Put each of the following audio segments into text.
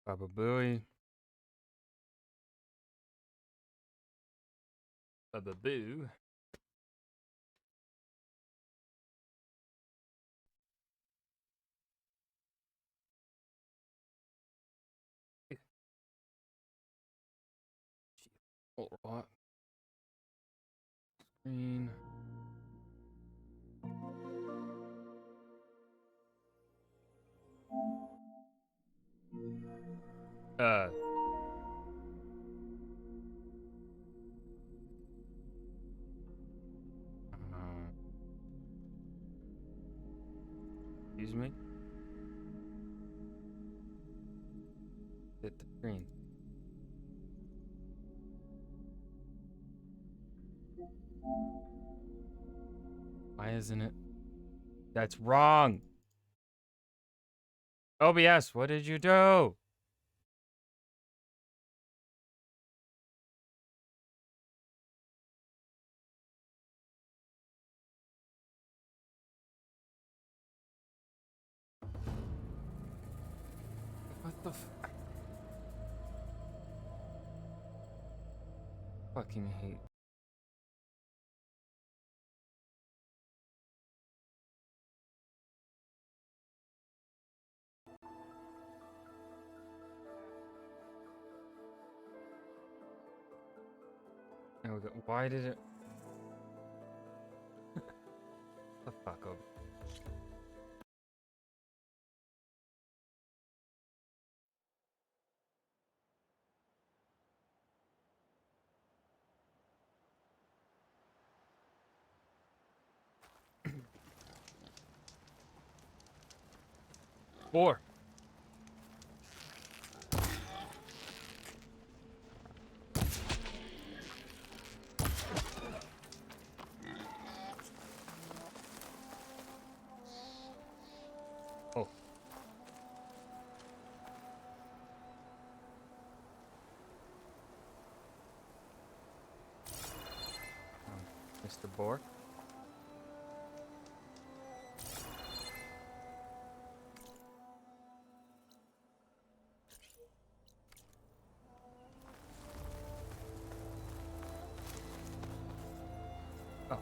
Baba Booey. Baba Boo. What? Screen. Uh. Excuse me. Hit the screen. Why isn't it? That's wrong. OBS, what did you do? What the fucking hate. There we go. Why did it? The fuck up. Four. Oh. Mr. Boar. Oh.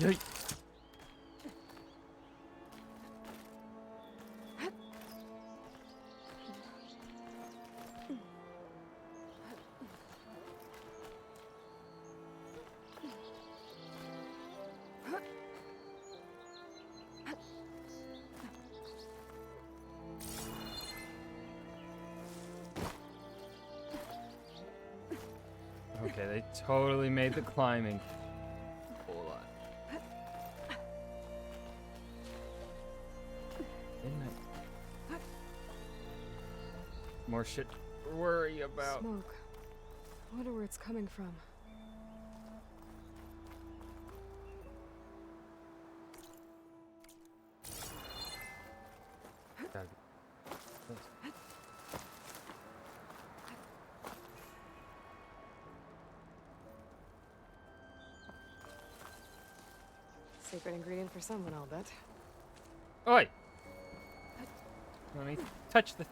Yikes. Okay, they totally made the climbing. Hold on. Didn't I? More shit to worry about. Smoke. I wonder where it's coming from. Secret ingredient for someone, I'll bet. Oi! Let me touch the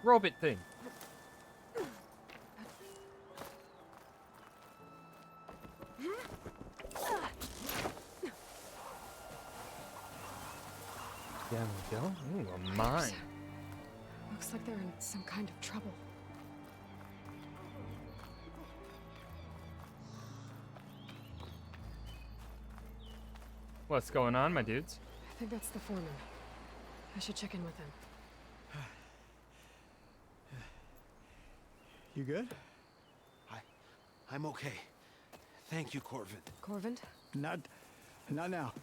robot thing. There we go. Ooh, a mine. Looks like they're in some kind of trouble. What's going on, my dudes? I think that's the foreman. I should check in with him. You good? I'm okay. Thank you, Corvin. Corvin? Not now.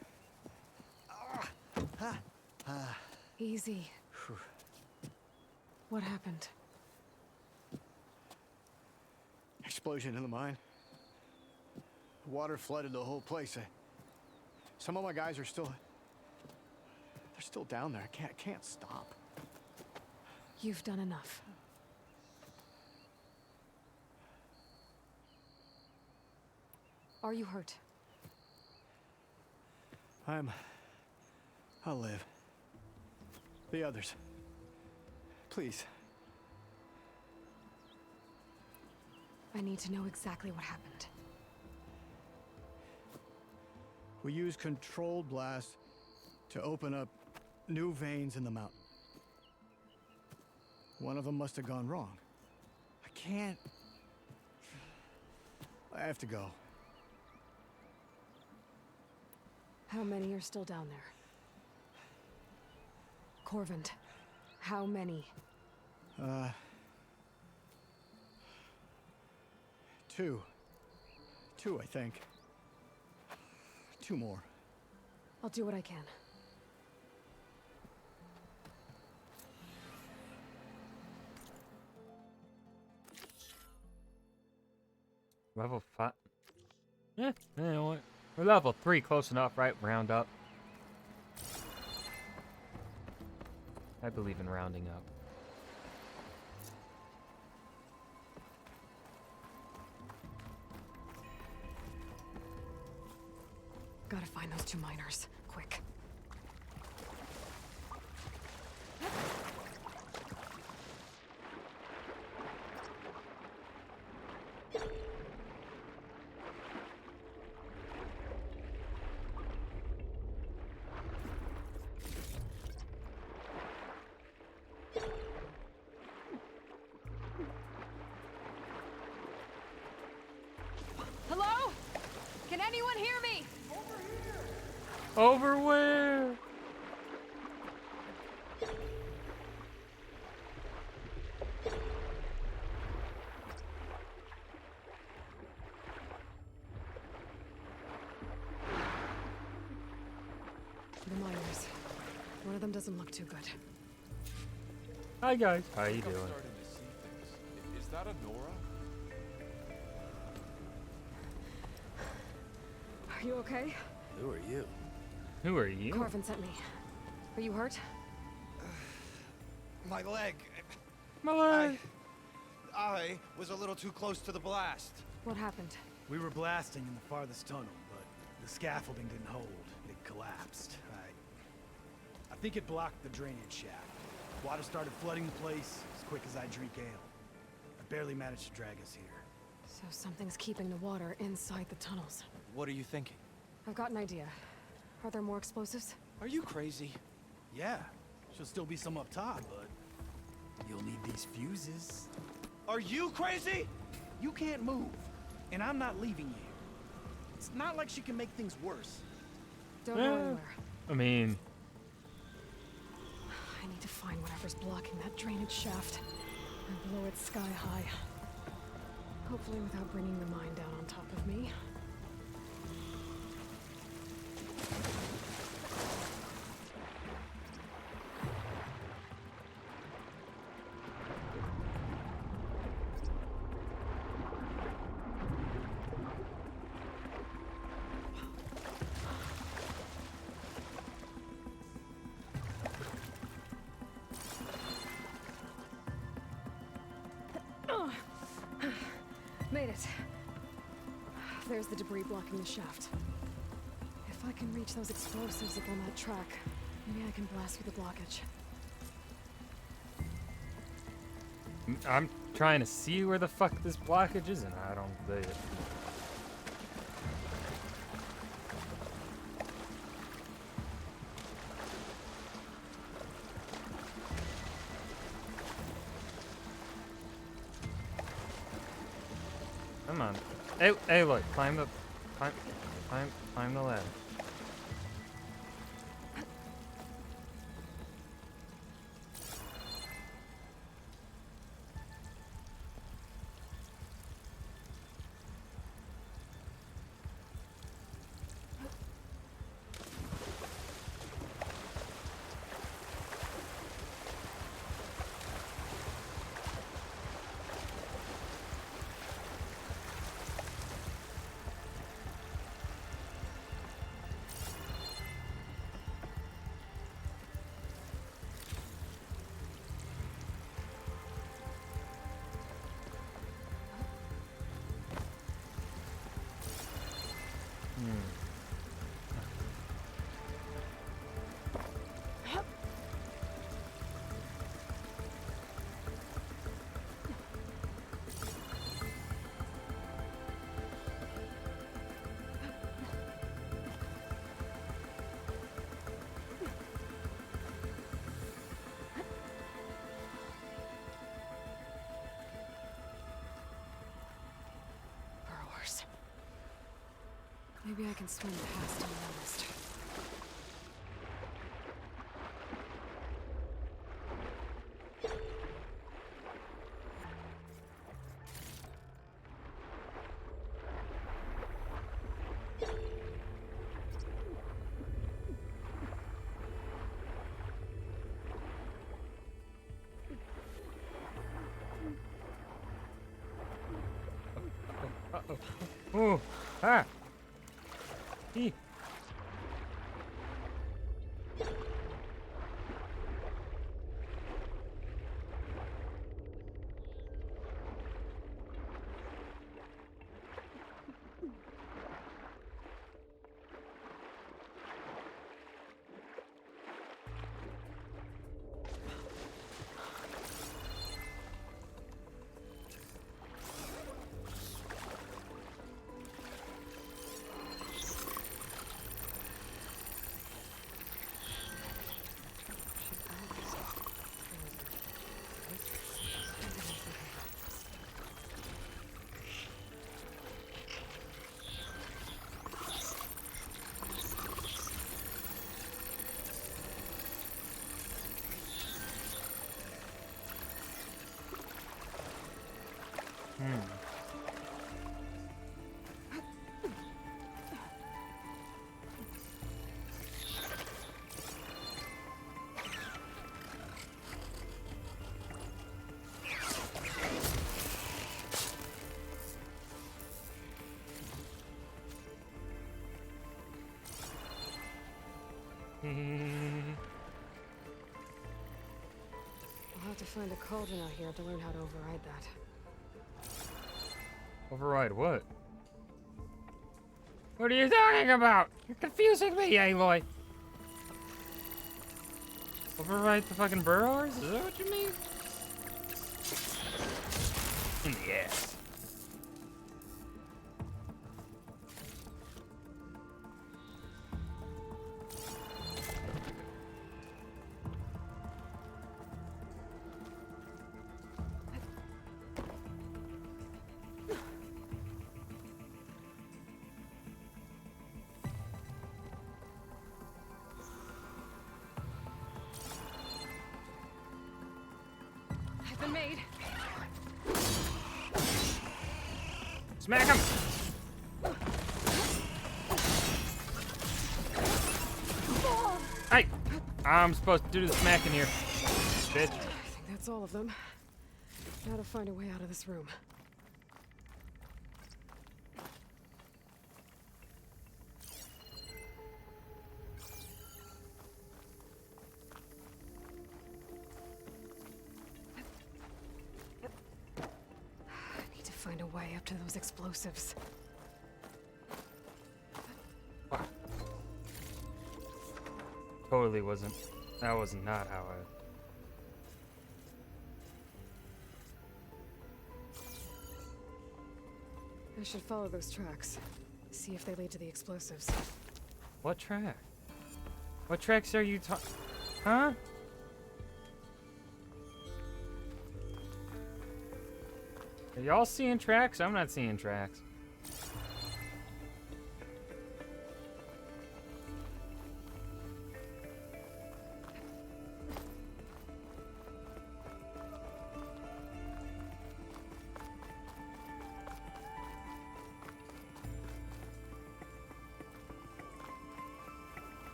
Easy. What happened? Explosion in the mine. Water flooded the whole place. Some of my guys are still... They're still down there. I can't stop. You've done enough. Are you hurt? I'll live. The others. Please. I need to know exactly what happened. We used controlled blasts to open up new veins in the mountain. One of them must have gone wrong. I can't... I have to go. How many are still down there? Corvant, how many? Two. Two, I think. Two more. I'll do what I can. Level 5. Yeah, you know what? We're level 3, close enough, right? Round up. I believe in rounding up. Gotta find those two miners, quick. Hello? Can anyone hear me? Over where? The miners. One of them doesn't look too good. Hi guys, how you I'm doing? starting to see things. Is that a Nora? Are you okay? Who are you? Who are you? Corvin sent me. Are you hurt? My leg. My leg. I was a little too close to the blast. What happened? We were blasting in the farthest tunnel, but the scaffolding didn't hold. It collapsed. I think it blocked the drainage shaft. Water started flooding the place as quick as I drink ale. I barely managed to drag us here. So something's keeping the water inside the tunnels. What are you thinking? I've got an idea. Are there more explosives? Are you crazy? Yeah, should still be some up top, but you'll need these fuses. Are you crazy? You can't move, and I'm not leaving you. It's not like she can make things worse. Don't go anywhere. I mean, I need to find whatever's blocking that drainage shaft and blow it sky high. Hopefully without bringing the mine down on top of me. Made it. There's the debris blocking the shaft. If I can reach those explosives up on that track, maybe I can blast through the blockage. I'm trying to see where the fuck this blockage is, and I don't see it. Come on. Hey, look, climb the ladder. Maybe I can swim past unnoticed. Uh-oh. Ooh. Ah. Eee. I'll have to find a cauldron out here to learn how to override that. Override what? What are you talking about? You're confusing me, Aloy. Override the fucking burrowers? Is that what you mean? In the ass. I've been made. Smack him! Hey! I'm supposed to do the smacking here. Bitch. I think that's all of them. Now to find a way out of this room. I need to find a way up to those explosives. Totally wasn't. That was not how I should follow those tracks. See if they lead to the explosives. What track? What tracks are you talking? Huh? Are y'all seeing tracks? I'm not seeing tracks.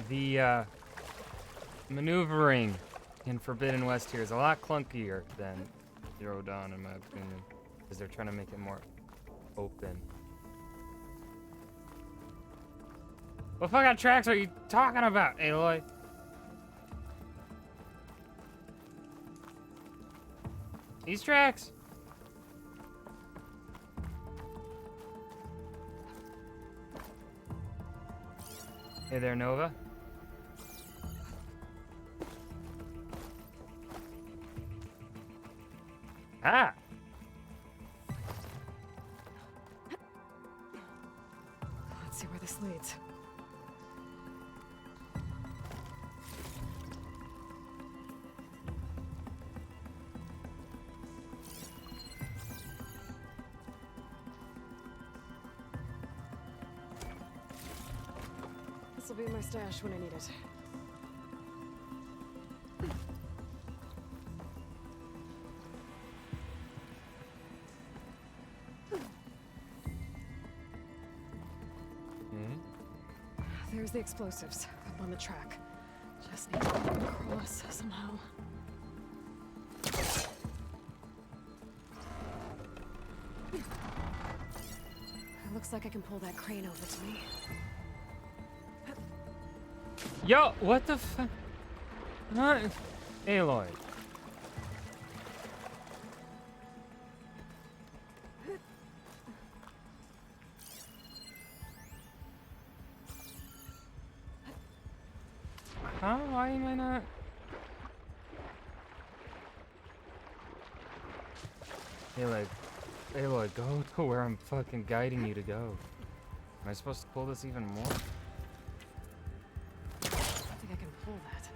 The maneuvering in Forbidden West here is a lot clunkier than Zero Dawn, in my opinion, because they're trying to make it more open. What fucking tracks are you talking about, Aloy? These tracks? Hey there, Nova. Let's see where this leads. This will be in my stash when I need it. There's the explosives up on the track. Just need to get across somehow. It looks like I can pull that crane over to me. Yo, what the fuck? Huh? Aloy. Huh? Why am I not? Aloy, go to where I'm fucking guiding you to go. Am I supposed to pull this even more? I think I can pull that.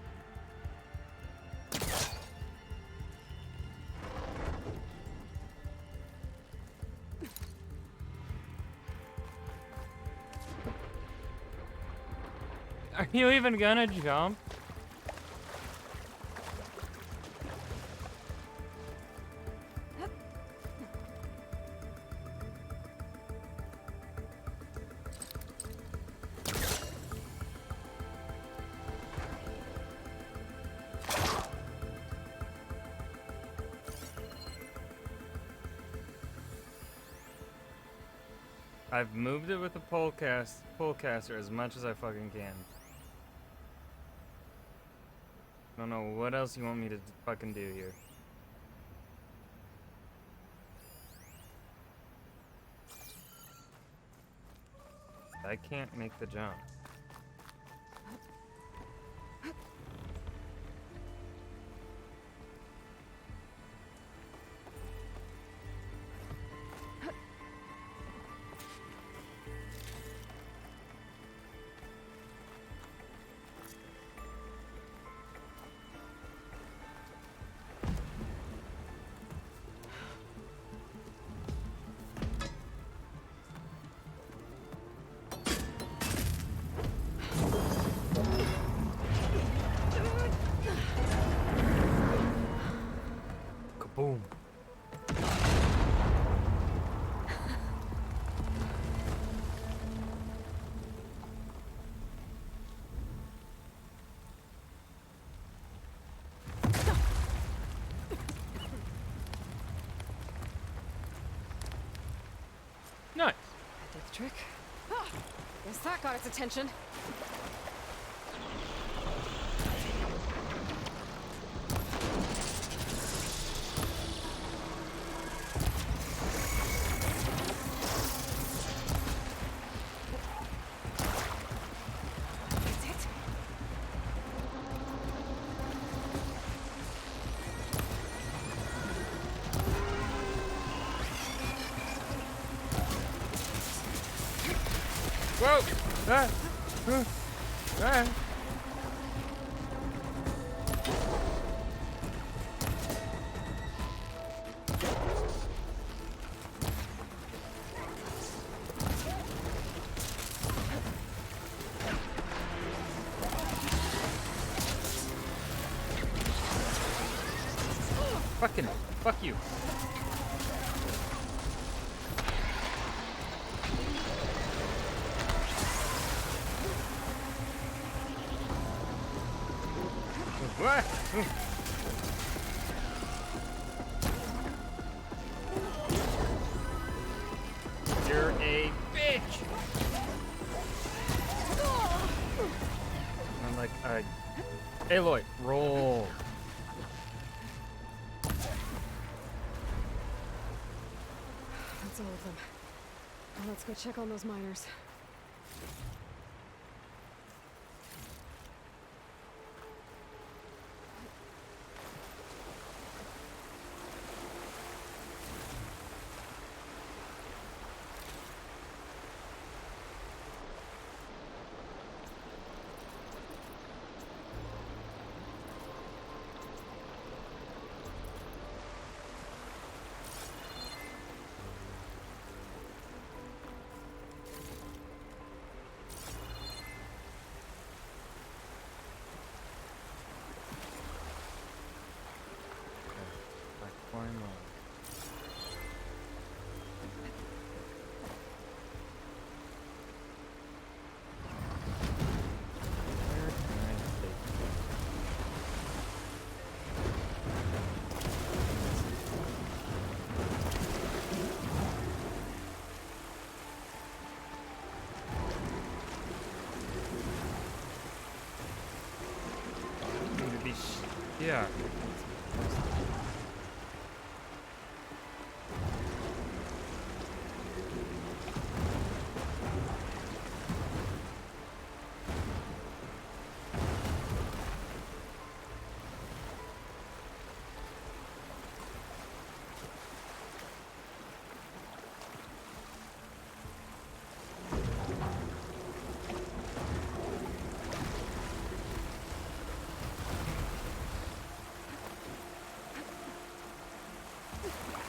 Are you even gonna jump? I've moved it with the polecaster as much as I fucking can. I don't know what else you want me to fucking do here. I can't make the jump. Kaboom. Nice. Did the trick. Ah, guess that got its attention. That's it. Whoa! Ah! Ah! Fucking fuck you. What? You're a bitch. I'm like, Aloy, roll. That's all of them. Now let's go check on those miners. Yeah.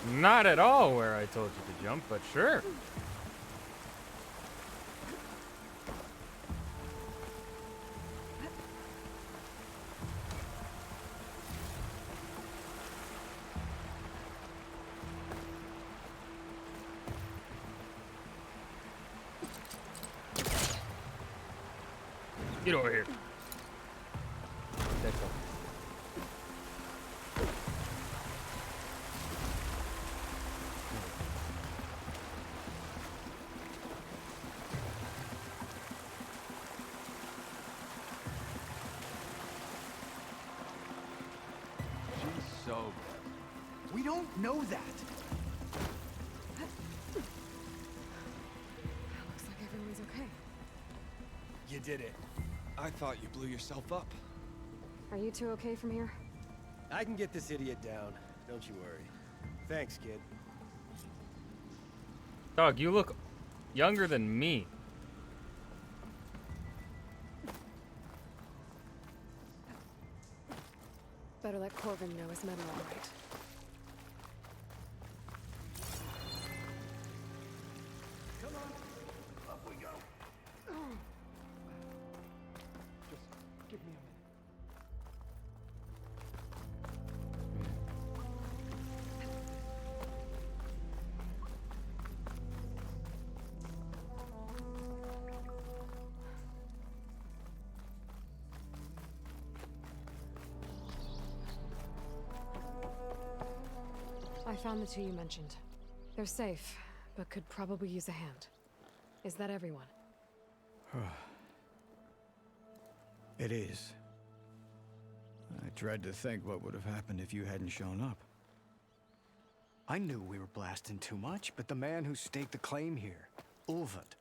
Not at all where I told you to jump, but sure. Get over here. That's all. She's so We don't know that. Looks like everyone's okay. You did it. I thought you blew yourself up. Are you two okay from here? I can get this idiot down. Don't you worry. Thanks, kid. Dog, you look younger than me. Better let Corvin know his men are all right. Come on. Up we go. Just give me a minute. I found the two you mentioned. They're safe, but could probably use a hand. Is that everyone? It is. I dread to think what would have happened if you hadn't shown up. I knew we were blasting too much, but the man who staked the claim here, Ulvund,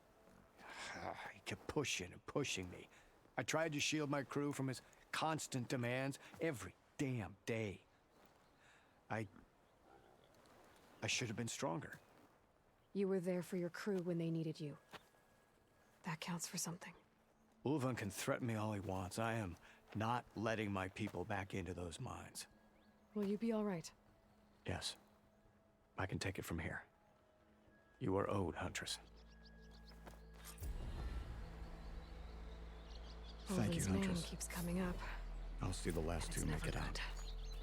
he kept pushing and pushing me. I tried to shield my crew from his constant demands every damn day. I should have been stronger. You were there for your crew when they needed you. That counts for something. Ulvund can threaten me all he wants. I am not letting my people back into those mines. Will you be all right? Yes. I can take it from here. You are owed, Huntress. Thank you, Ulvin's name Huntress. keeps coming up. I'll see the last and two it's make never it out. good.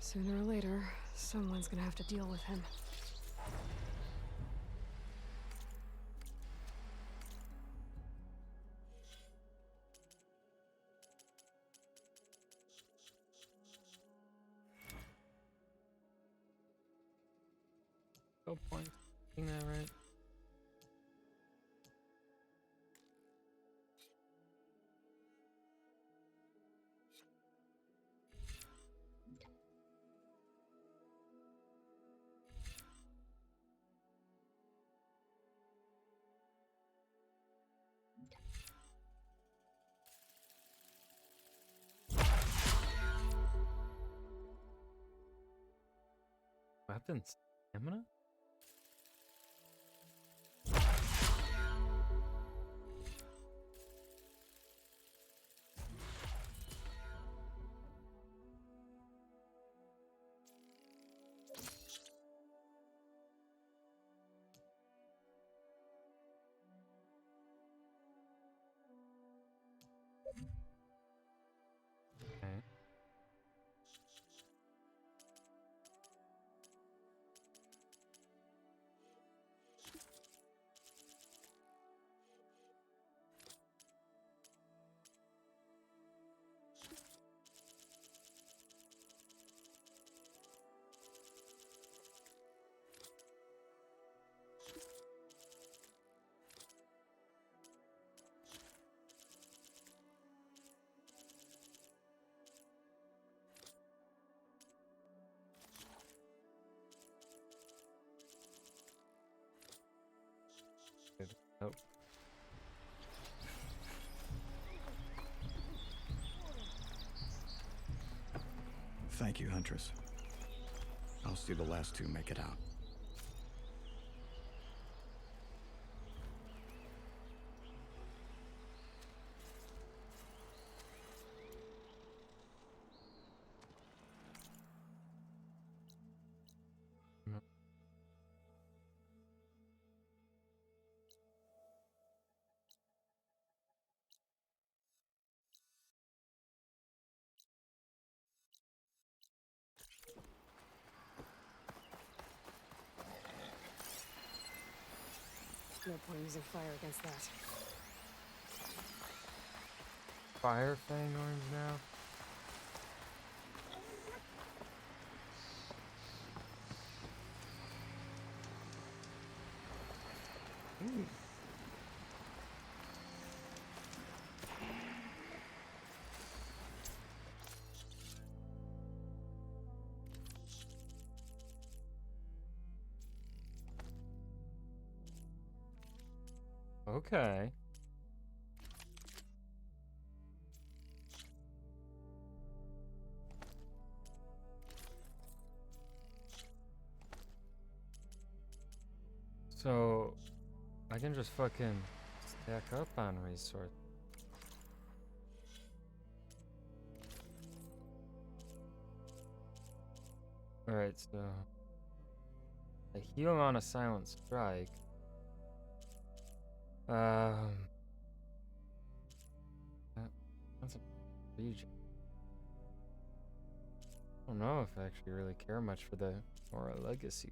Sooner or later, someone's gonna have to deal with him. No point. Isn't that right? Weapons. Stamina? Okay. Oh. Thank you, Huntress. I'll see the last two make it out. No point using fire against that. Fire fangorns now? Ooh. Okay. So, I can just fucking stack up on resource. Alright, so I heal on a silent strike. That's a region. I don't know if I actually really care much for the Aura Legacy.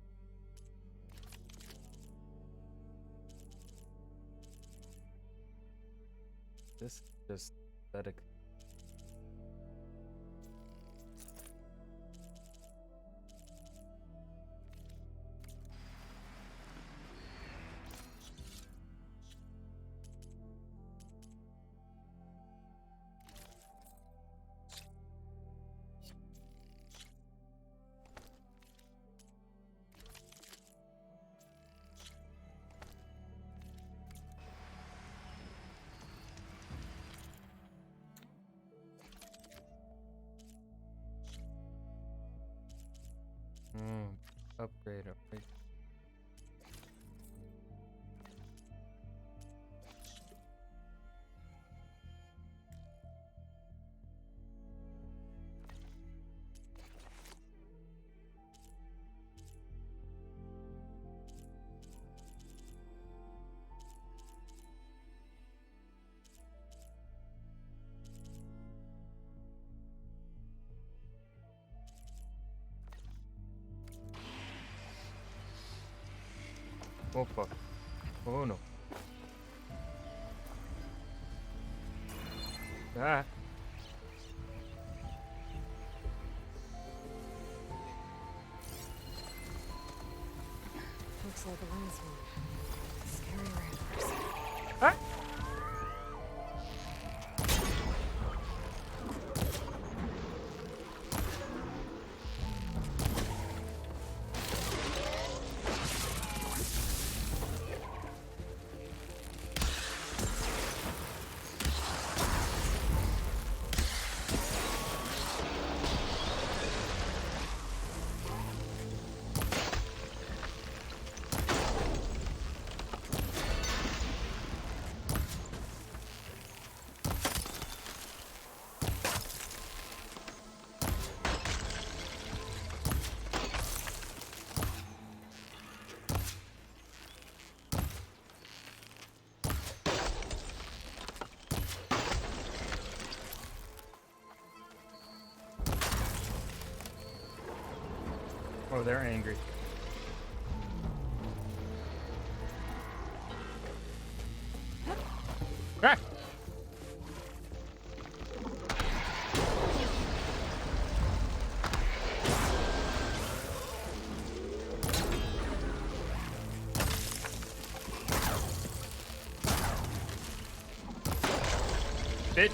This is just aesthetic. Upgrade. Oh fuck. Oh no. Ah. Looks like a lens one. Scary ramblers. Ah. Oh, they're angry. Ah! Bitch.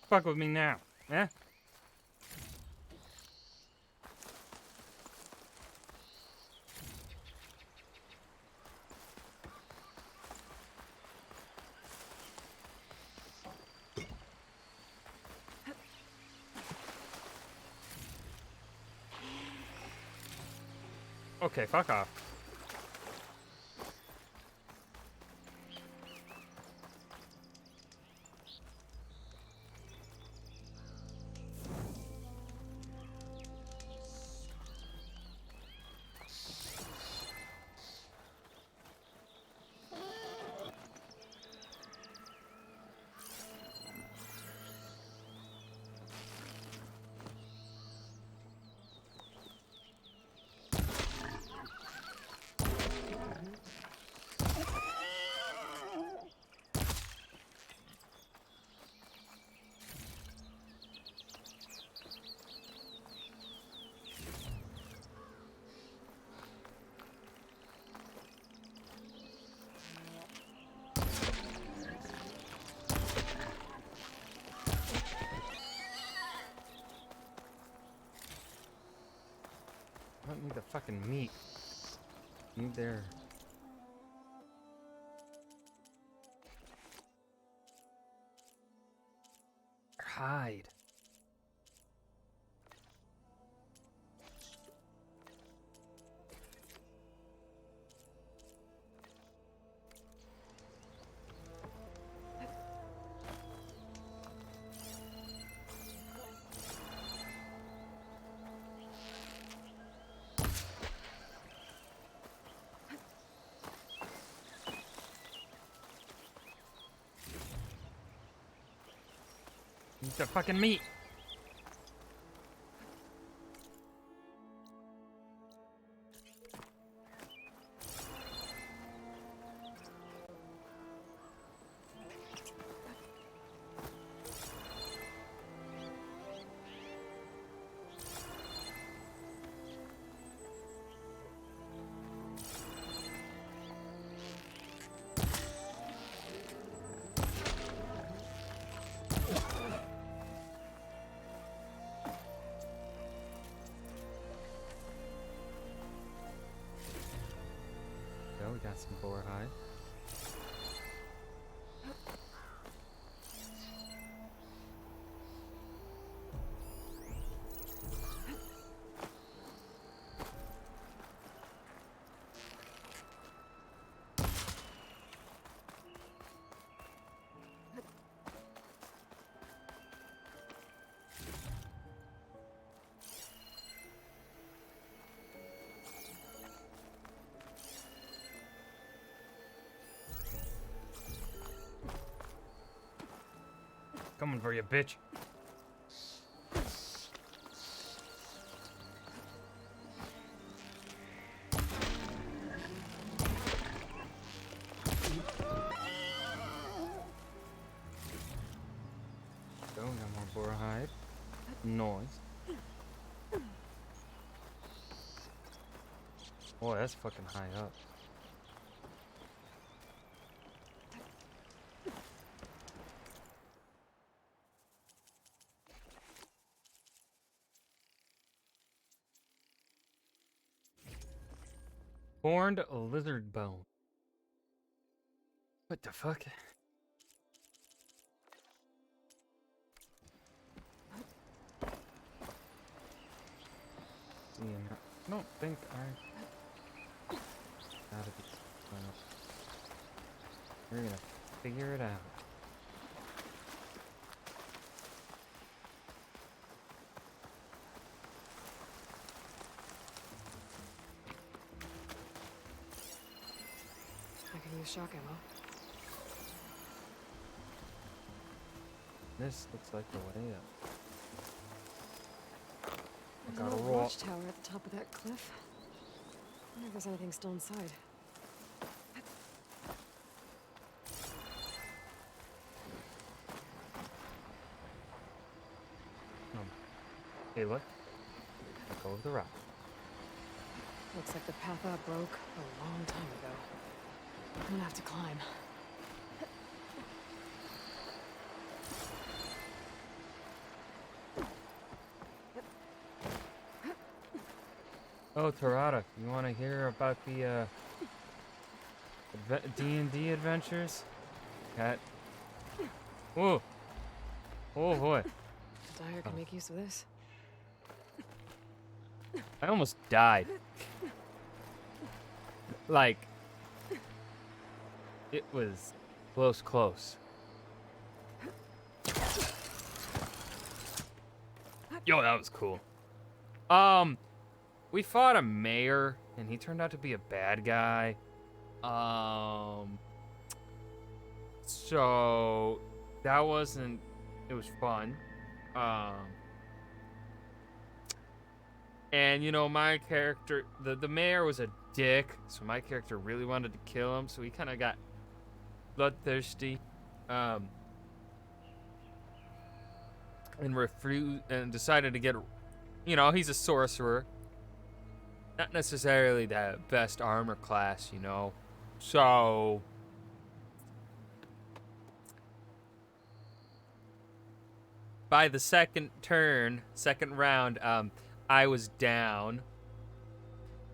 Fuck with me now, eh? Okay, fuck off. I don't need the fucking meat. I need their... hide. Need the fucking meat. Well, we got some boar hide. Coming for you, bitch. Go, got more boar hide. Noise. Boy, that's fucking high up. Horned lizard bone. What the fuck? I don't think I gotta be. We're gonna figure it out. I can use shock ammo. This looks like the way up. There's Gotta a little roll. watchtower at the top of that cliff. I wonder if there's anything still inside. Hey, look. Let go of the rock. Looks like the path I broke a long time ago. I'm gonna have to climb. Oh, Tarada, you want to hear about the D&D adventures? Cat. Whoa. Oh boy. Dyer can make use of this. I almost died. Like, it was close. Yo, that was cool. We fought a mayor, and he turned out to be a bad guy. So that wasn't. It was fun. And you know, my character, the mayor was a dick, so my character really wanted to kill him. So he kind of got bloodthirsty, and refused and decided to get. You know, he's a sorcerer. Not necessarily the best armor class, you know. So by the second round, I was down.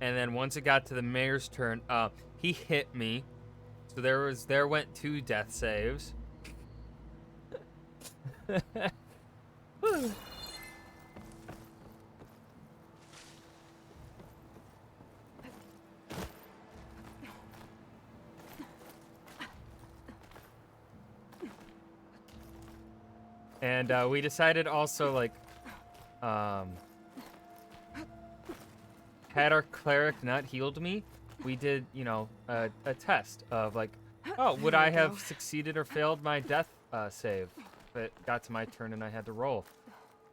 And then once it got to the mayor's turn, he hit me. So there went 2 death saves. And we decided also, like, had our cleric not healed me, we did, you know, a test of, like, oh, would I have succeeded or failed my death save if it got to my turn and I had to roll?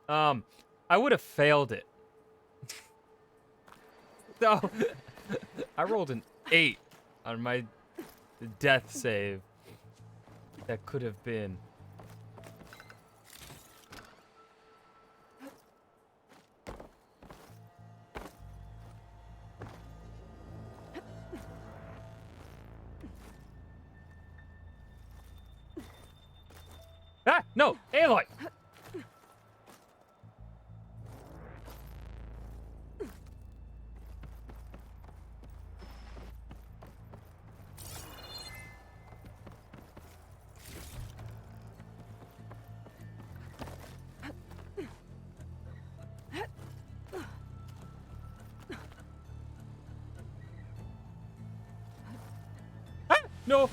I would have failed it. So, I rolled an 8 on my death save. That could have been. Ah, no, Aloy! Ah, no!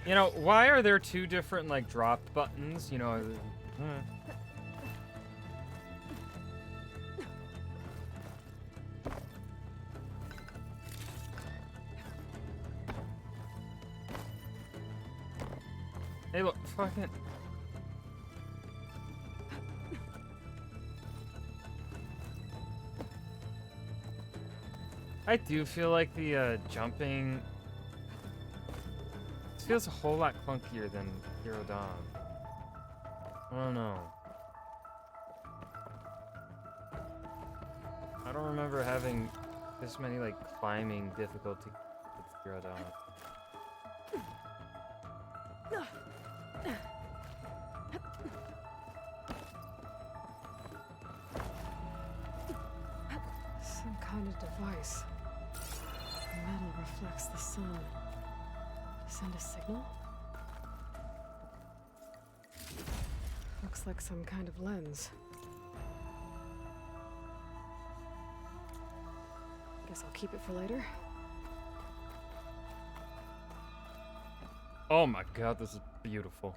You know, why are there 2 different, like, drop buttons? You know, Hey, look, fucking. I do feel like the jumping feels a whole lot clunkier than Zero Dawn. I don't know. I don't remember having this many, like, climbing difficulty with Zero Dawn. Some kind of device. The metal reflects the sun. Send a signal? Looks like some kind of lens. Guess I'll keep it for later. Oh my god, this is beautiful.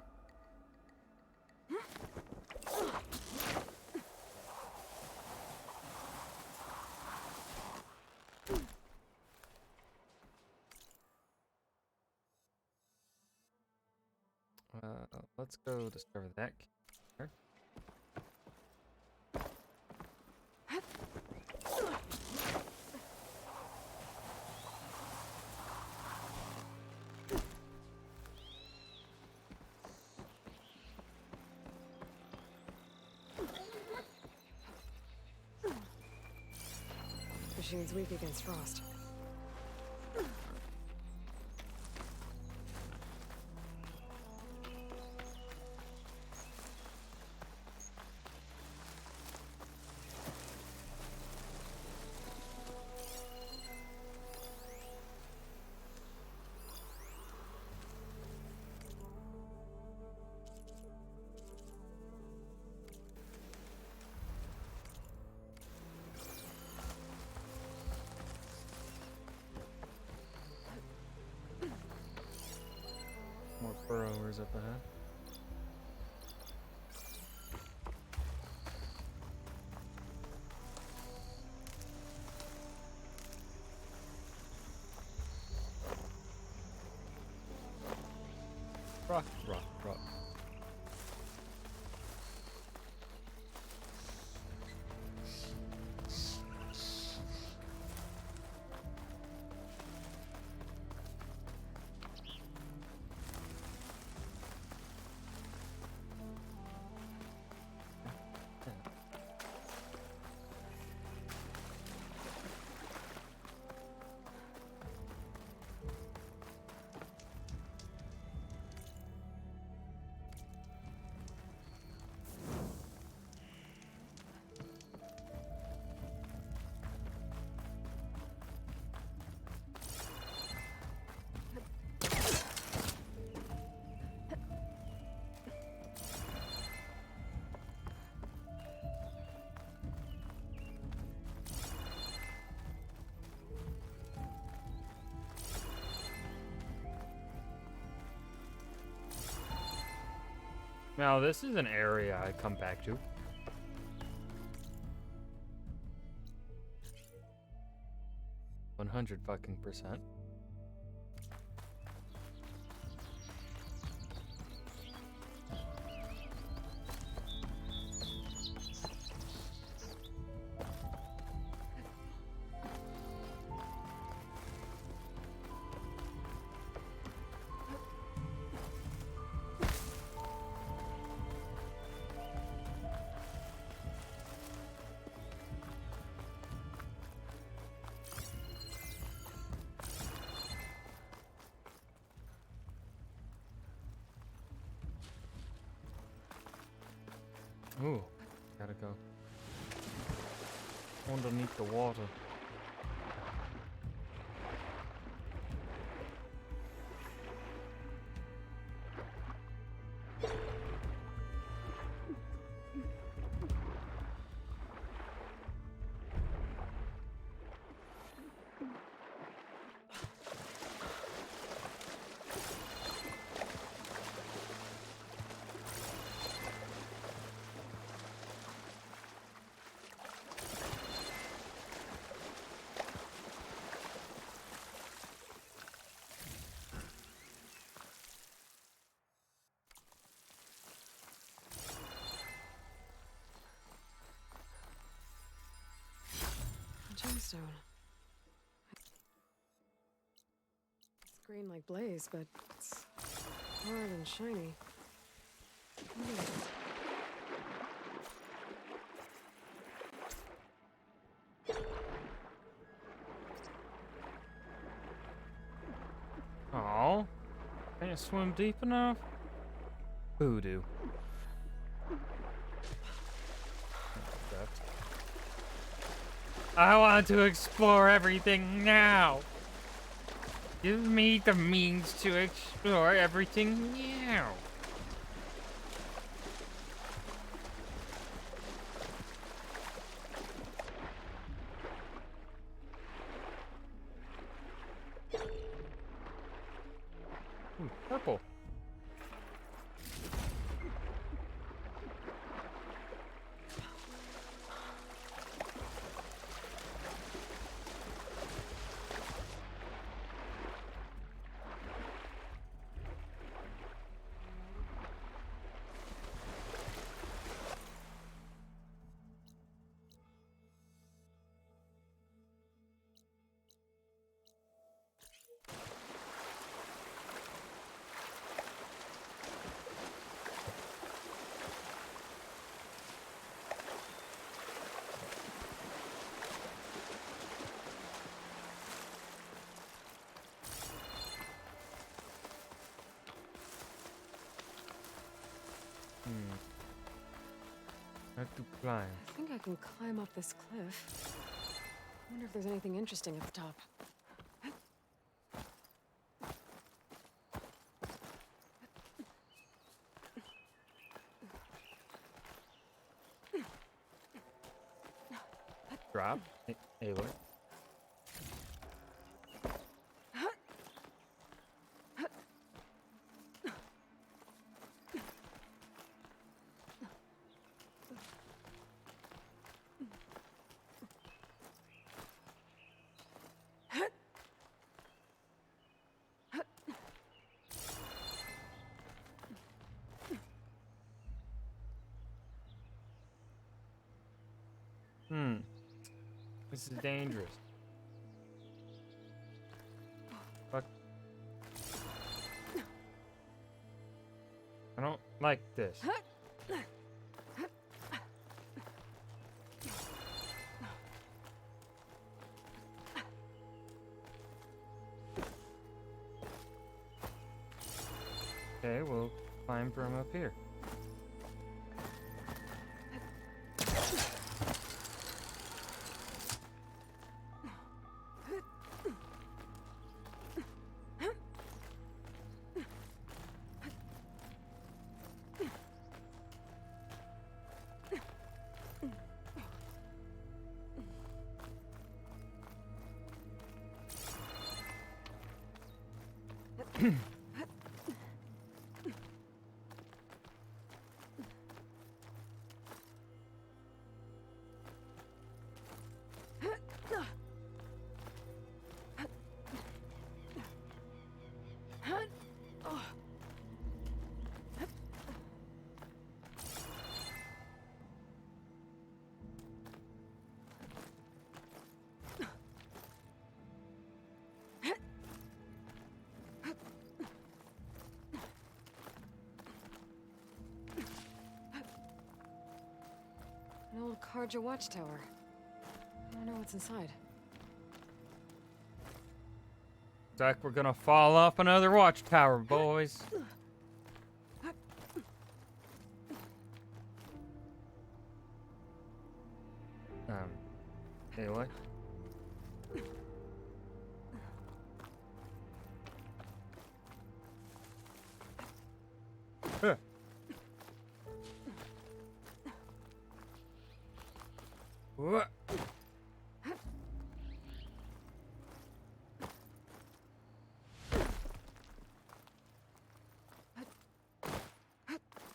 Let's go discover that. Machine's weak against frost. cameras up ahead. Rock, rock, rock. Now, this is an area I come back to. 100 fucking %. Ooh, gotta go underneath the water. Gemstone. It's green like blaze, but it's hard and shiny. Oh, can't swim deep enough? Voodoo. I want to explore everything now. Give me the means to explore everything now. Ooh, purple. Have to climb. I think I can climb up this cliff. I wonder if there's anything interesting at the top. Drop. Aloy. This is dangerous. Fuck. I don't like this. Okay, we'll climb from up here. An old Karja watchtower. I don't know what's inside. Looks like we're gonna fall off another watchtower, boys. Anyway. Huh. What?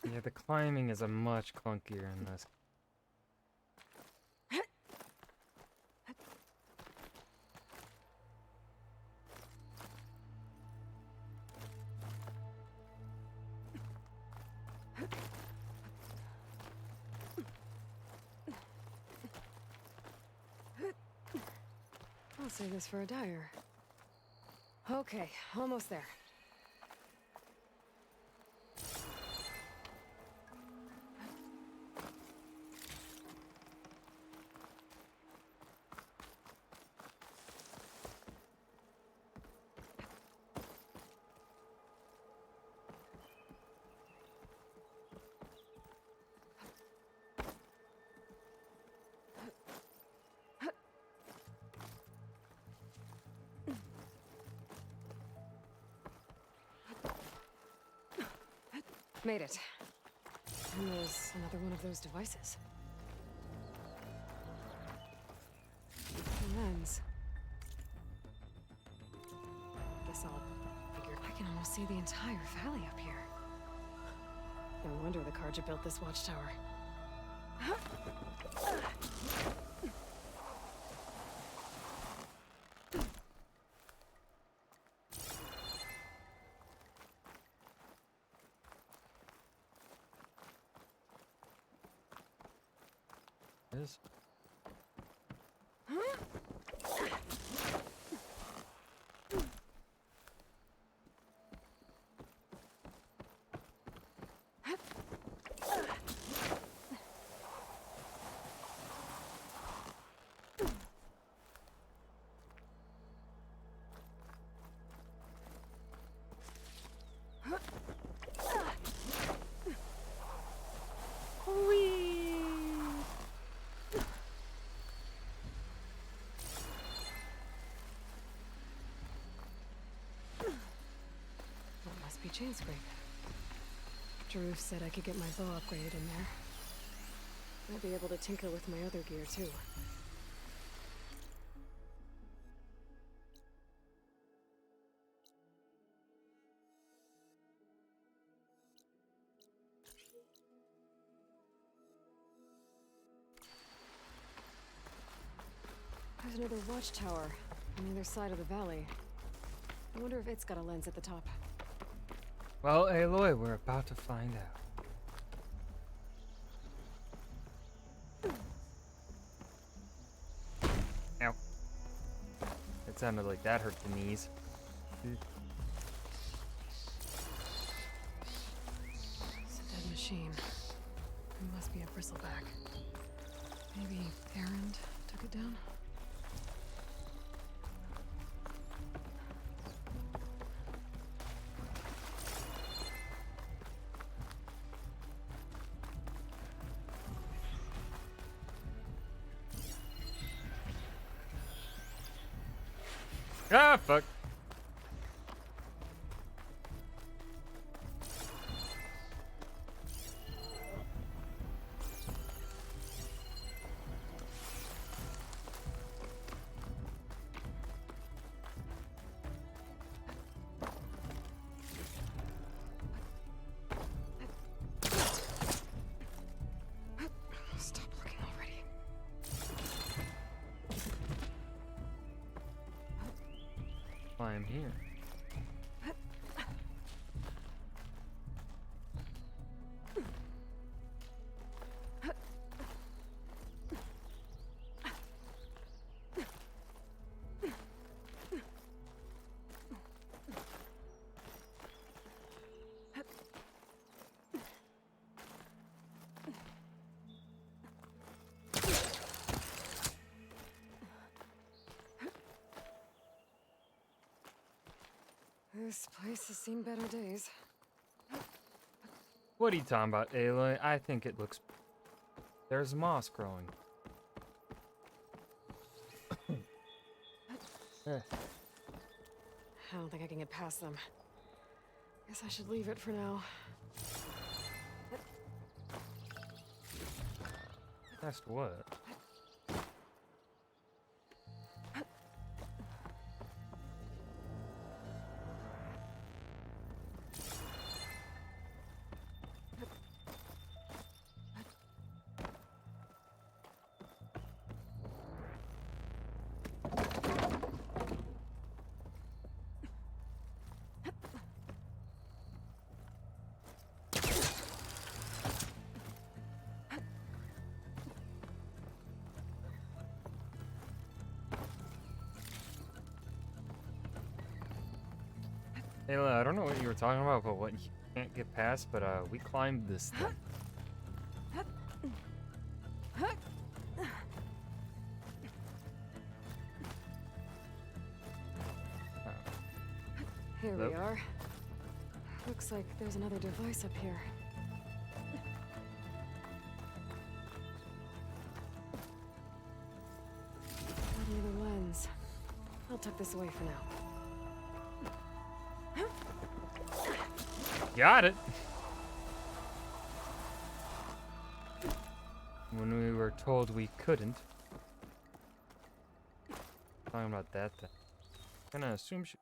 Yeah, the climbing is a much clunkier in this. I'll save this for a dyer. Okay, almost there. Made it. And there's another one of those devices. A lens. Guess I'll figure. I can almost see the entire valley up here. No wonder the Karja built this watchtower. Is. Be chain scrape. Jaruf said I could get my bow upgraded in there. I'll be able to tinker with my other gear too. There's another watchtower on the other side of the valley. I wonder if it's got a lens at the top. Well, Aloy, we're about to find out. That sounded like that hurt the knees. It's a dead machine. It must be a bristleback. Maybe Erend took it down? Ah, fuck. Stop looking already. Why I'm here. This place has seen better days. What are you talking about, Aloy? I think it looks... There's moss growing. Eh, I don't think I can get past them. Guess I should leave it for now. Past what? Aloy, I don't know what you were talking about, but what you can't get past, but we climbed this thing. Here Hello? we are. Looks like there's another device up here. Another lens. I'll tuck this away for now. Got it. When we were told we couldn't. Talking about that thing. Gonna assume she...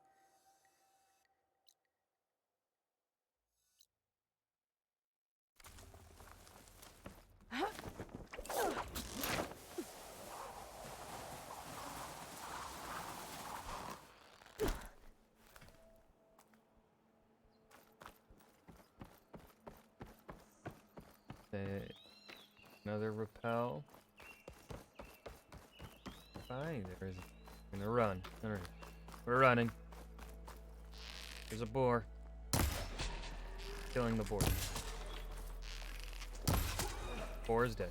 Another rappel. Fine, there is. I'm gonna run. We're running. There's a boar. Killing the boar. Boar is dead.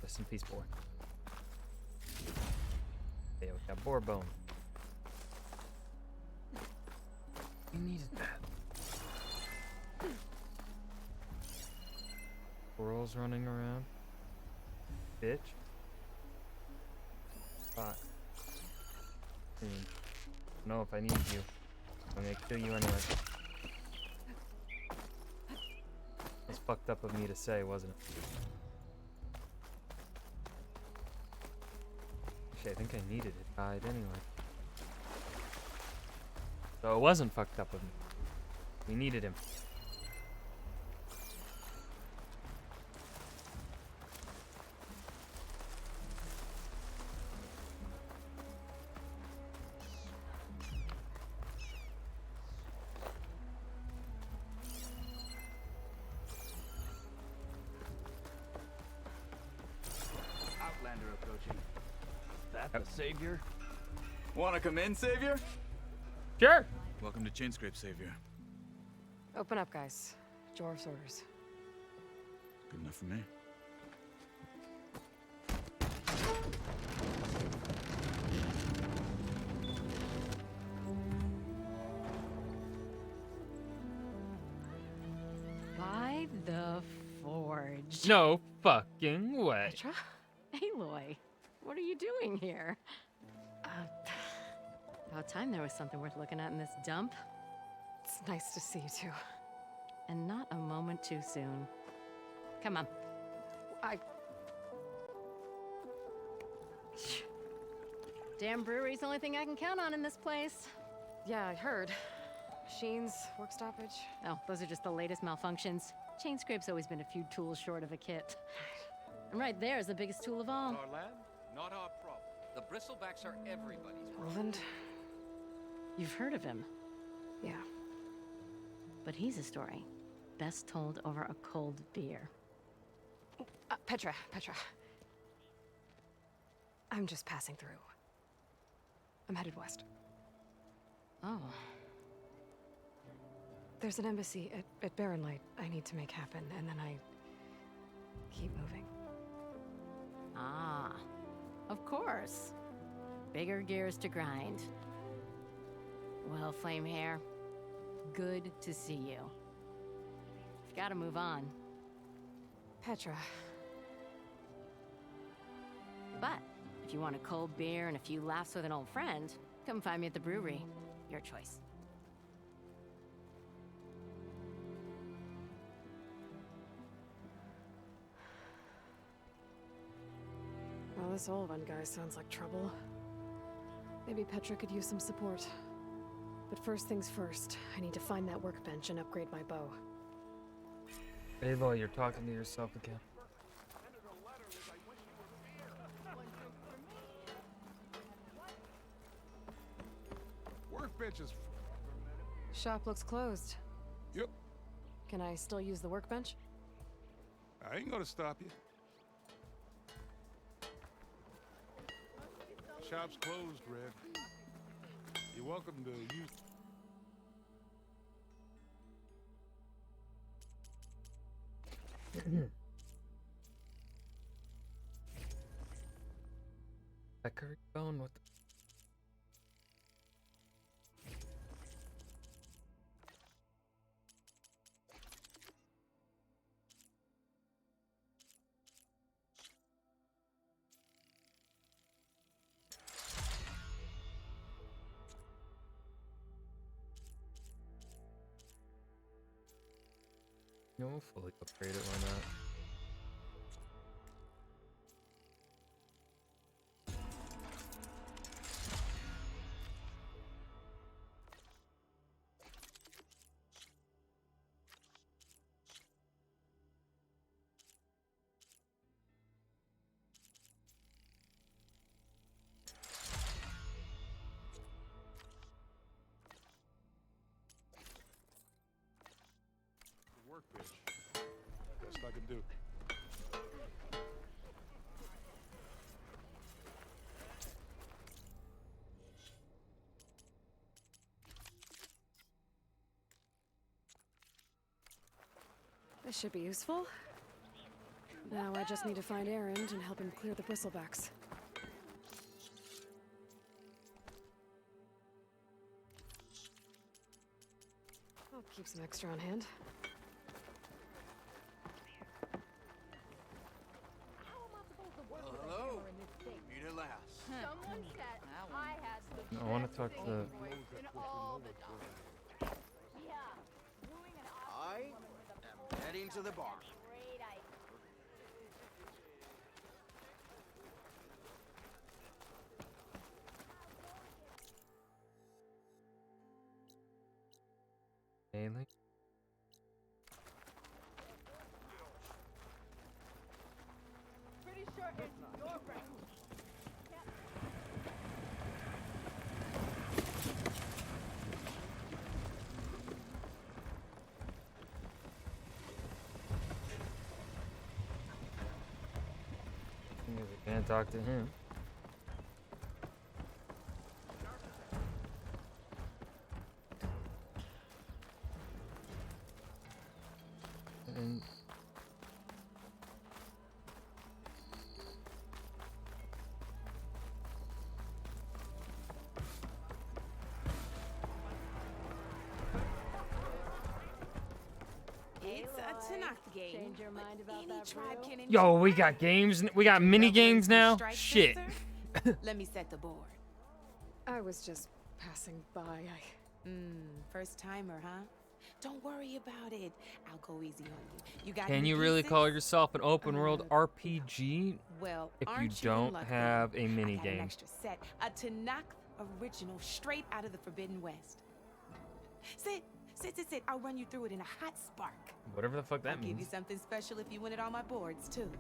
Rest in peace, boar. Yeah, we got boar bone. We needed that. Squirrels running around. Bitch. Fuck. No, if I need you, I'm gonna kill you anyway. That's fucked up of me to say, wasn't it? Actually, I think I needed it. Died anyway. So it wasn't fucked up of me. We needed him. Outlander approaching. That the savior? Wanna come in, Savior? Sure. Welcome to Chainscrape, Savior. Open up, guys. Jorv's orders. Good enough for me. By the Forge. No fucking way. Petra? Aloy, what are you doing here? About time there was something worth looking at in this dump. It's nice to see you too. And not a moment too soon. Come on. Damn brewery's the only thing I can count on in this place. Yeah, I heard. Machines, work stoppage. Oh, those are just the latest malfunctions. Chainscrape's always been a few tools short of a kit. And right there is the biggest tool of all. Our land, not our problem. The bristlebacks are everybody's problem. Roland? You've heard of him, Yeah. but he's a story best told over a cold beer. Petra. I'm just passing through. I'm headed west. Oh, There's an embassy at Barren Light I need to make happen, and then I keep moving. ah, of course. Bigger gears to grind. Well, Flamehair, good to see you. You've got to move on. Petra. But if you want a cold beer and a few laughs with an old friend, come find me at the brewery. Your choice. Well, this Olvan guy sounds like trouble. Maybe Petra could use some support. But first things first, I need to find that workbench and upgrade my bow. Aloy, you're talking to yourself again. Workbenches. Shop looks closed. Yep. Can I still use the workbench? I ain't gonna stop you. Shop's closed, Red. You're welcome to use. That curry bone, what the... No, we'll fully upgrade it, why not? The workbench. Best I can do. This should be useful. Now I just need to find Erend and help him clear the bristlebacks. I'll keep some extra on hand. Hello. Meet at last. Someone said I has the I want to talk to... in all the time. Yeah. Wooing an I am heading to the bar. great idea. Ailing? Pretty sure it's your friend. I can't talk to him. Tanakh game. Change your mind about that tribe can Yo, we got games. We got mini games now. Shit. Let me set the board. I was just passing by. First timer, huh? Don't worry about it. I'll go easy on you. You got Can any you really pieces? call yourself an open world RPG Well, if you aren't don't lucky? have a mini I got an game? extra set, a Tanakh original, straight out of the Forbidden West. Sit. I'll run you through it in a hot spark. Whatever the fuck that I'll give you means. something special if you win it on my boards too.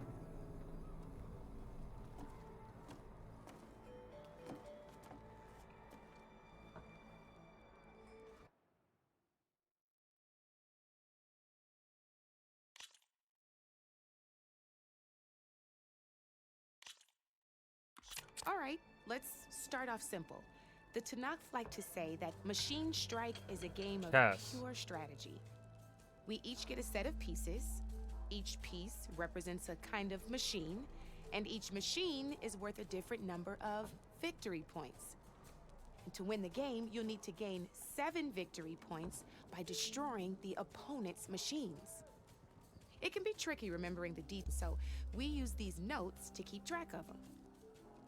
All right, let's start off simple. The Tanakh like to say that Machine Strike is a game of Yes. pure strategy. We each get a set of pieces. Each piece represents a kind of machine, and each machine is worth a different number of victory points. And to win the game, you'll need to gain 7 victory points by destroying the opponent's machines. It can be tricky remembering the details, so we use these notes to keep track of them.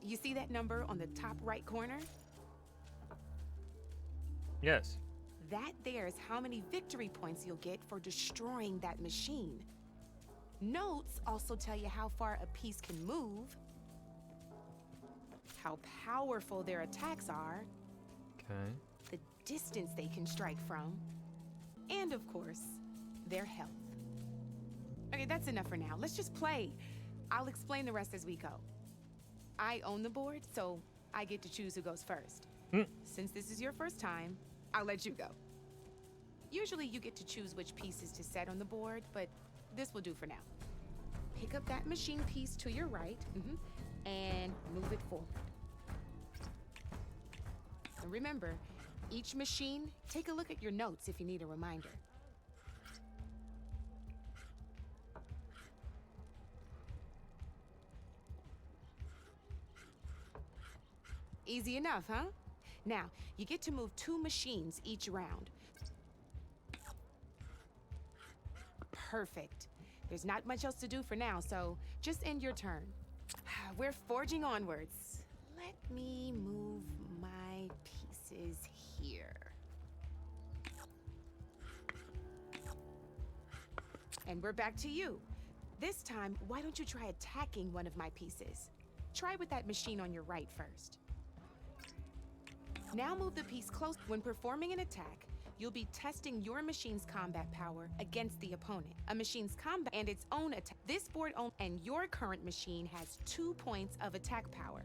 You see that number on the top right corner? Yes. That there is how many victory points you'll get for destroying that machine. Notes also tell you how far a piece can move, how powerful their attacks are, Okay. the distance they can strike from, and of course, their health. Okay, that's enough for now. Let's just play. I'll explain the rest as we go. I own the board, so I get to choose who goes first. Since this is your first time, I'll let you go. Usually you get to choose which pieces to set on the board, but this will do for now. Pick up that machine piece to your right, and move it forward. And remember, each machine, take a look at your notes if you need a reminder. Easy enough, huh? Now, you get to move 2 machines each round. Perfect. There's not much else to do for now, so just end your turn. We're forging onwards. Let me move my pieces here. And we're back to you. This time, why don't you try attacking one of my pieces? Try with that machine on your right first. Now move the piece close. When performing an attack, you'll be testing your machine's combat power against the opponent. A machine's combat and its own attack. This board and your current machine has 2 points of attack power.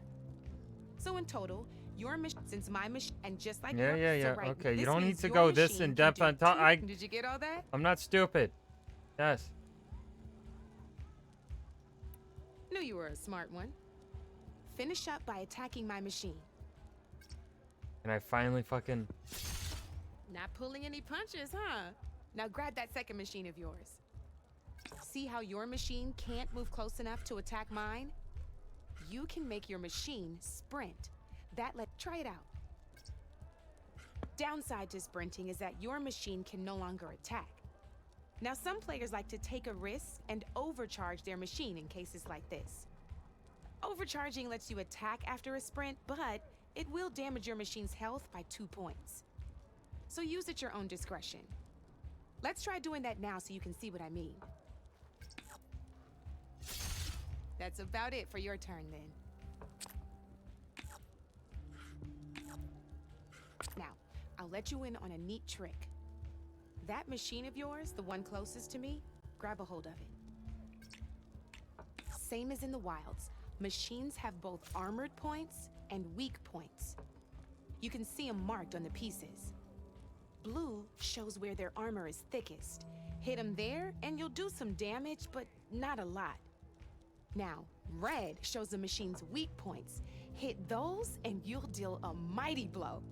So in total, your machine, since my machine, and just like yours, Yeah. so right, Okay, you this don't need means to your go this machine in can depth do on top. Did you get all that? I'm not stupid. Yes. Knew you were a smart one. Finish up by attacking my machine. And I finally fucking. Not pulling any punches, huh? Now grab that second machine of yours. See how your machine can't move close enough to attack mine? You can make your machine sprint. Try it out. Downside to sprinting is that your machine can no longer attack. Now some players like to take a risk and overcharge their machine in cases like this. Overcharging lets you attack after a sprint, but it will damage your machine's health by 2 points. So use at your own discretion. Let's try doing that now so you can see what I mean. That's about it for your turn then. Now, I'll let you in on a neat trick. That machine of yours, the one closest to me, grab a hold of it. Same as in the wilds, machines have both armored points and weak points. You can see them marked on the pieces. Blue shows where their armor is thickest. Hit them there and you'll do some damage, but not a lot. Now, red shows the machine's weak points. Hit those and you'll deal a mighty blow.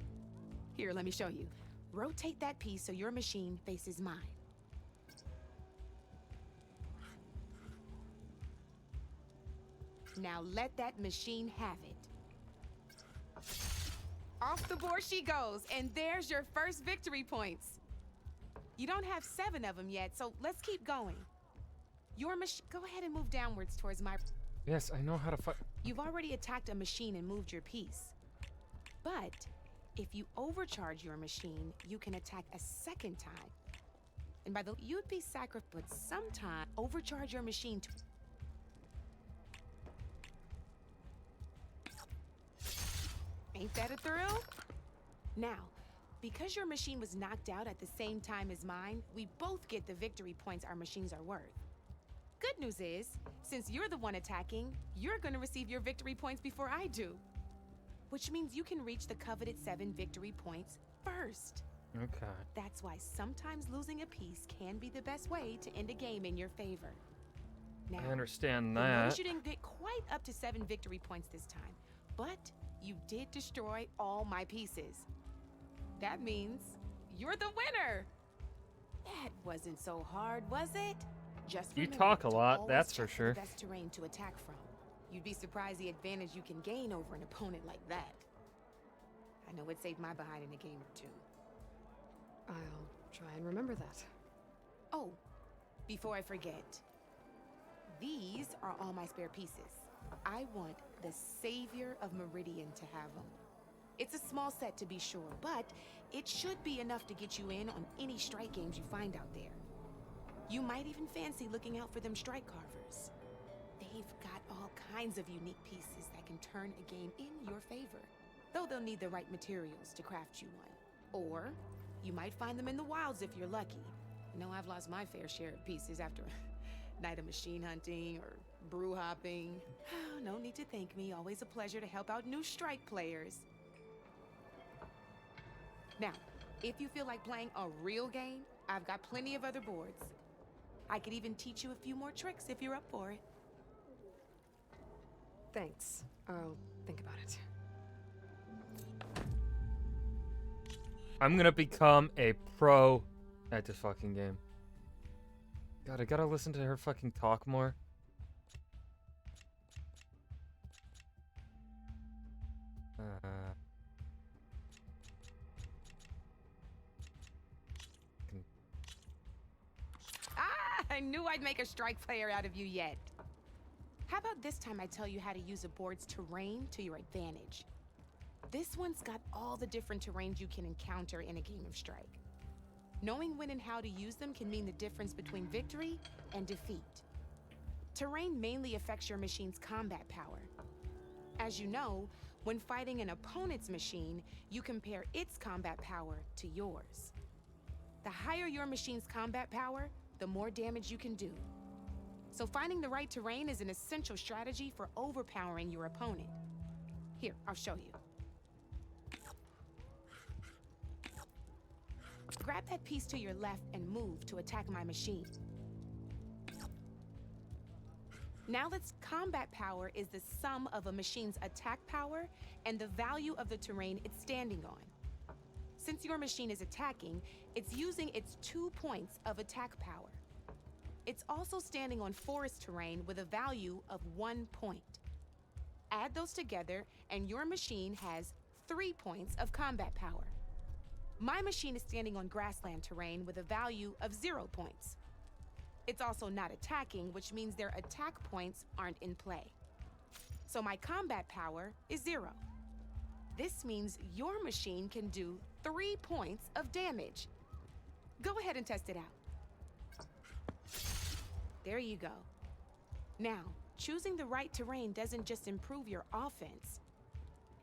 Here, let me show you. Rotate that piece so your machine faces mine. Now let that machine have it. Off the board she goes, and there's your first victory points. You don't have 7 of them yet, so let's keep going. Your machine. Go ahead and move downwards towards my. Yes, I know how to fight. You've already attacked a machine and moved your piece. But if you overcharge your machine, you can attack a second time. And by the way, you'd be sacrificed, but sometime overcharge your machine to. Ain't that a thrill? Now, because your machine was knocked out at the same time as mine, we both get the victory points our machines are worth. Good news is, since you're the one attacking, you're gonna receive your victory points before I do. Which means you can reach the coveted 7 victory points first. Okay. That's why sometimes losing a piece can be the best way to end a game in your favor. Now, I understand I notice that. you didn't get quite up to 7 victory points this time, but you did destroy all my pieces. That means you're the winner. That wasn't so hard, was it? Just You remember talk a to lot, always that's for check sure. the best terrain to attack from. You'd be surprised the advantage you can gain over an opponent like that. I know it saved my behind in a game or two. I'll try and remember that. Oh, before I forget, these are all my spare pieces. I want the Savior of Meridian to have them. It's a small set to be sure, but it should be enough to get you in on any strike games you find out there. You might even fancy looking out for them strike carvers. They've got all kinds of unique pieces that can turn a game in your favor, though they'll need the right materials to craft you one. Or you might find them in the wilds if you're lucky. I know I've lost my fair share of pieces after a night of machine hunting or brew hopping. No need to thank me. Always a pleasure to help out new strike players. Now, if you feel like playing a real game, I've got plenty of other boards. I could even teach you a few more tricks if you're up for it. Thanks. I'll think about it. I'm gonna become a pro at this fucking game. God, I gotta listen to her fucking talk more. I knew I'd make a strike player out of you yet. How about this time I tell you how to use a board's terrain to your advantage? This one's got all the different terrains you can encounter in a game of Strike. Knowing when and how to use them can mean the difference between victory and defeat. Terrain mainly affects your machine's combat power. As you know, when fighting an opponent's machine, you compare its combat power to yours. The higher your machine's combat power, the more damage you can do. So finding the right terrain is an essential strategy for overpowering your opponent. Here, I'll show you. Grab that piece to your left and move to attack my machine. Now its combat power is the sum of a machine's attack power and the value of the terrain it's standing on. Since your machine is attacking, it's using its 2 points of attack power. It's also standing on forest terrain with a value of 1 point. Add those together and your machine has 3 points of combat power. My machine is standing on grassland terrain with a value of 0 points. It's also not attacking, which means their attack points aren't in play. So my combat power is 0. This means your machine can do 3 points of damage. Go ahead and test it out. There you go. Now, choosing the right terrain doesn't just improve your offense.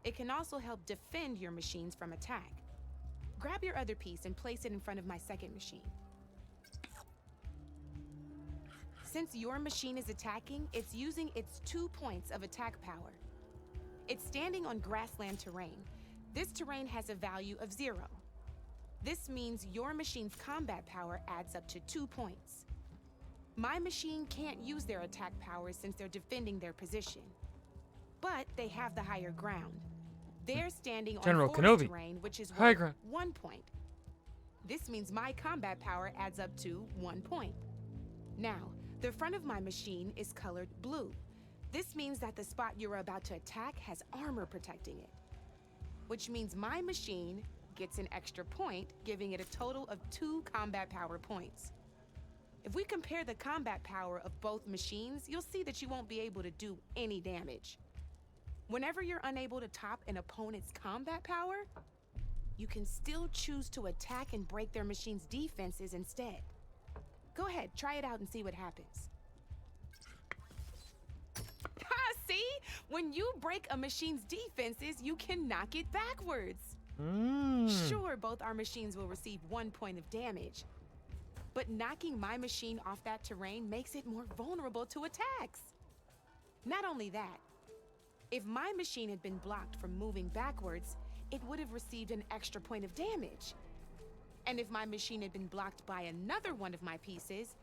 It can also help defend your machines from attack. Grab your other piece and place it in front of my second machine. Since your machine is attacking, it's using its 2 points of attack power. It's standing on grassland terrain. This terrain has a value of 0. This means your machine's combat power adds up to 2 points. My machine can't use their attack powers since they're defending their position. But they have the higher ground. They're standing on General forest Kenobi. terrain, which is High worth ground. 1 point. This means my combat power adds up to 1 point. Now, the front of my machine is colored blue. This means that the spot you're about to attack has armor protecting it. Which means my machine gets an extra point, giving it a total of 2 combat power points. If we compare the combat power of both machines, you'll see that you won't be able to do any damage. Whenever you're unable to top an opponent's combat power, you can still choose to attack and break their machine's defenses instead. Go ahead, try it out and see what happens. Ha! See? When you break a machine's defenses, you can knock it backwards. Sure, both our machines will receive 1 point of damage, but knocking my machine off that terrain makes it more vulnerable to attacks. Not only that, if my machine had been blocked from moving backwards, it would have received an extra point of damage. And if my machine had been blocked by another one of my pieces,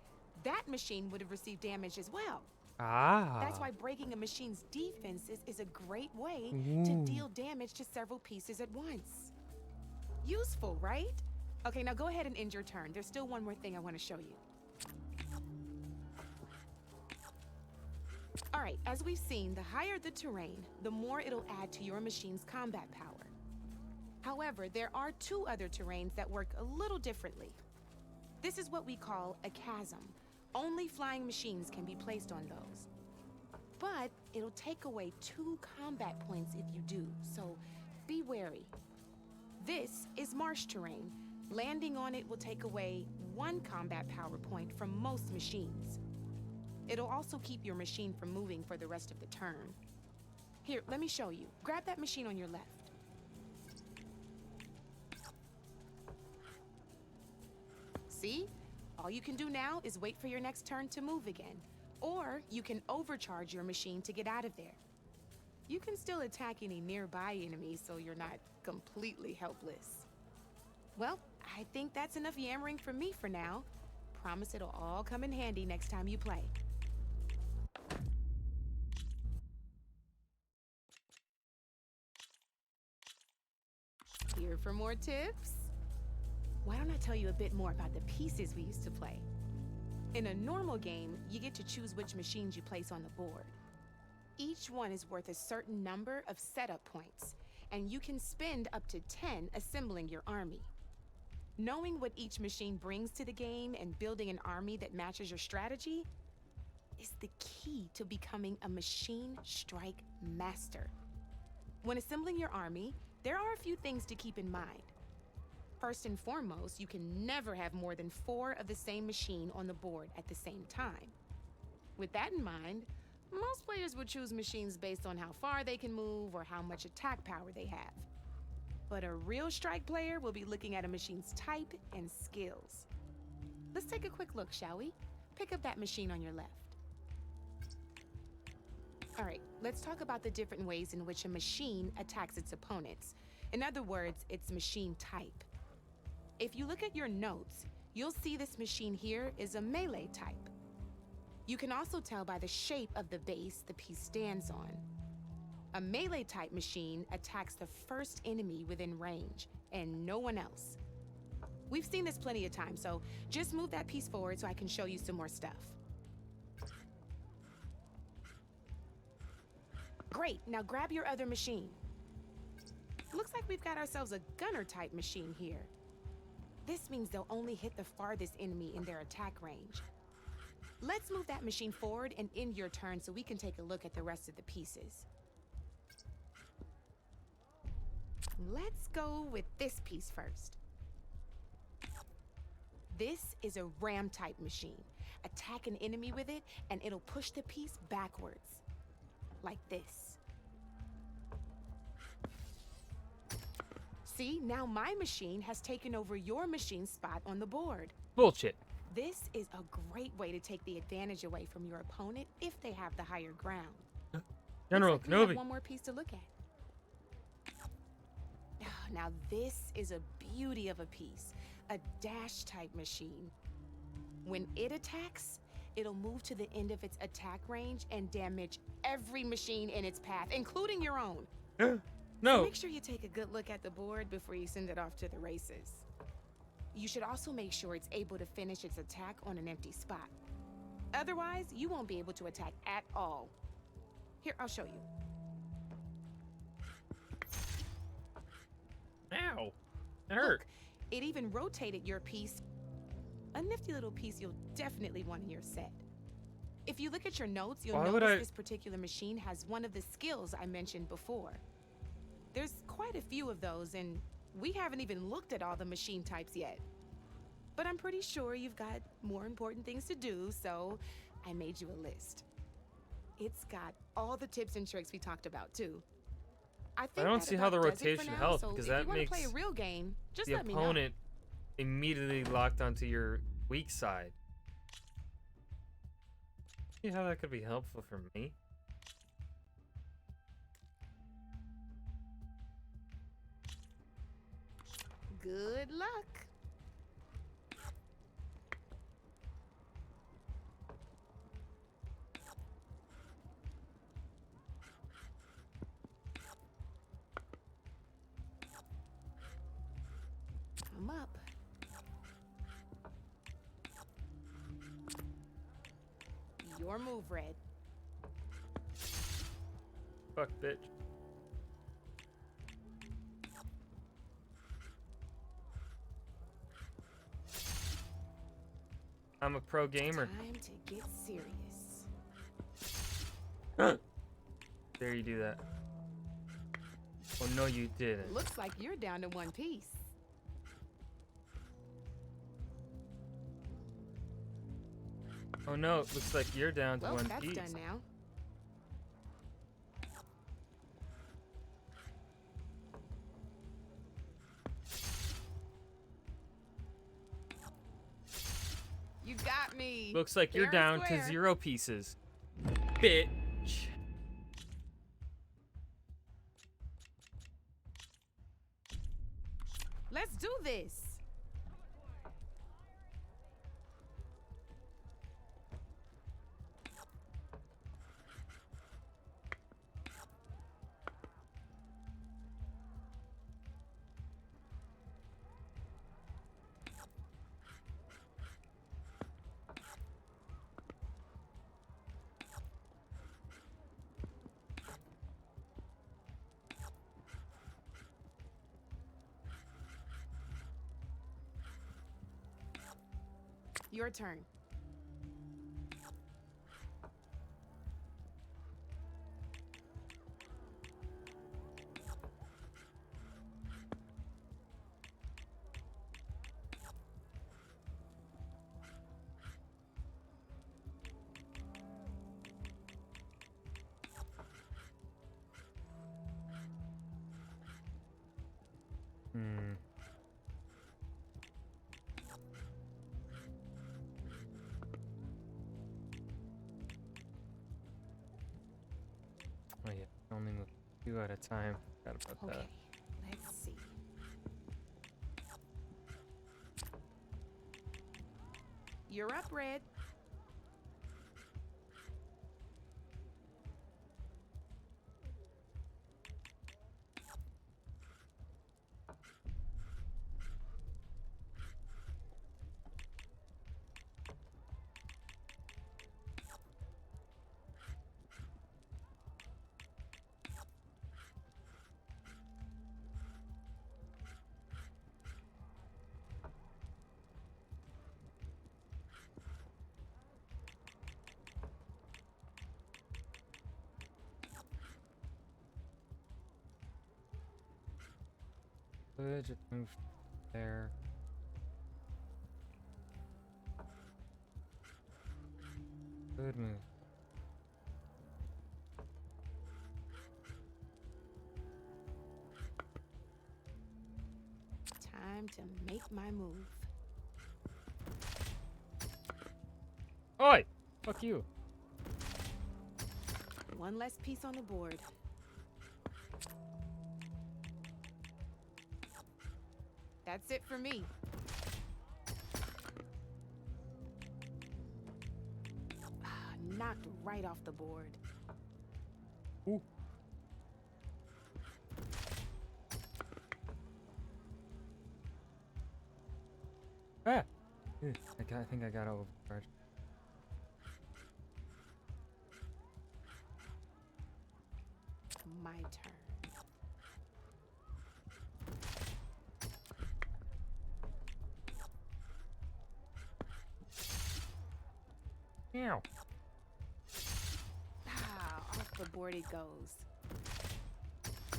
that machine would have received damage as well. That's why breaking a machine's defenses is a great way to deal damage to several pieces at once. Useful, right? Okay, now go ahead and end your turn. There's still one more thing I want to show you. All right, as we've seen, the higher the terrain, the more it'll add to your machine's combat power. However, there are 2 other terrains that work a little differently. This is what we call a chasm. Only flying machines can be placed on those. But it'll take away 2 combat points if you do, so be wary. This is marsh terrain. Landing on it will take away 1 combat power point from most machines. It'll also keep your machine from moving for the rest of the turn. Here, let me show you. Grab that machine on your left. See? All you can do now is wait for your next turn to move again. Or you can overcharge your machine to get out of there. You can still attack any nearby enemies so you're not completely helpless. Well, I think that's enough yammering from me for now. Promise it'll all come in handy next time you play. Here for more tips? Why don't I tell you a bit more about the pieces we used to play? In a normal game, you get to choose which machines you place on the board. Each one is worth a certain number of setup points, and you can spend up to 10 assembling your army. Knowing what each machine brings to the game and building an army that matches your strategy is the key to becoming a machine strike master. When assembling your army, there are a few things to keep in mind. First and foremost, you can never have more than 4 of the same machine on the board at the same time. With that in mind, most players would choose machines based on how far they can move or how much attack power they have. But a real strike player will be looking at a machine's type and skills. Let's take a quick look, shall we? Pick up that machine on your left. All right, let's talk about the different ways in which a machine attacks its opponents. In other words, its machine type. If you look at your notes, you'll see this machine here is a melee type. You can also tell by the shape of the base the piece stands on. A melee type machine attacks the first enemy within range, and no one else. We've seen this plenty of times, so just move that piece forward so I can show you some more stuff. Great, now grab your other machine. Looks like we've got ourselves a gunner type machine here. This means they'll only hit the farthest enemy in their attack range. Let's move that machine forward and end your turn so we can take a look at the rest of the pieces. Let's go with this piece first. This is a ram type machine. Attack an enemy with it and it'll push the piece backwards. Like this. See, now my machine has taken over your machine's spot on the board. Bullshit. This is a great way to take the advantage away from your opponent if they have the higher ground. General Looks like we have Kenobi. one more piece to look at. Now this is a beauty of a piece, a dash type machine. When it attacks, it'll move to the end of its attack range and damage every machine in its path, including your own. No. So make sure you take a good look at the board before you send it off to the races. You should also make sure it's able to finish its attack on an empty spot. Otherwise, you won't be able to attack at all. Here, I'll show you. Ow. It hurt. Look, it even rotated your piece. A nifty little piece you'll definitely want in your set. If you look at your notes, you'll Why would notice I- this particular machine has one of the skills I mentioned before. There's quite a few of those, and we haven't even looked at all the machine types yet. But I'm pretty sure you've got more important things to do, so I made you a list. It's got all the tips and tricks we talked about, too. I think don't that see how about the does it for rotation now, helps, so because if that you want to makes play a real game, just the let me know. opponent immediately locked onto your weak side. See how that could be helpful for me? Good luck. I'm up. Your move, Red. Fuck, bitch. I'm a pro gamer. Time to get serious. There you do that. Oh no, you didn't. Looks like you're down to one piece. Oh no, it looks like you're down to Well, one that's piece. done now. You got me. Looks like you're Fair down and to square. 0 pieces. Bitch. Let's do this. Your turn. Hmm. Oh yeah, only move 2 at a time. Forgot about Okay, that. let's see. You're up, Red. Good, just move there. Good move. Time to make my move. Oi! Fuck you. One less piece on the board. That's it for me. Knocked right off the board. Ooh. Ah! I think I got overcharged. My turn. Meow. Ah, off the board it goes.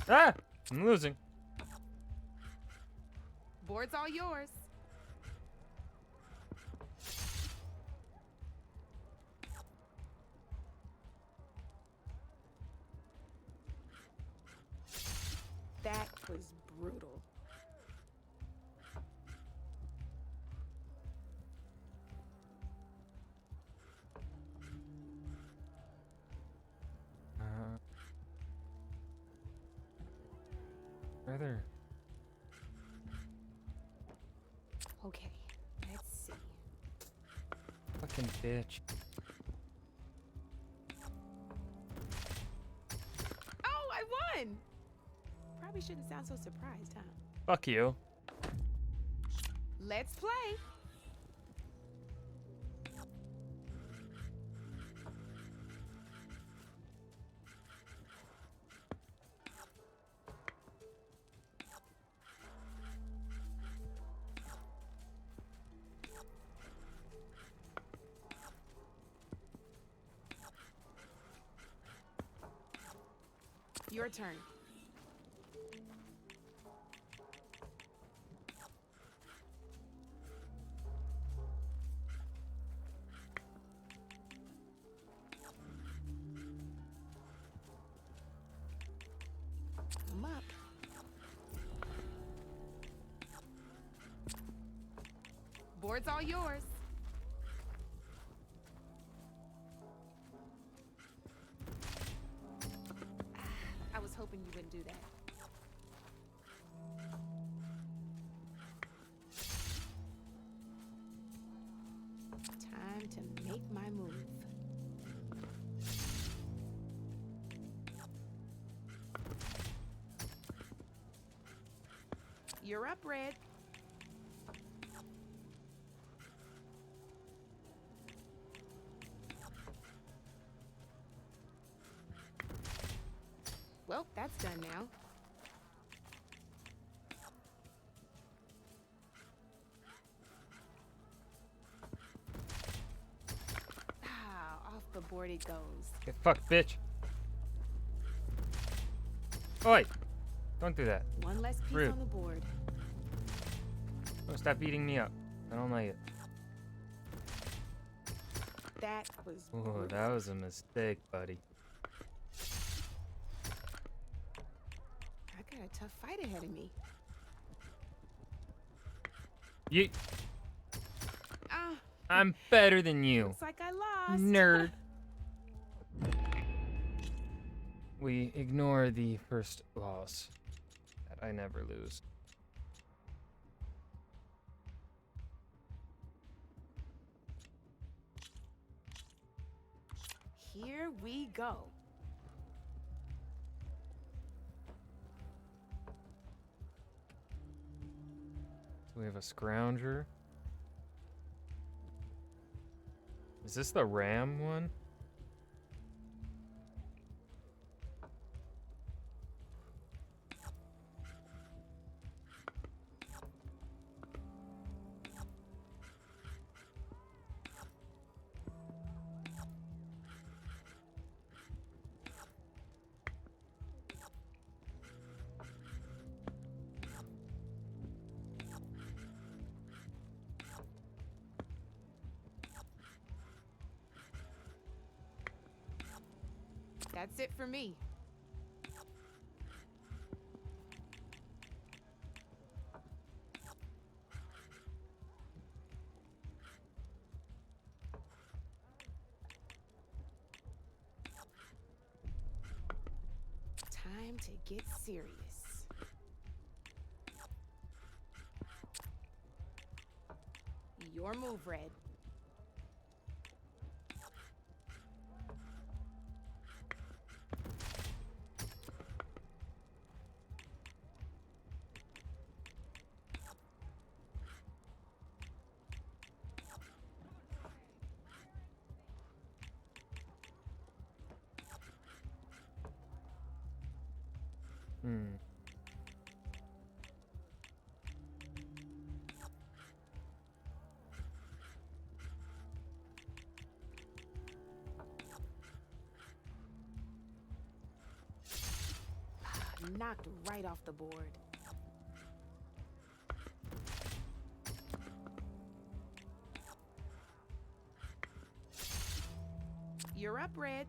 Ah! I'm losing. Board's all yours. That was brutal. Brother. Okay, let's see. Fucking bitch. Oh, I won! Probably shouldn't sound so surprised, huh? Fuck you. Let's play. Your turn. I'm up. Board's all yours. I was hoping you wouldn't do that. Time to make my move. You're up, Red. Well, that's done now. Ah, off the board it goes. Get fucked, bitch. Oi! Don't do that. One less piece Rude. on the board. Don't stop beating me up. I don't like it. That was Ooh, brutal. that was a mistake, buddy. I got a tough fight ahead of me. You. Ah, I'm better than you. looks like I lost. Nerd. We ignore the first loss. That I never lose. Here we go. So we have a scrounger. Is this the ram one? That's it for me. Time to get serious. Your move, Red. Hmm. Knocked right off the board. You're up, Red.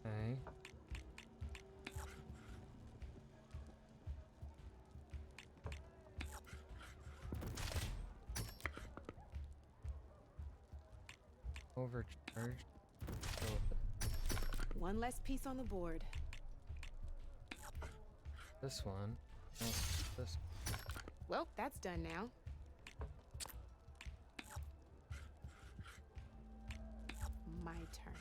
Okay. Overcharged. Go with it. One less piece on the board. This one. Oh, this. Well, that's done now. My turn.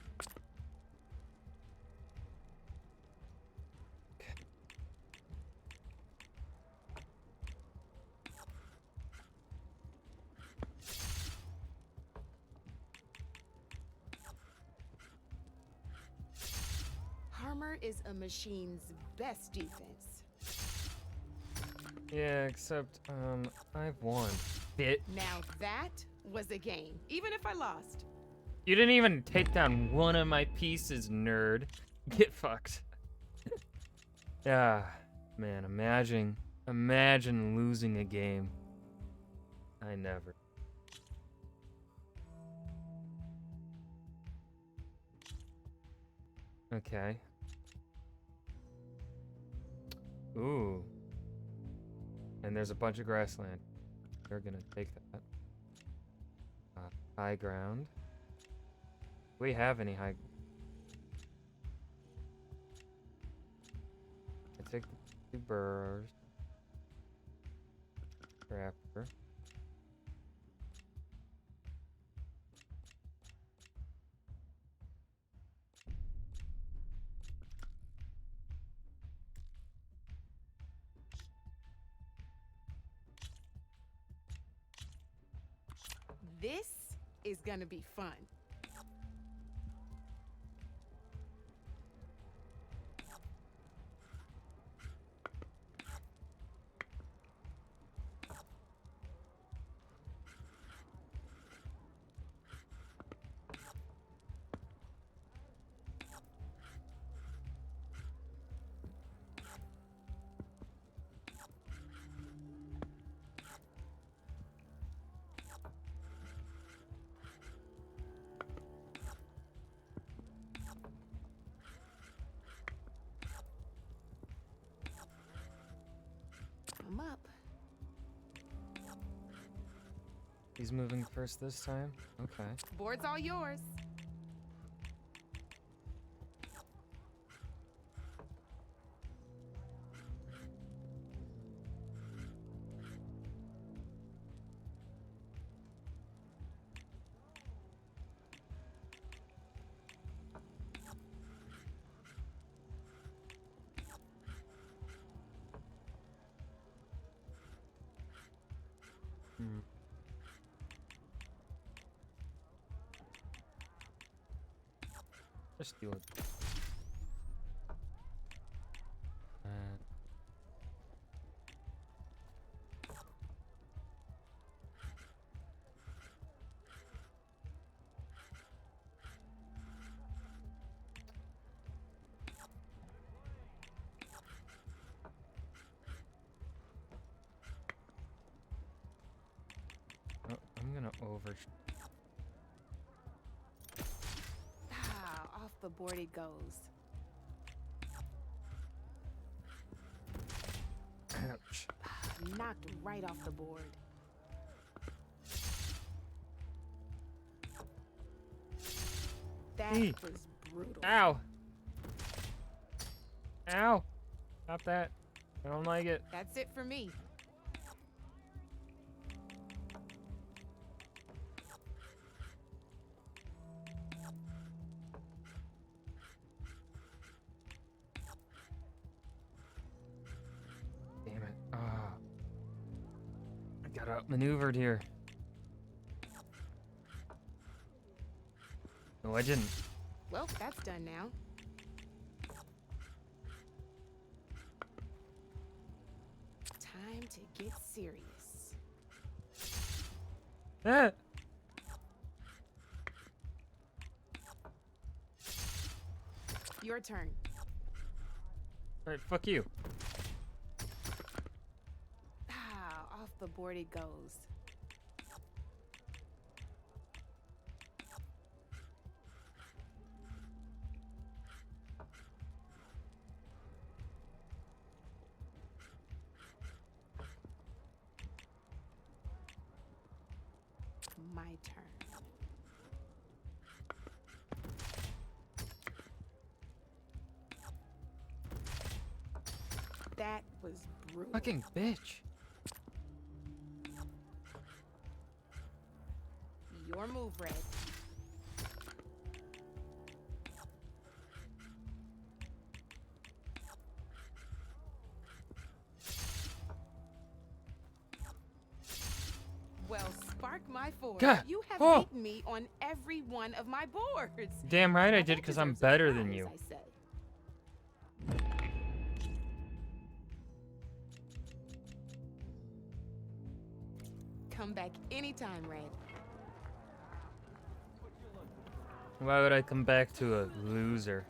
Armor is a machine's best defense. Yeah, except I've won. Bit. Now that was a game, even if I lost. You didn't even take down one of my pieces, nerd. Get fucked. Yeah, man, imagine losing a game. I never. Okay. Ooh. And there's a bunch of grassland. We're gonna take that. High ground. Do we have any high? I take the 2 burrows. Trapper. This is gonna be fun. I'm up. He's moving first this time? Okay. Board's all yours. Hmm. Just do it. Oh, I'm gonna over. Ah, off the board it goes. Ouch. Knocked right off the board. That Eee. was brutal. Ow! Ow! Stop that. I don't like it. That's it for me. Damn it. Ah. I got outmaneuvered here. No, I didn't. Well, that's done now. to get serious. Ah. Your turn. Alright, fuck you. Ah, off the board it goes. My turn. That was brutal. Fucking bitch. Your move, Red. Well, spark my forward. God. You have Oh. beaten me on every one of my boards. Damn right I Now did, that because I'm deserves a better than prize, you. I say. Come back anytime, Red. Why would I come back to a loser?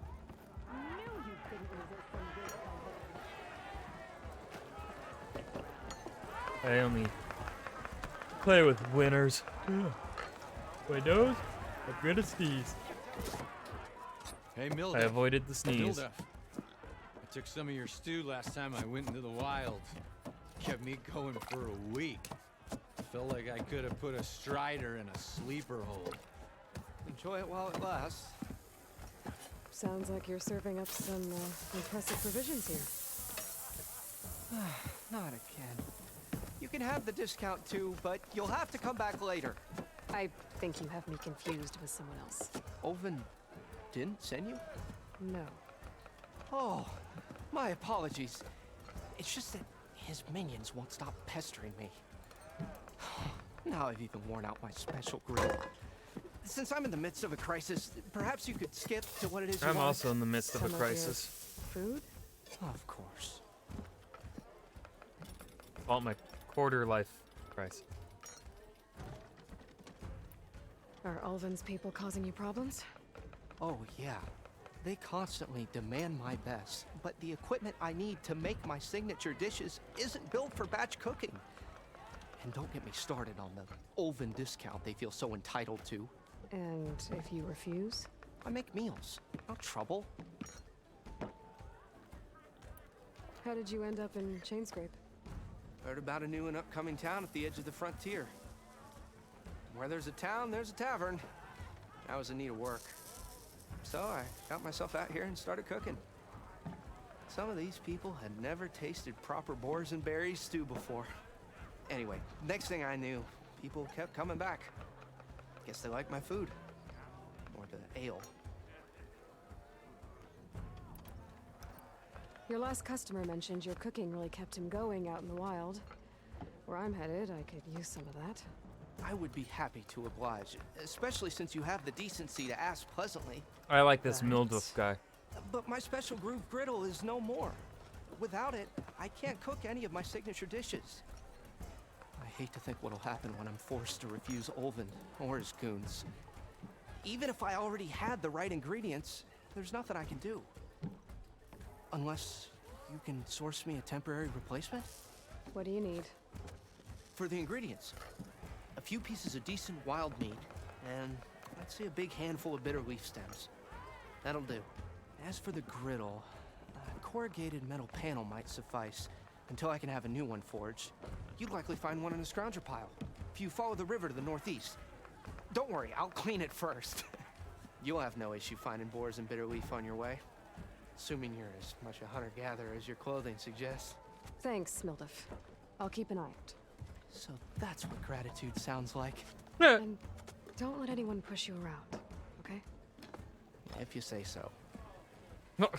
I only play with winners. Windows? I'm gonna sneeze. Hey, I Milda. avoided the sneeze. Milda. I took some of your stew last time I went into the wild. Kept me going for a week. Felt like I could have put a strider in a sleeper hole. Enjoy it while it lasts. Sounds like you're serving up some impressive provisions here. Not again. You can have the discount too, but you'll have to come back later. I think you have me confused with someone else. Oven didn't send you? No. Oh, my apologies. It's just that his minions won't stop pestering me. Now I've even worn out my special grill. Since I'm in the midst of a crisis, perhaps you could skip to what it is you I'm want. also in the midst of a Some of your crisis. Food? Of course. Call it my quarter life crisis. Are Ulvin's people causing you problems? Oh, yeah. They constantly demand my best, but the equipment I need to make my signature dishes isn't built for batch cooking. And don't get me started on the Ulvin discount they feel so entitled to. And if you refuse? I make meals, no trouble. How did you end up in Chainscrape? Heard about a new and upcoming town at the edge of the frontier. Where there's a town, there's a tavern. I was in need of work. So I got myself out here and started cooking. Some of these people had never tasted proper boars and berries stew before. Anyway, next thing I knew, people kept coming back. Guess they liked my food. Or the ale. Your last customer mentioned your cooking really kept him going out in the wild. Where I'm headed, I could use some of that. I would be happy to oblige, especially since you have the decency to ask pleasantly. I like this Right. Milduf guy. But my special groove griddle is no more. Without it, I can't cook any of my signature dishes. I hate to think what'll happen when I'm forced to refuse Ulvin or his goons. Even if I already had the right ingredients, there's nothing I can do. Unless you can source me a temporary replacement? What do you need? For the ingredients, a few pieces of decent wild meat, and I'd say a big handful of bitter leaf stems. That'll do. As for the griddle, a corrugated metal panel might suffice until I can have a new one forged. You'd likely find one in a scrounger pile if you follow the river to the northeast. Don't worry, I'll clean it first. You'll have no issue finding boars and bitter leaf on your way. Assuming you're as much a hunter-gatherer as your clothing suggests. Thanks, Milduf. I'll keep an eye out. So that's what gratitude sounds like. And don't let anyone push you around, okay? If you say so. No.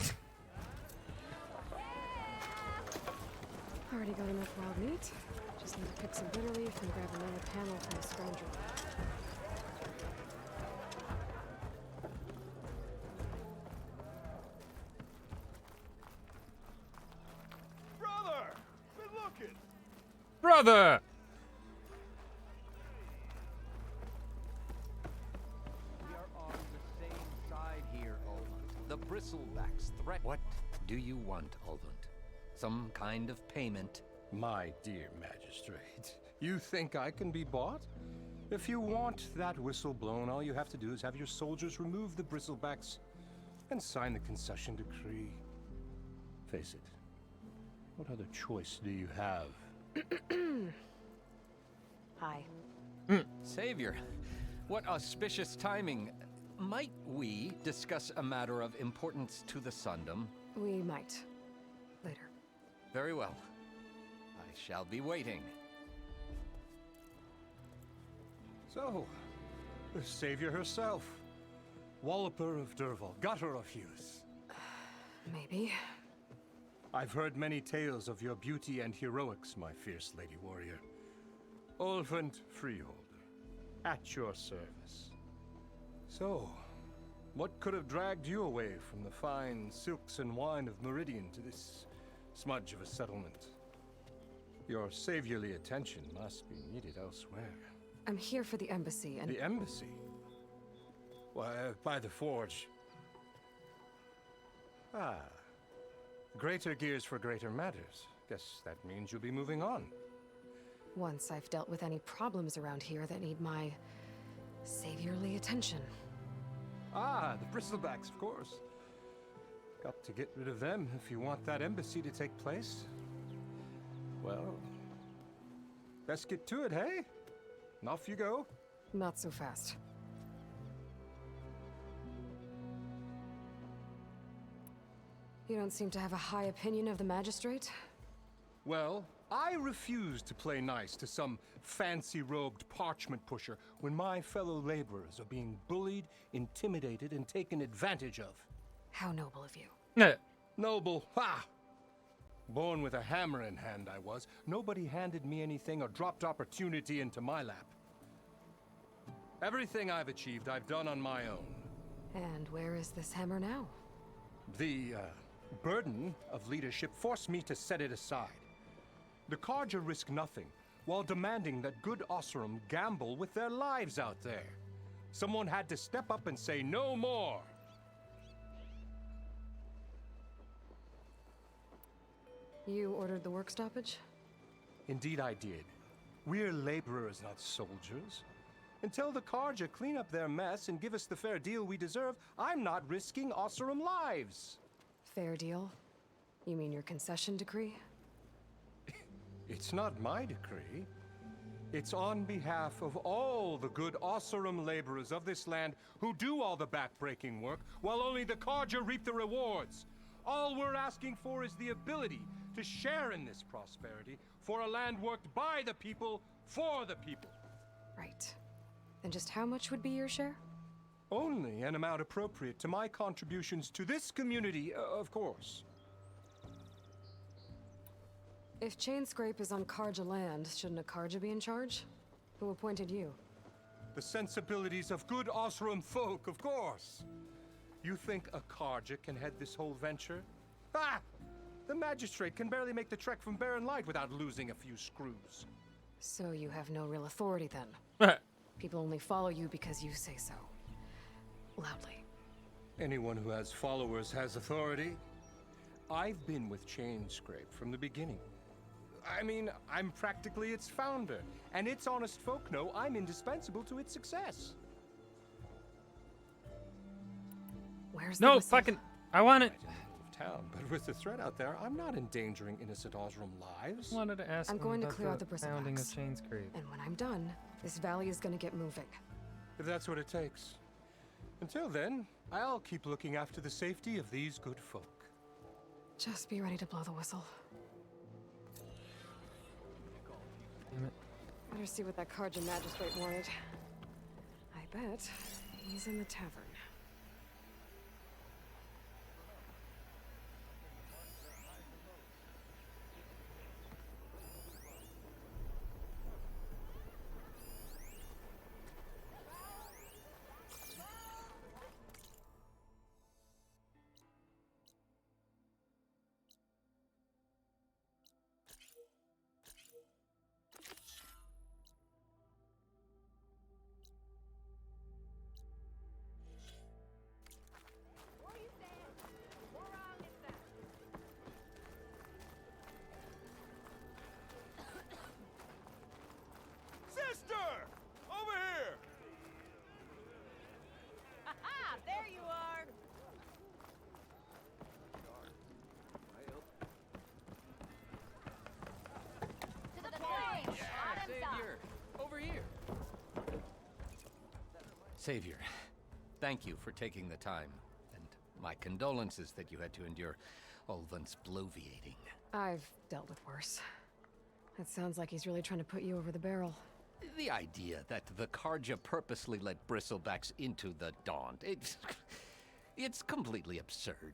Already got enough wild meat. Just need to pick some bitter leaf and grab another panel from the scrounger. Brother! Been looking! Brother! We are on the same side here, Ulvund. The Bristlebacks threat. What do you want, Ulvund? Some kind of payment? My dear magistrate, you think I can be bought? If you want that whistle blown, all you have to do is have your soldiers remove the bristlebacks and sign the concession decree. Face it, what other choice do you have? Hi. Savior, what auspicious timing. Might we discuss a matter of importance to the Sundom? We might. Later. Very well. I shall be waiting. So, the savior herself. Walloper of Derval, gutter of Hughes. Maybe. I've heard many tales of your beauty and heroics, my fierce lady warrior. Ulvund Freeholder, at your service. So, what could have dragged you away from the fine silks and wine of Meridian to this smudge of a settlement? Your saviorly attention must be needed elsewhere. I'm here for the embassy and... The embassy? Why, by the forge. Ah. Greater gears for greater matters. Guess that means you'll be moving on. Once I've dealt with any problems around here that need my saviorly attention. Ah, the bristlebacks, of course. Got to get rid of them if you want that embassy to take place. Well, best get to it, hey? And off you go. Not so fast. You don't seem to have a high opinion of the magistrate? Well, I refuse to play nice to some fancy-robed parchment pusher when my fellow laborers are being bullied, intimidated, and taken advantage of. How noble of you. Noble, ha! Born with a hammer in hand, I was. Nobody handed me anything or dropped opportunity into my lap. Everything I've achieved, I've done on my own. And where is this hammer now? The, burden of leadership forced me to set it aside. The Carja risk nothing, while demanding that good Oseram gamble with their lives out there. Someone had to step up and say no more. You ordered the work stoppage? Indeed I did. We're laborers, not soldiers. Until the Carja clean up their mess and give us the fair deal we deserve, I'm not risking Oseram lives. Fair deal? You mean your concession decree? It's not my decree. It's on behalf of all the good Oseram laborers of this land who do all the backbreaking work, while only the Carja reap the rewards. All we're asking for is the ability to share in this prosperity for a land worked by the people, for the people. Right. Then just how much would be your share? Only an amount appropriate to my contributions to this community, of course. If Chainscrape is on Carja land, shouldn't a Carja be in charge? Who appointed you? The sensibilities of good Oseram folk, of course. You think a Carja can head this whole venture? Ah! The magistrate can barely make the trek from Barren Light without losing a few screws. So you have no real authority then? People only follow you because you say so. Loudly. Anyone who has followers has authority. I've been with Chainscrape from the beginning. I mean, I'm practically its founder, and its honest folk know I'm indispensable to its success. Where's the No, whistle? fucking... I want it. Town, but with the threat out there, I'm not endangering innocent Oseram lives. Wanted to ask I'm him going to about clear out the founding of bristlebacks. Chainscrape. And when I'm done, this valley is gonna get moving. If that's what it takes. Until then, I'll keep looking after the safety of these good folk. Just be ready to blow the whistle. Damn it. Better see what that Carja magistrate wanted. I bet he's in the tavern. Savior, thank you for taking the time, and my condolences that you had to endure Ulvund's bloviating. I've dealt with worse. It sounds like he's really trying to put you over the barrel. The idea that the Carja purposely let Bristlebacks into the Daunt, it's completely absurd.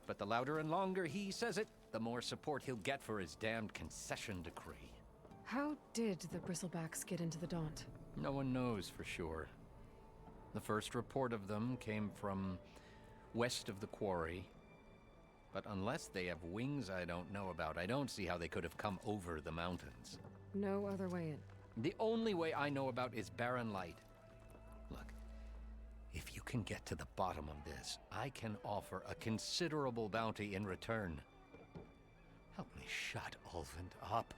But the louder and longer he says it, the more support he'll get for his damned concession decree. How did the Bristlebacks get into the Daunt? No one knows for sure. The first report of them came from west of the quarry. But unless they have wings I don't know about, I don't see how they could have come over the mountains. No other way in. The only way I know about is Barren Light. Look, if you can get to the bottom of this, I can offer a considerable bounty in return. Help me shut Ulvund up.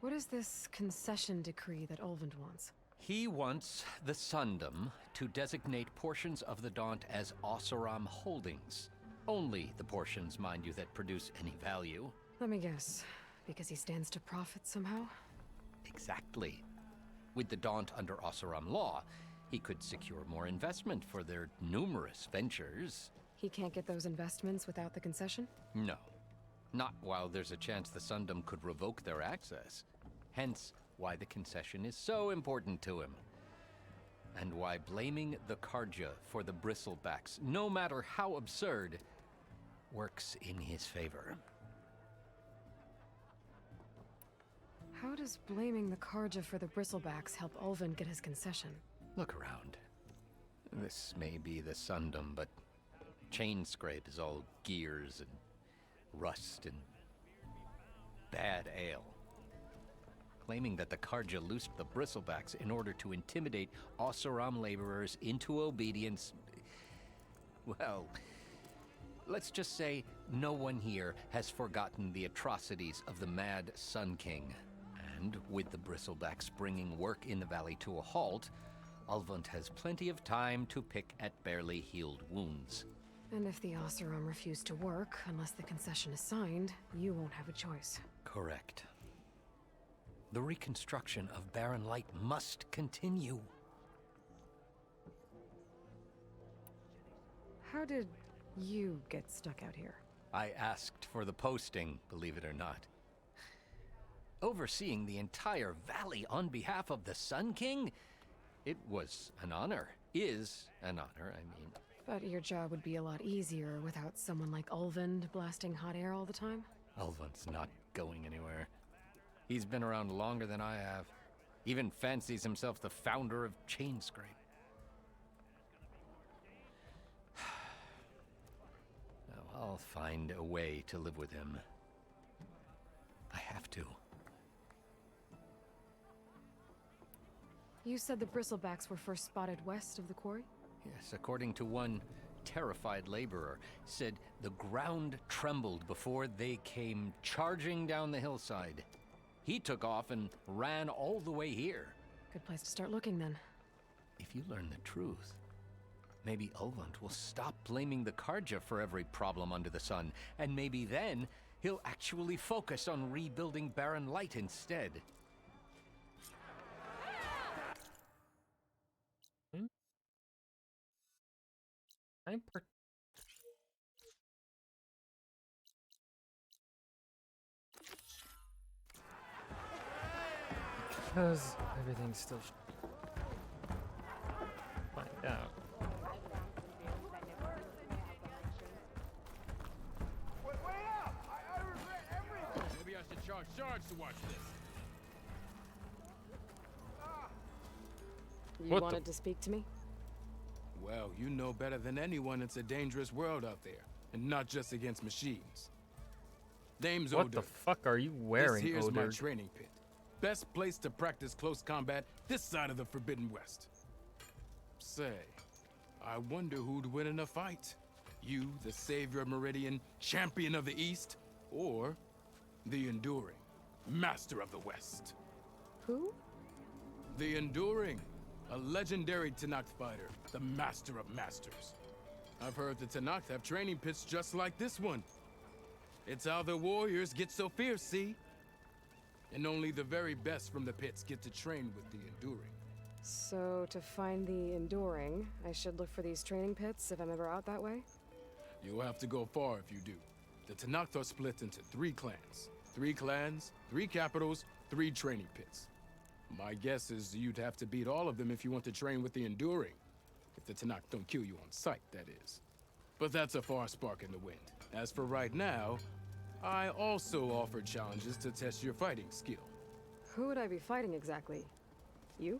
What is this concession decree that Ulvund wants? He wants the Sundom to designate portions of the Daunt as Oseram holdings. Only the portions, mind you, that produce any value. Let me guess. Because he stands to profit somehow? Exactly. With the Daunt under Oseram law, he could secure more investment for their numerous ventures. He can't get those investments without the concession? No. Not while there's a chance the Sundom could revoke their access. Hence, why the concession is so important to him. And why blaming the Carja for the Bristlebacks, no matter how absurd, works in his favor. How does blaming the Carja for the Bristlebacks help Ulvund get his concession? Look around. This may be the Sundom, but Chainscrape is all gears and rust and bad ale. Claiming that the Carja loosed the Bristlebacks in order to intimidate Oseram laborers into obedience. Well, let's just say no one here has forgotten the atrocities of the Mad Sun King. And with the Bristlebacks bringing work in the valley to a halt, Ulvund has plenty of time to pick at barely healed wounds. And if the Oseram refuse to work, unless the concession is signed, you won't have a choice. Correct. The reconstruction of Barren Light must continue. How did you get stuck out here? I asked for the posting, believe it or not. Overseeing the entire valley on behalf of the Sun King? It was an honor. Is an honor, I mean. But your job would be a lot easier without someone like Ulvund blasting hot air all the time? Ulvund's not going anywhere. He's been around longer than I have. Even fancies himself the founder of Chainscrape. Now, I'll find a way to live with him. I have to. You said the Bristlebacks were first spotted west of the quarry? Yes, according to one terrified laborer, said the ground trembled before they came charging down the hillside. He took off and ran all the way here. Good place to start looking, then. If you learn the truth, maybe Ulvund will stop blaming the Carja for every problem under the sun, and maybe then he'll actually focus on rebuilding Barren Light instead. Because everything's still find out. Wait up! I regret everything! Maybe I should charge Sarge to watch this. You What wanted to speak to me? Well, you know better than anyone it's a dangerous world out there, and not just against machines. Name's What Odurg. the fuck are you wearing, This here's my Odurg? training pit. Best place to practice close combat this side of the Forbidden West. Say, I wonder who'd win in a fight. You, the savior of Meridian, champion of the East, or the Enduring, master of the West. Who? The Enduring, a legendary Tenakth fighter, the master of masters. I've heard the Tenakth have training pits just like this one. It's how the warriors get so fierce, see? and only the very best from the pits get to train with the Enduring. So, to find the Enduring, I should look for these training pits if I'm ever out that way? You'll have to go far if you do. The Tenakth are split into 3 clans. 3 clans, 3 capitals, 3 training pits. My guess is you'd have to beat all of them if you want to train with the Enduring. If the Tenakth don't kill you on sight, that is. But that's a far spark in the wind. As for right now, I also offer challenges to test your fighting skill. Who would I be fighting exactly? You?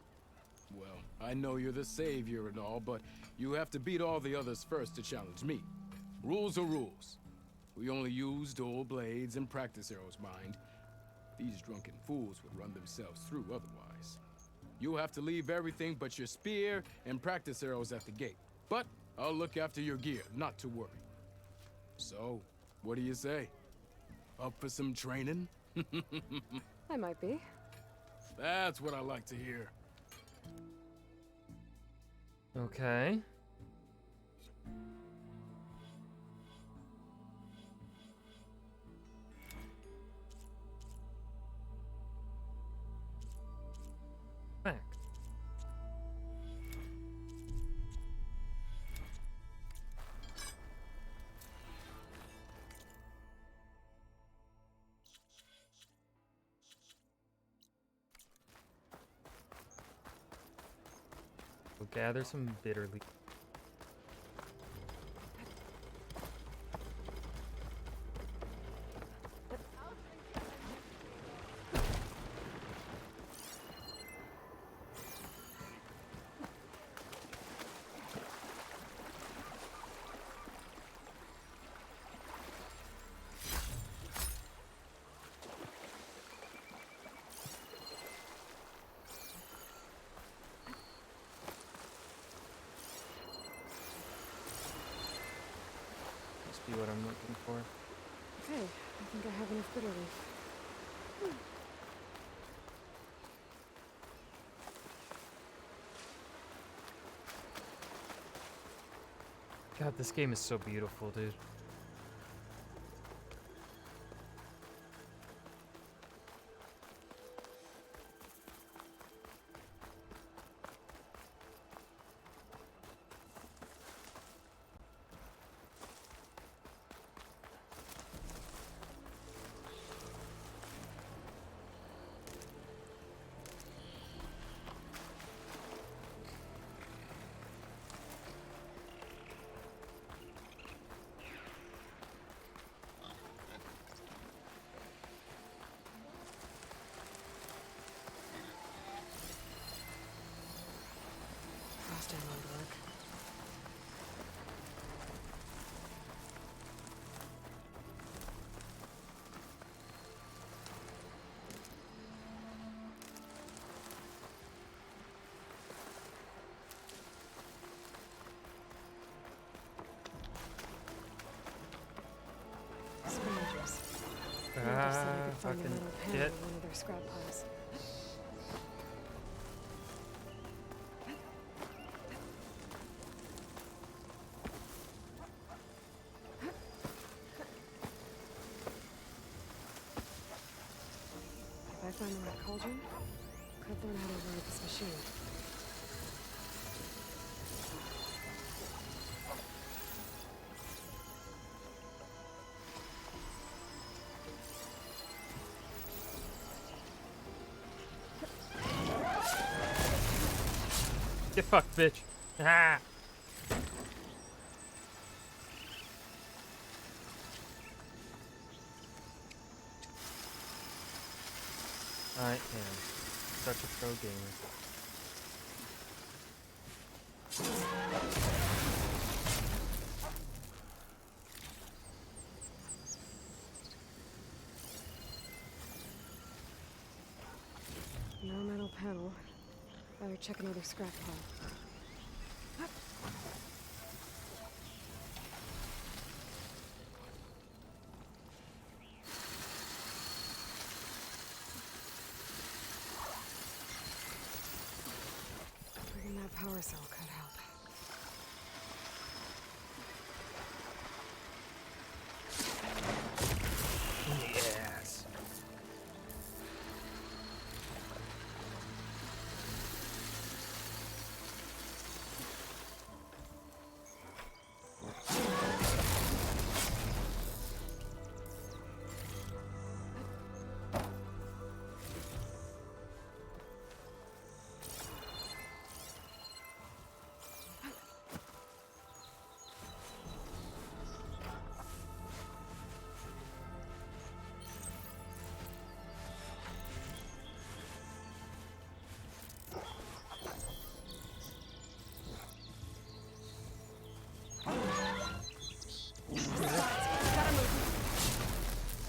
Well, I know you're the savior and all, but you have to beat all the others first to challenge me. Rules are rules. We only use dual blades and practice arrows, mind. These drunken fools would run themselves through otherwise. You'll have to leave everything but your spear and practice arrows at the gate. But I'll look after your gear, not to worry. So, what do you say? Up for some training? I might be. That's what I like to hear. Okay. Back. We'll gather some bitter leaf. Be what I'm looking for. Okay, I think I have enough bitter leaf. God, this game is so beautiful, dude. Frost ammo would work. Scavengers. Rangers said I could find a Fucking metal panel shit. in one of their scrap piles. If I find the right cauldron, could learn how to run this machine. Get fucked, bitch. Ah. I am such a pro gamer. No metal panel. Better check another scrap pile. Bringing that power cell could help. Yes.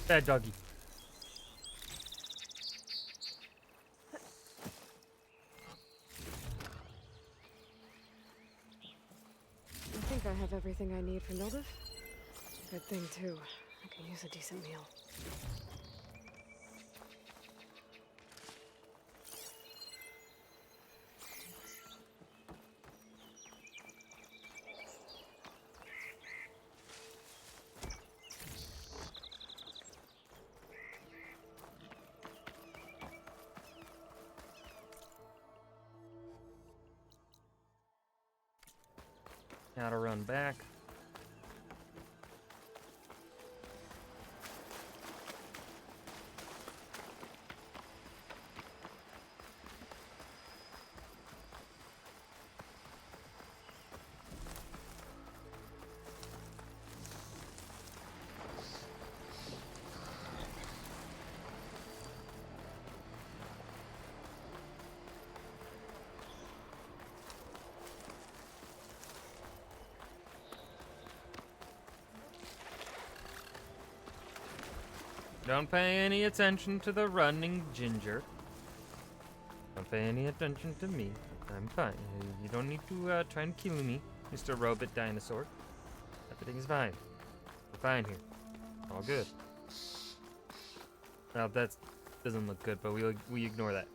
Bad doggy. I think I have everything I need for Mildiv. Good thing, too. I can use a decent meal. Gotta run back. Don't pay any attention to the running ginger. Don't pay any attention to me. I'm fine. You don't need to try and kill me, Mr. Robot Dinosaur. Everything's fine. We're fine here. All good. Well, that doesn't look good, but we ignore that.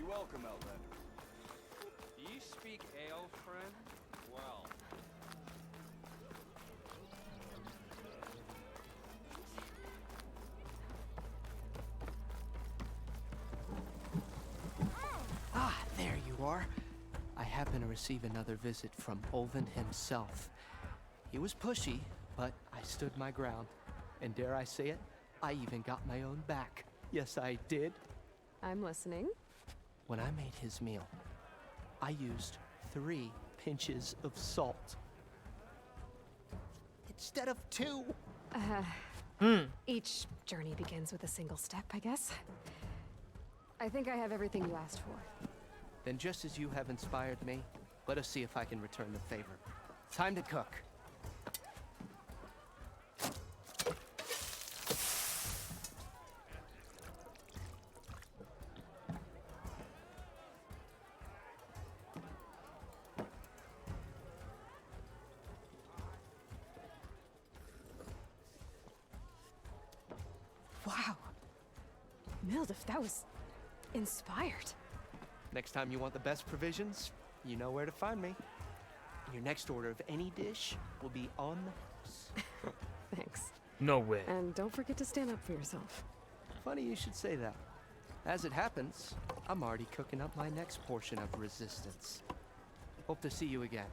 Welcome, Outlander. Do you speak ale, friend? Well. Ah, there you are. I happen to receive another visit from Ulvund himself. He was pushy, but I stood my ground. And dare I say it, I even got my own back. Yes, I did. I'm listening. When I made his meal, I used 3 pinches of salt. Instead of 2. Each journey begins with a single step, I guess. I think I have everything you asked for. Then just as you have inspired me, let us see if I can return the favor. Time to cook. Wow. Mildiv, that was inspired. Next time you want the best provisions, you know where to find me. Your next order of any dish will be on the house. Thanks. No way. And don't forget to stand up for yourself. Funny you should say that. As it happens, I'm already cooking up my next portion of resistance. Hope to see you again.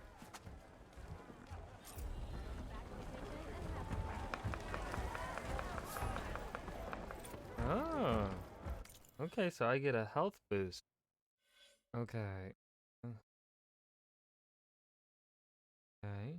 Oh. Okay, so I get a health boost. Okay. Okay.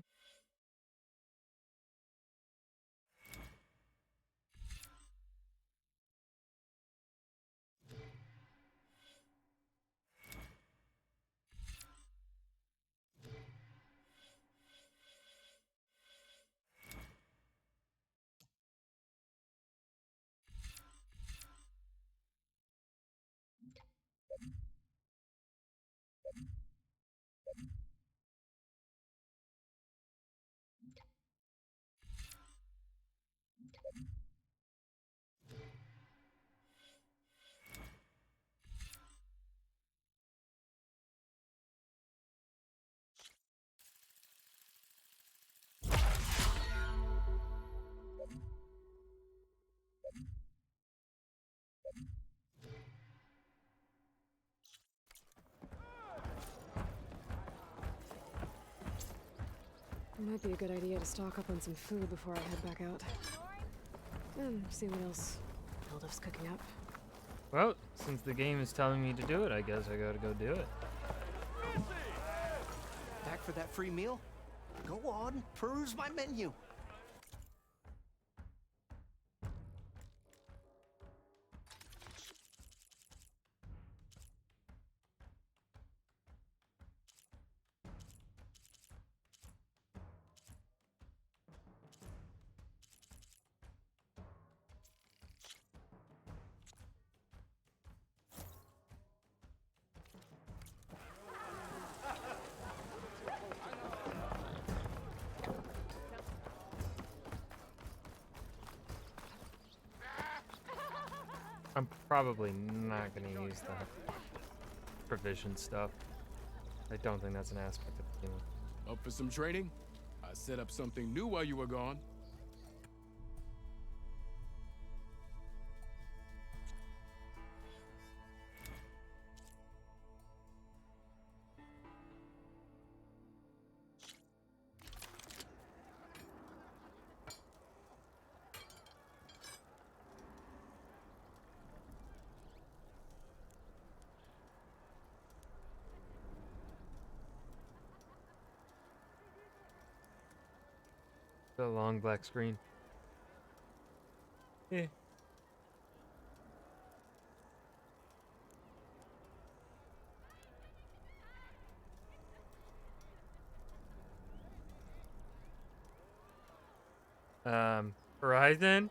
It might be a good idea to stock up on some food before I head back out. And see what else Mildiv's cooking up. Well, since the game is telling me to do it, I guess I gotta go do it. Back for that free meal? Go on, peruse my menu. I'm probably not gonna use the provision stuff. I don't think that's an aspect of the game. Up for some training? I set up something new while you were gone. The long black screen. Eh. Horizon?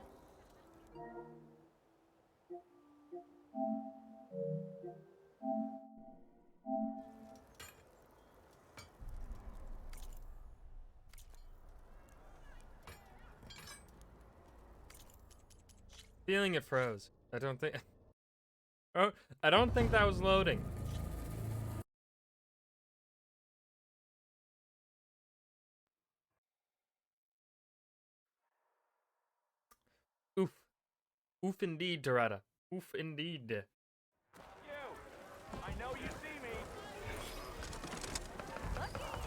Feeling it froze. I don't think... Oh, I don't think that was loading. Oof. Oof indeed, Dorada. Oof indeed. I know you see me.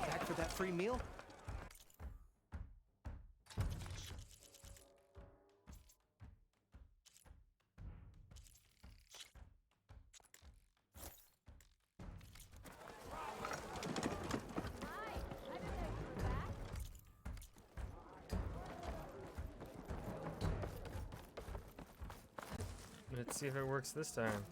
Back for that free meal? Let's see if it works this time.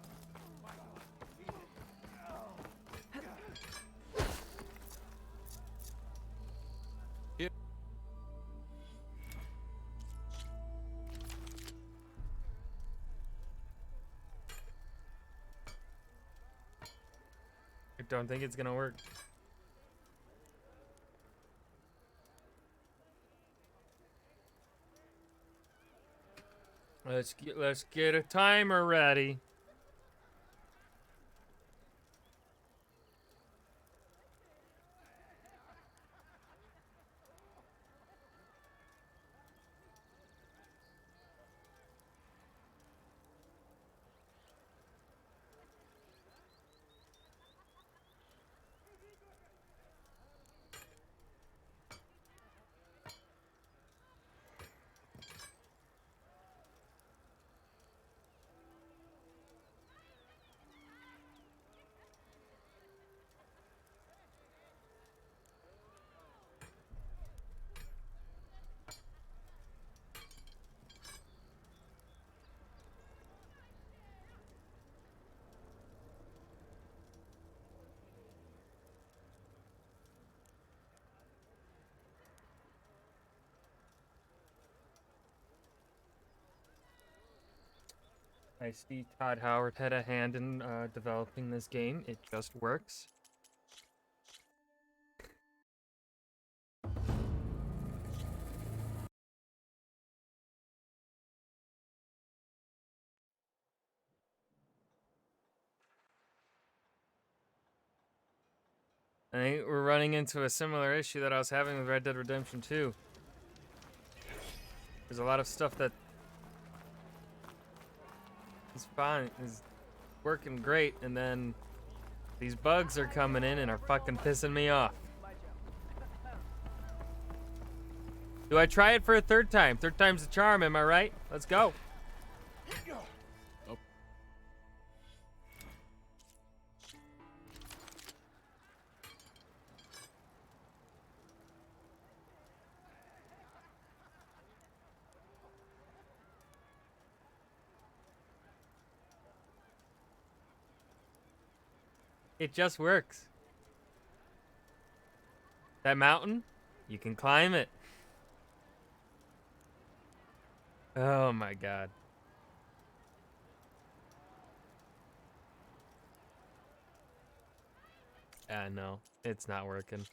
I don't think it's gonna work. Let's get a timer ready. I see Todd Howard had a hand in developing this game. It just works. I think we're running into a similar issue that I was having with Red Dead Redemption 2. There's a lot of stuff that is fine, is working great, and then these bugs are coming in and are fucking pissing me off. Do I try it for a third time? Third time's the charm, am I right? Let's go. It just works. That mountain, you can climb it. Oh my god. No, it's not working.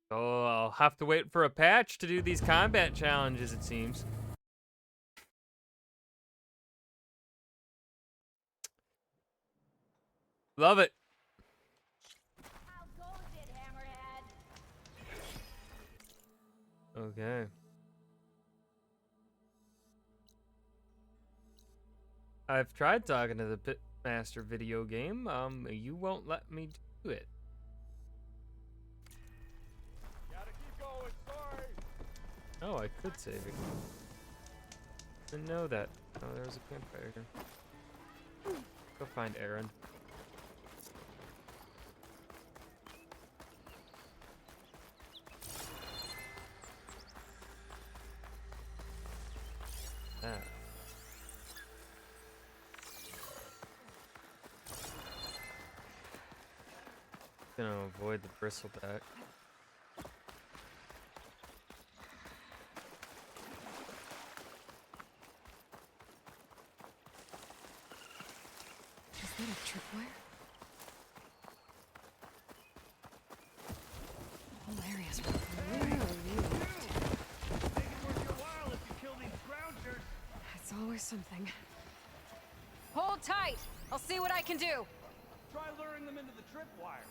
So I'll have to wait for a patch to do these combat challenges, it seems. Love it. Okay. I've tried talking to the Pitmaster video game. You won't let me do it. Gotta keep going, sorry. Oh, I could save it. Didn't know that. Oh, there was a campfire here. Go find Aaron. Ah. Gonna avoid the bristleback. Is that a tripwire? The whole area's really moved. It's always something. Hold tight. I'll see what I can do. Try luring them into the tripwire.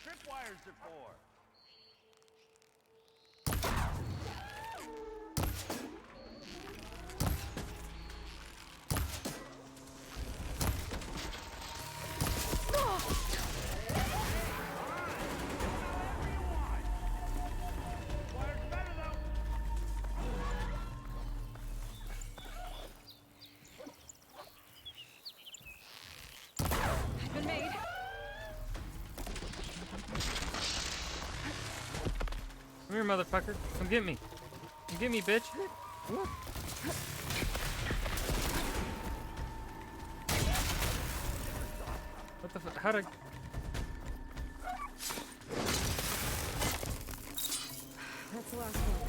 Tripwires are for. Been made. Come here, motherfucker. Come get me. Come get me, bitch. What the fuck? How'd I... That's the last one.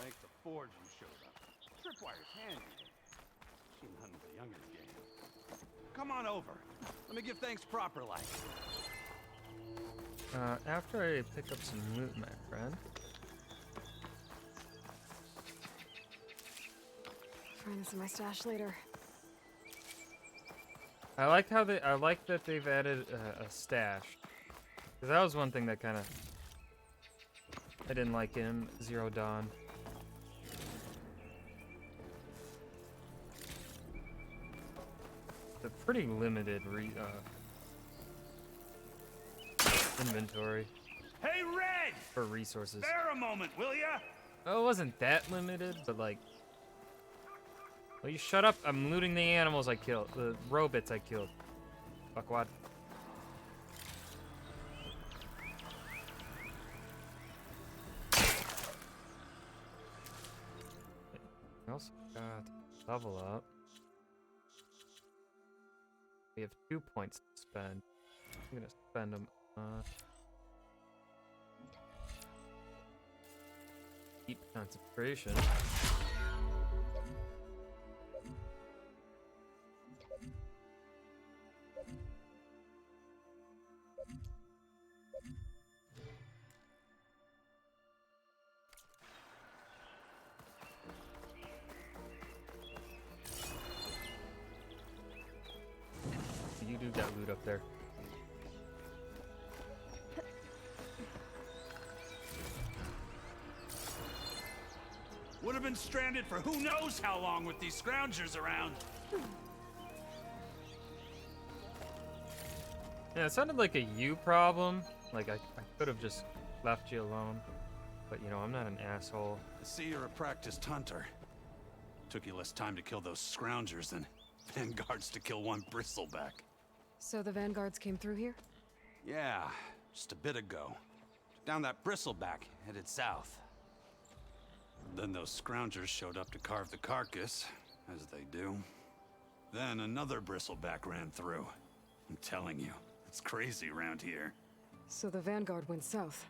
Thanks to Forge you showed up. Tripwire's handy. She none of the younger game. Come on over. Let me give thanks proper like. After I pick up some loot, my friend. Find this in my stash later. I like how I like that they've added a stash. Cause that was one thing that kind of I didn't like in Zero Dawn. It's a pretty limited inventory. Hey, Red! For resources. Spare a moment, will ya? Oh, it wasn't that limited, but like... Will you shut up? I'm looting the animals I killed. The robots I killed. Fuckwad. I also got level up. We have 2 points to spend. I'm gonna spend them. Deep concentration. You do got loot up there. Would have been stranded for who knows how long with these scroungers around. Yeah, it sounded like a you problem. Like I could have just left you alone. But you know, I'm not an asshole. I see you're a practiced hunter. Took you less time to kill those scroungers than vanguards to kill one bristleback. So the vanguards came through here? Yeah, just a bit ago. Down that bristleback, headed south. Then those scroungers showed up to carve the carcass, as they do. Then another bristleback ran through. I'm telling you, it's crazy around here. So the Vanguard went south.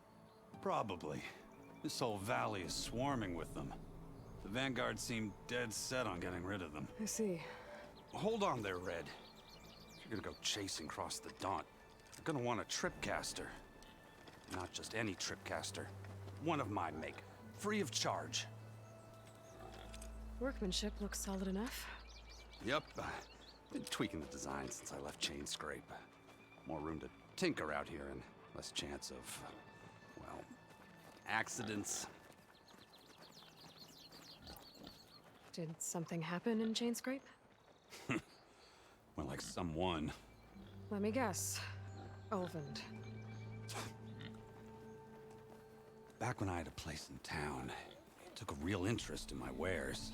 Probably. This whole valley is swarming with them. The Vanguard seemed dead set on getting rid of them. I see. Hold on there, Red. If you're gonna go chasing across the Daunt, you're gonna want a tripcaster. Not just any tripcaster. One of my make. Free of charge. Workmanship looks solid enough. Yep. Been tweaking the design since I left Chainscrape. More room to tinker out here and less chance of, well, accidents. Did something happen in Chainscrape? More like someone. Let me guess. Ulvund. Back when I had a place in town, he took a real interest in my wares.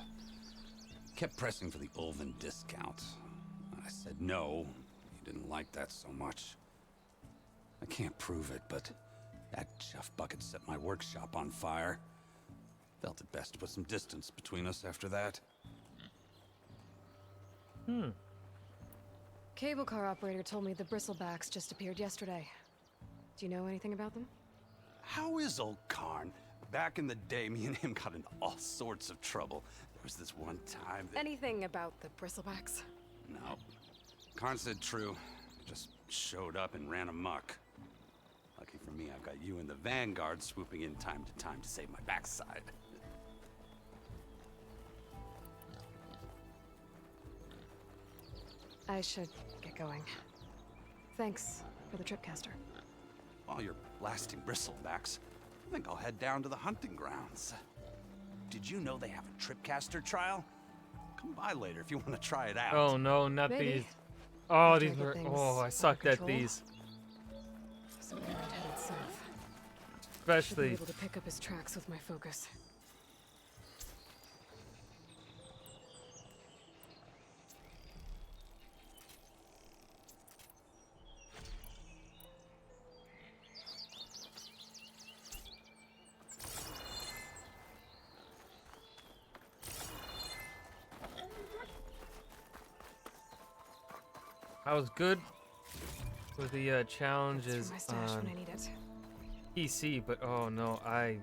Kept pressing for the Ulvund discount. I said no. He didn't like that so much. I can't prove it, but that chuff bucket set my workshop on fire. Felt it best to put some distance between us after that. Cable car operator told me the Bristlebacks just appeared yesterday. Do you know anything about them? How is old Karn? Back in the day, me and him got into all sorts of trouble. There was this one time that... Anything about the Bristlebacks? No. Karn said true. Just showed up and ran amok. Lucky for me, I've got you and the Vanguard swooping in time to save my backside. I should get going. Thanks for the tripcaster. While you're blasting bristlebacks, I think I'll head down to the hunting grounds. Did you know they have a tripcaster trial? Come by later if you want to try it out. Oh no, not Maybe. these. Oh, these were. Oh, I sucked at these. So Erend headed south. Should be Especially. able to pick up his tracks with my focus. I was good with the challenges For my stash on when I need it. PC, but oh no, I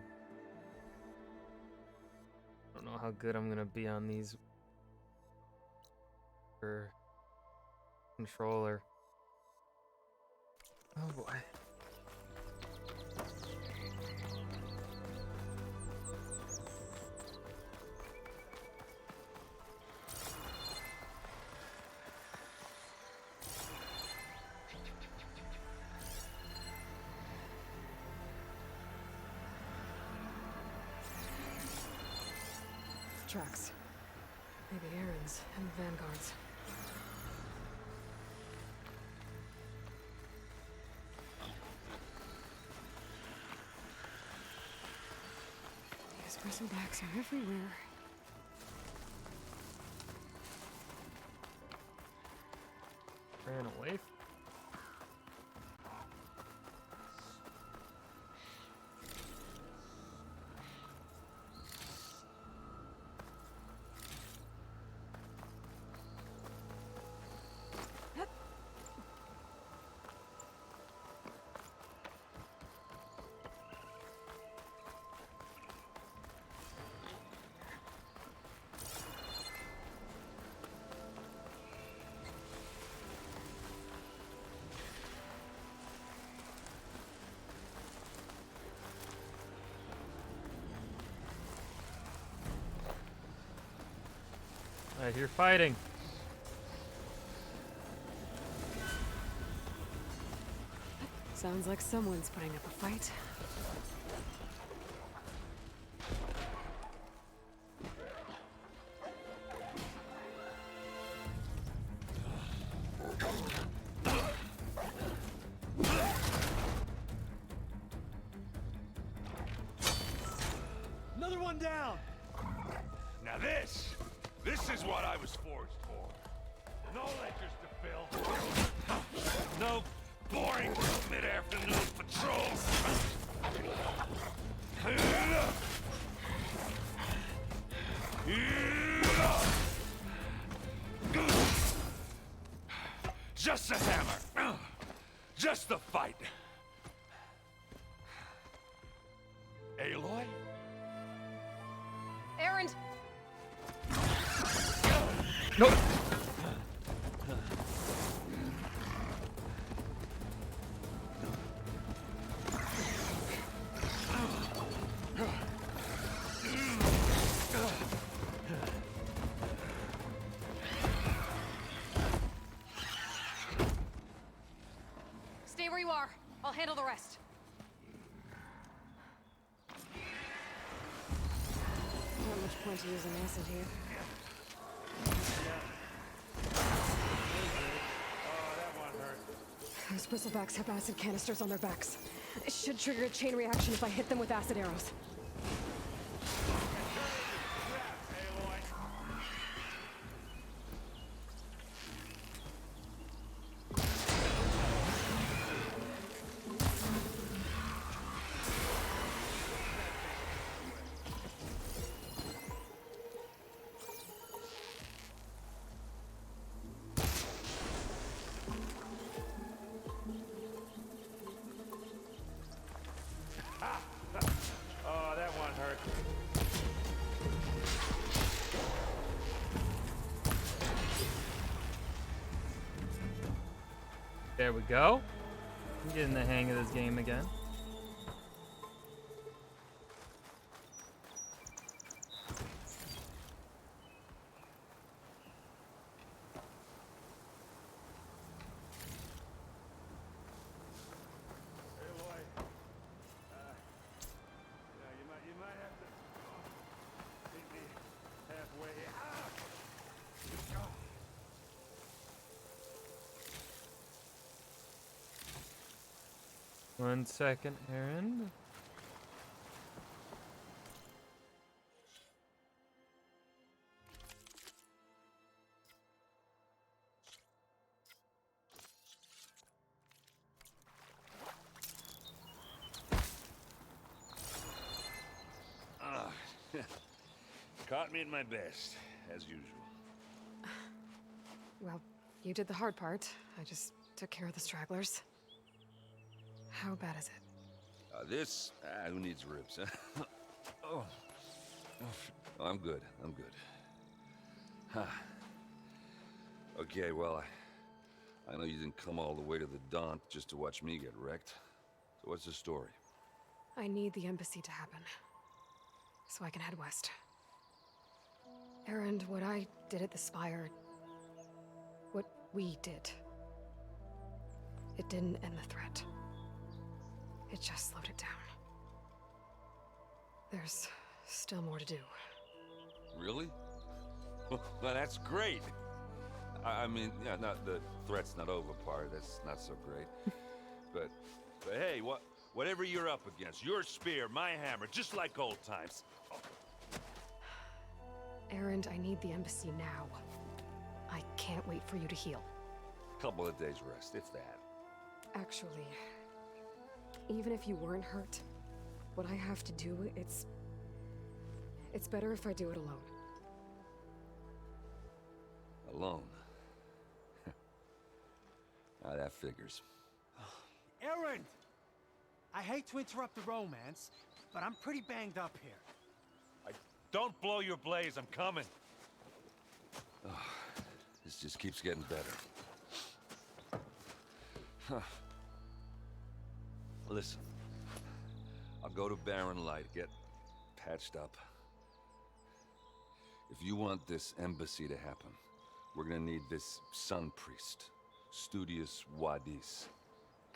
don't know how good I'm gonna be on these for controller. Oh boy. Tracks. Maybe Erend's and the Vanguard's. These bristlebacks are everywhere. Ran away. I hear fighting. Sounds like someone's putting up a fight. Another one down! Now this is what I was forged for. No ledgers to fill. No boring mid-afternoon patrols. Just the fight. Aloy? Erend! No! Stay where you are. I'll handle the rest. Not much point to using acid here. Those bristlebacks have acid canisters on their backs. It should trigger a chain reaction if I hit them with acid arrows. Oh, that one hurt. There we go. I'm getting the hang of this game again. You might have to meet me halfway. One second, Erend. Caught me at my best, as usual. Well, you did the hard part. I just took care of the stragglers. How bad is it? This? Who needs ribs, huh? Oh, I'm good. I'm good. Huh. Okay, well, I know you didn't come all the way to the Daunt just to watch me get wrecked. So what's the story? I need the embassy to happen, so I can head west. Erend, what I did at the Spire, what we did, it didn't end the threat. It just slowed it down. There's still more to do. Really? Well, that's great. I mean, yeah, not the threat's not over part. That's not so great. but hey, whatever you're up against, your spear, my hammer, just like old times. Erend, I need the embassy now. I can't wait for you to heal. Couple of days rest, if that. Actually, even if you weren't hurt, what I have to do, it's better if I do it alone. Alone? Now that figures. Erend! I hate to interrupt the romance, but I'm pretty banged up here. Don't blow your blaze, I'm coming. Oh, this just keeps getting better. Huh. Listen, I'll go to Barren Light, get patched up. If you want this embassy to happen, we're gonna need this sun priest, Studius Wadis.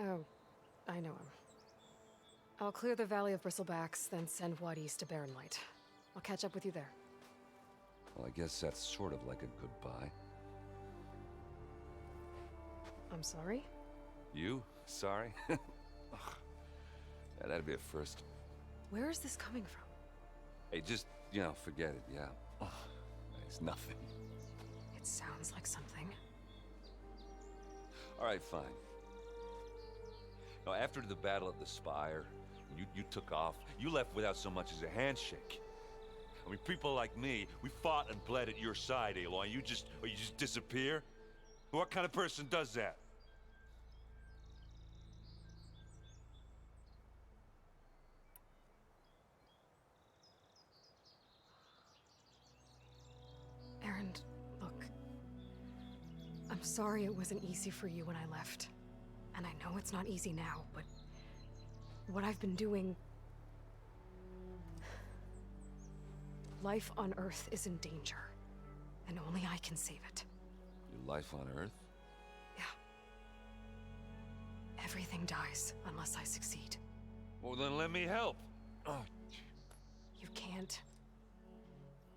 Oh, I know him. I'll clear the Valley of Bristlebacks, then send Wadis to Barren Light. I'll catch up with you there. Well, I guess that's sort of like a goodbye. I'm sorry? You? Sorry? Yeah, that'd be a first. Where is this coming from? Hey, just, forget it, yeah. Oh, it's nothing. It sounds like something. All right, fine. Now, after the Battle of the Spire, you took off. You left without so much as a handshake. I mean, people like me, we fought and bled at your side, Aloy. You just disappear? What kind of person does that? I'm sorry it wasn't easy for you when I left. And I know it's not easy now, but what I've been doing... Life on Earth is in danger, and only I can save it. Your life on Earth? Everything dies unless I succeed. Well, then let me help. Oh, You can't.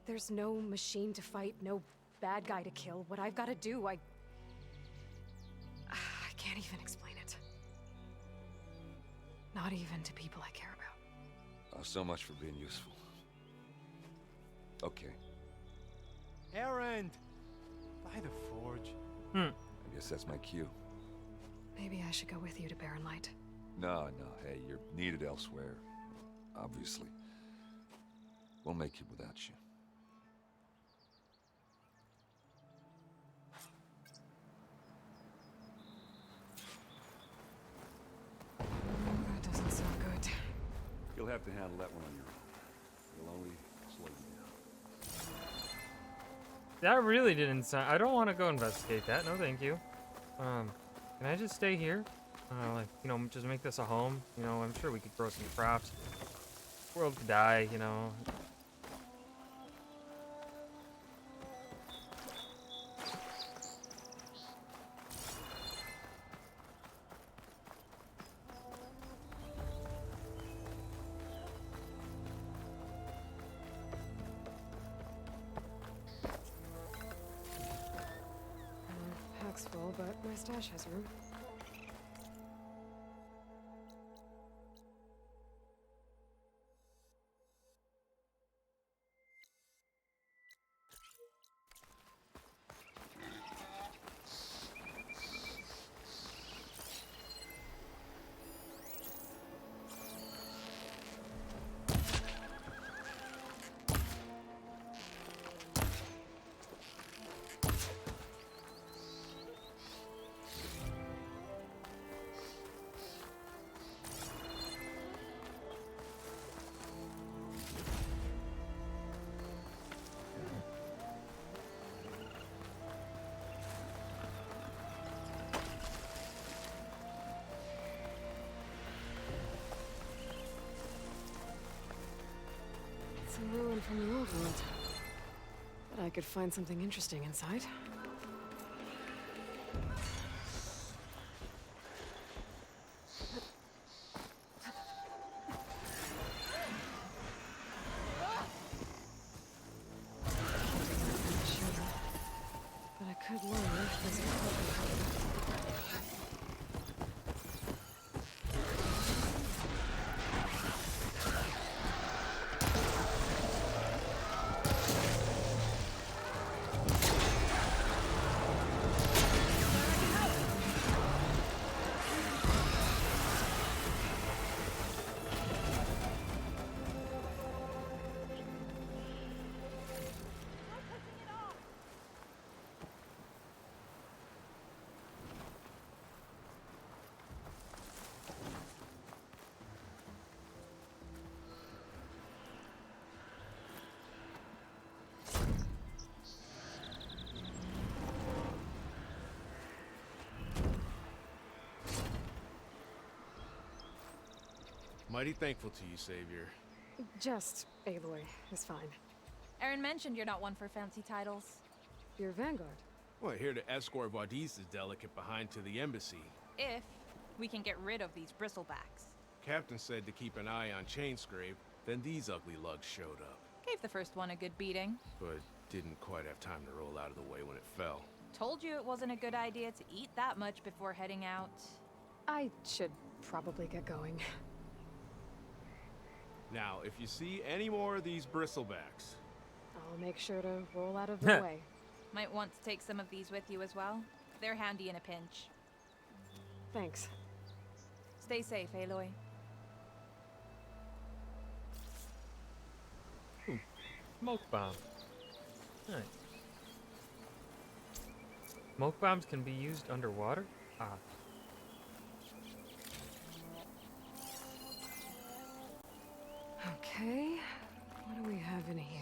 There's no machine to fight, no bad guy to kill. What I've got to do, I can't even explain it. Not even to people I care about. oh, so much for being useful. Okay, Erend! By the forge. I guess that's my cue. Maybe I should go with you to Barren Light. No, hey, you're needed elsewhere. Obviously. We'll make it without you. That doesn't sound good. You'll have to handle that one on your own. It'll only slow you down. That really didn't sound... I don't want to go investigate that. No, thank you. Can I just stay here? Like, you know, just make this a home? You know, I'm sure we could grow some crops. The world could die, you know. Pack's full, but my stash has room. It's a ruin from the old world. But I could find something interesting inside. But I could learn if there's a problem. Mighty thankful to you, Savior. Just Aloy is fine. Aaron mentioned you're not one for fancy titles. You're Vanguard. Well, here to escort Vardis' delicate behind to the embassy. If we can get rid of these bristlebacks. Captain said to keep an eye on Chainscrape, then these ugly lugs showed up. Gave the first one a good beating. But didn't quite have time to roll out of the way when it fell. Told you it wasn't a good idea to eat that much before heading out. I should probably get going. Now, if you see any more of these bristlebacks... I'll make sure to roll out of the way. Might want to take some of these with you as well. They're handy in a pinch. Thanks. Stay safe, Aloy. Smoke bomb. Nice. Smoke bombs can be used underwater? Ah. Okay, what do we have in here?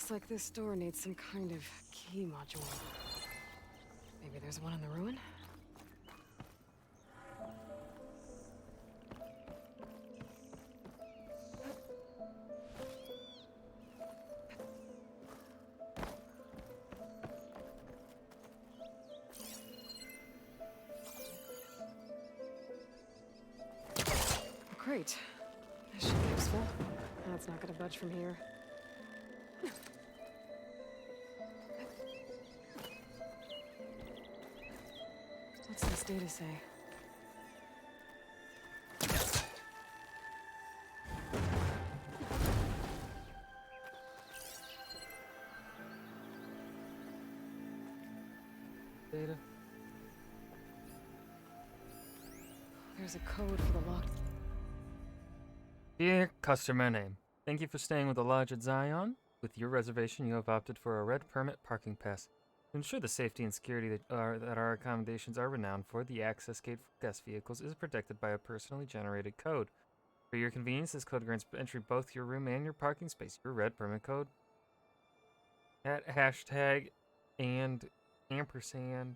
Looks like this door needs some kind of key module. Maybe there's one in the ruin? Great. This should be useful. That's not gonna budge from here. What's this data say? Data. There's a code for the lock. Dear customer name, thank you for staying with the Lodge at Zion. With your reservation, you have opted for a red permit parking pass. To ensure the safety and security that our accommodations are renowned for, the access gate for guest vehicles is protected by a personally generated code. For your convenience, this code grants entry both your room and your parking space. Your red permit code at hashtag and ampersand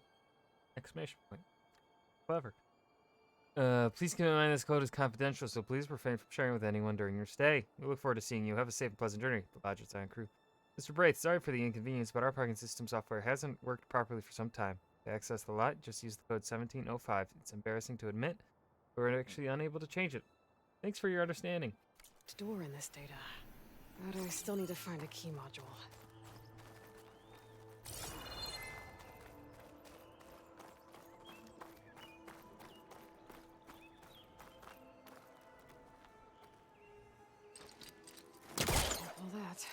exclamation point. Clever. Please keep in mind this code is confidential, so please refrain from sharing with anyone during your stay. We look forward to seeing you. Have a safe and pleasant journey. The Lodge at Zion crew. Mr. Braith, sorry for the inconvenience, but our parking system software hasn't worked properly for some time. To access the lot, just use the code 1705. It's embarrassing to admit, but we're actually unable to change it. Thanks for your understanding. Door in this data. But I still need to find a key module. All that.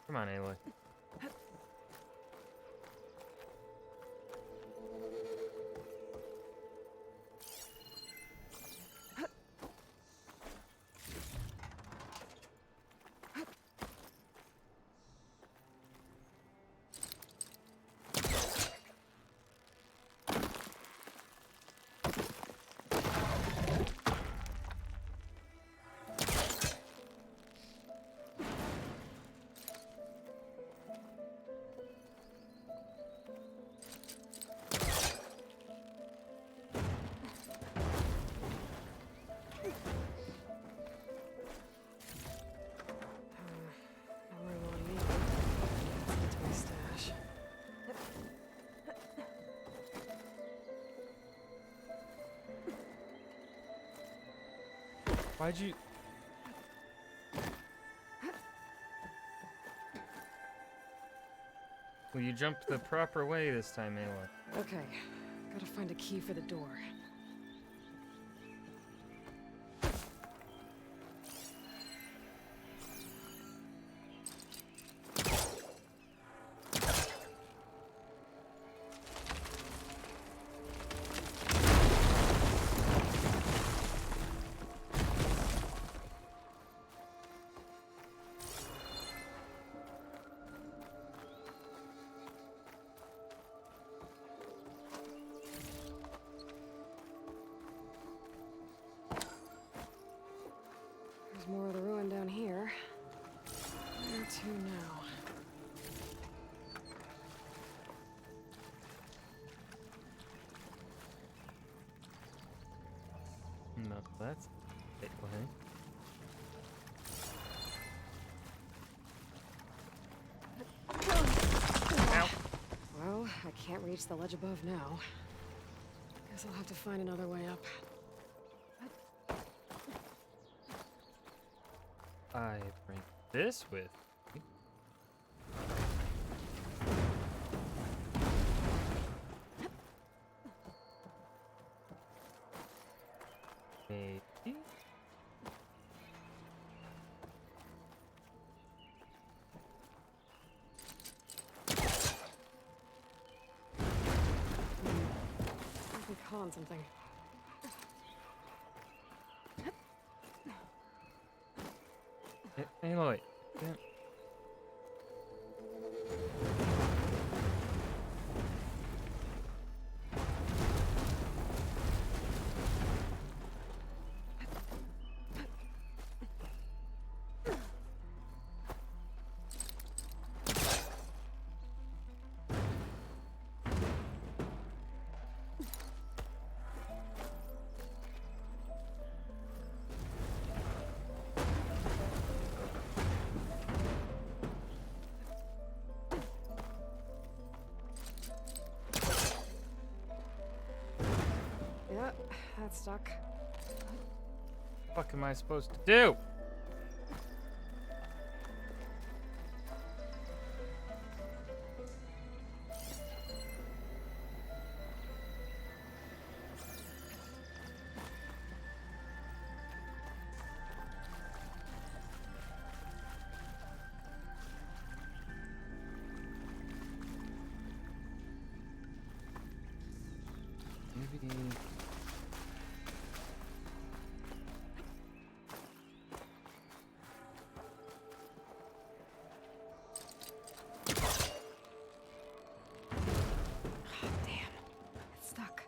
Come on, Aloy. Why'd you... Well, you jumped the proper way this time, Aloy. Okay, gotta find a key for the door. There's more of the ruin down here. Where to now? No, that's it. Okay. Ow. Well, I can't reach the ledge above now. Guess I'll have to find another way up. I bring this with me. Maybe. I can call on something. Aloy. Yeah. Yeah, that's stuck. What the fuck am I supposed to do? Maybe. It's stuck.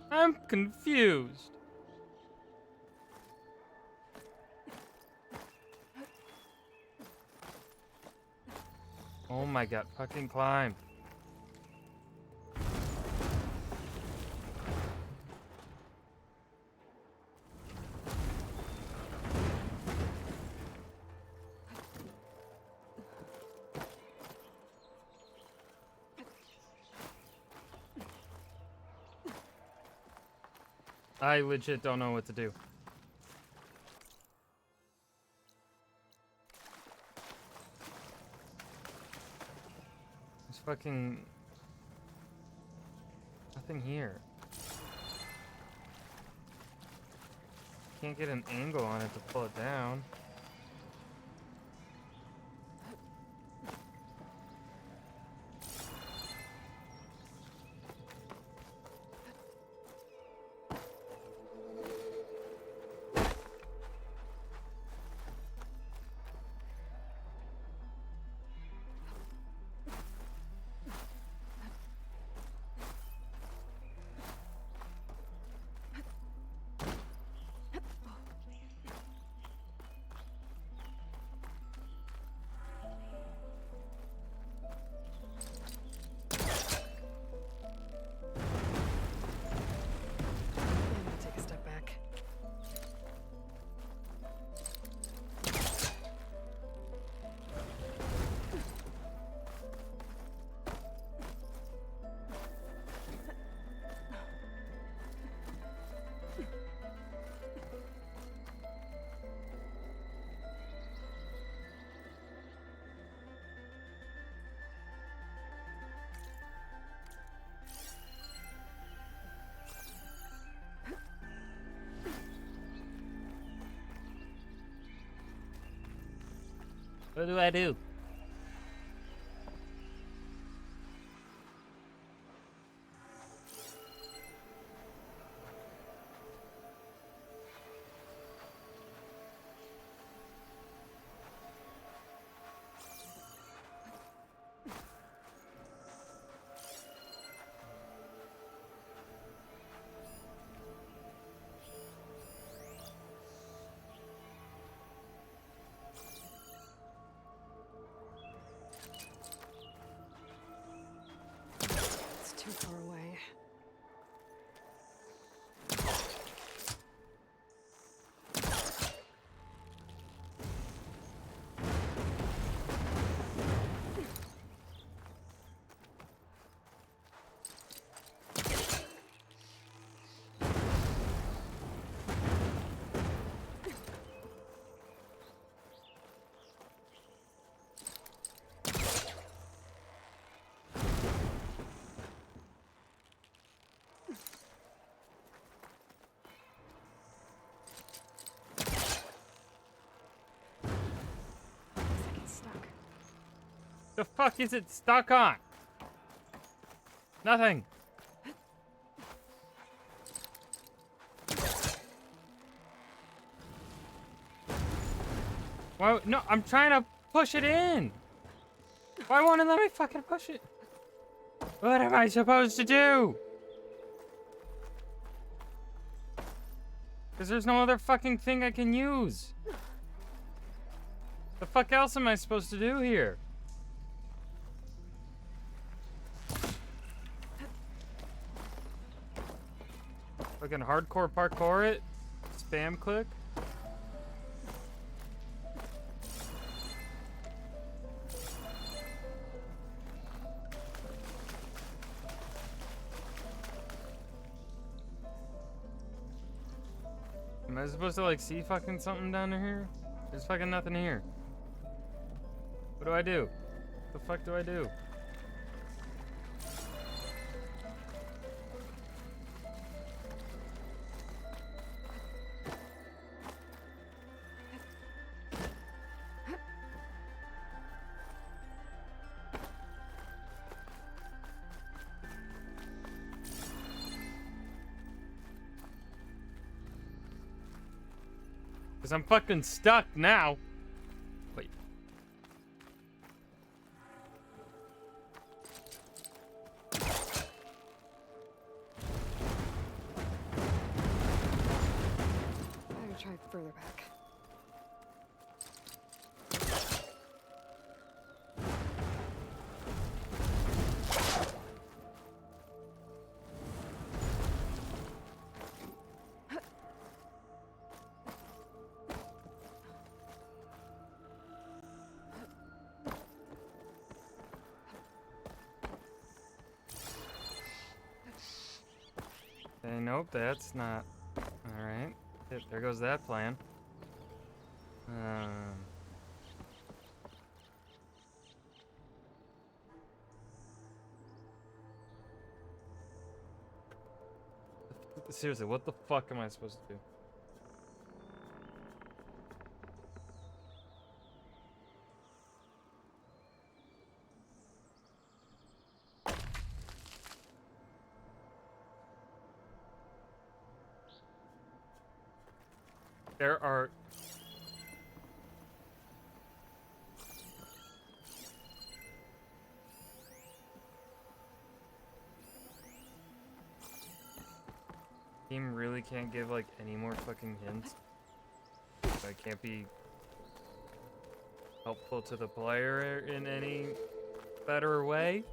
I'm confused. Oh my god, fucking climb. I legit don't know what to do. There's fucking nothing here. Can't get an angle on it to pull it down. Take a step back. What do I do? The fuck is it stuck on? Nothing. Why? No, I'm trying to push it in. Why won't it let me fucking push it? What am I supposed to do? Because there's no other fucking thing I can use. The fuck else am I supposed to do here? Fucking hardcore parkour it? Spam click? Am I supposed to like see fucking something down here? There's fucking nothing here. What do I do? What the fuck do I do? Because I'm fucking stuck now. Wait. I gotta try further back. Okay, nope, that's not. Alright. There goes that plan. Seriously, what the fuck am I supposed to do? There are... Game really can't give like any more fucking hints. I can't be helpful to the player in any better way.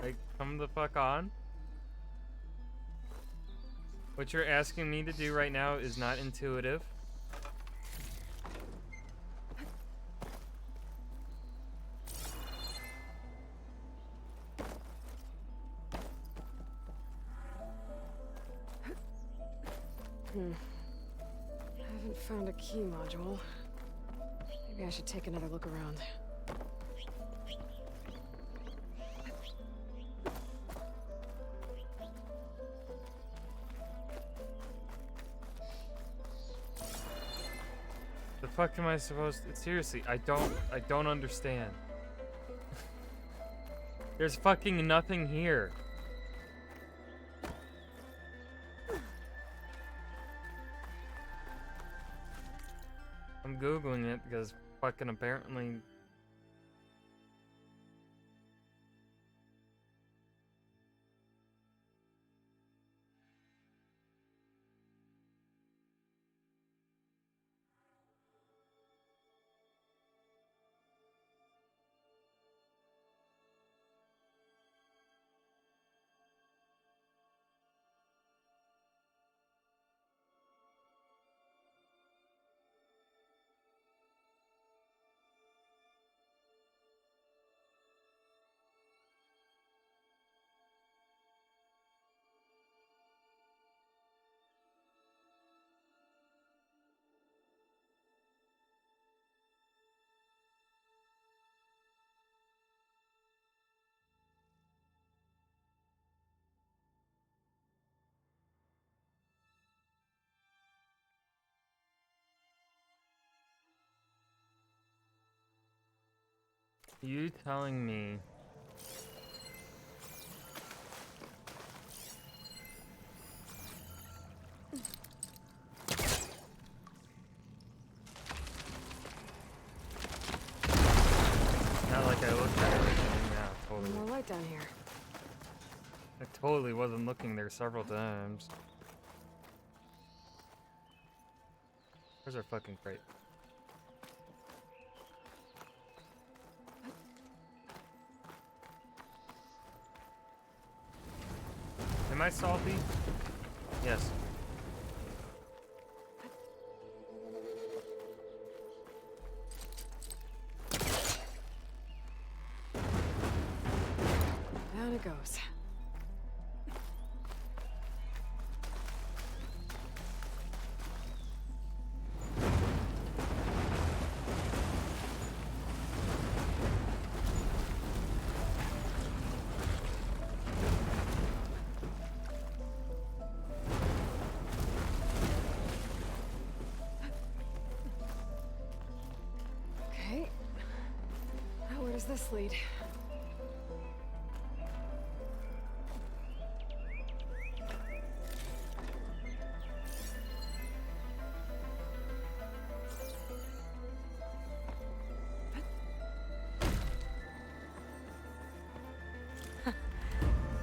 Like, come the fuck on. What you're asking me to do right now is not intuitive. I haven't found a key module. Maybe I should take another look around. The fuck am I supposed to... Seriously, I don't understand. There's fucking nothing here. I'm Googling it because fucking apparently... You telling me not like I looked at everything? Yeah, totally. More light down here. I totally wasn't looking there several times. Where's our fucking crate? Am I salty? Yes. Down it goes. Okay. Now where does this lead?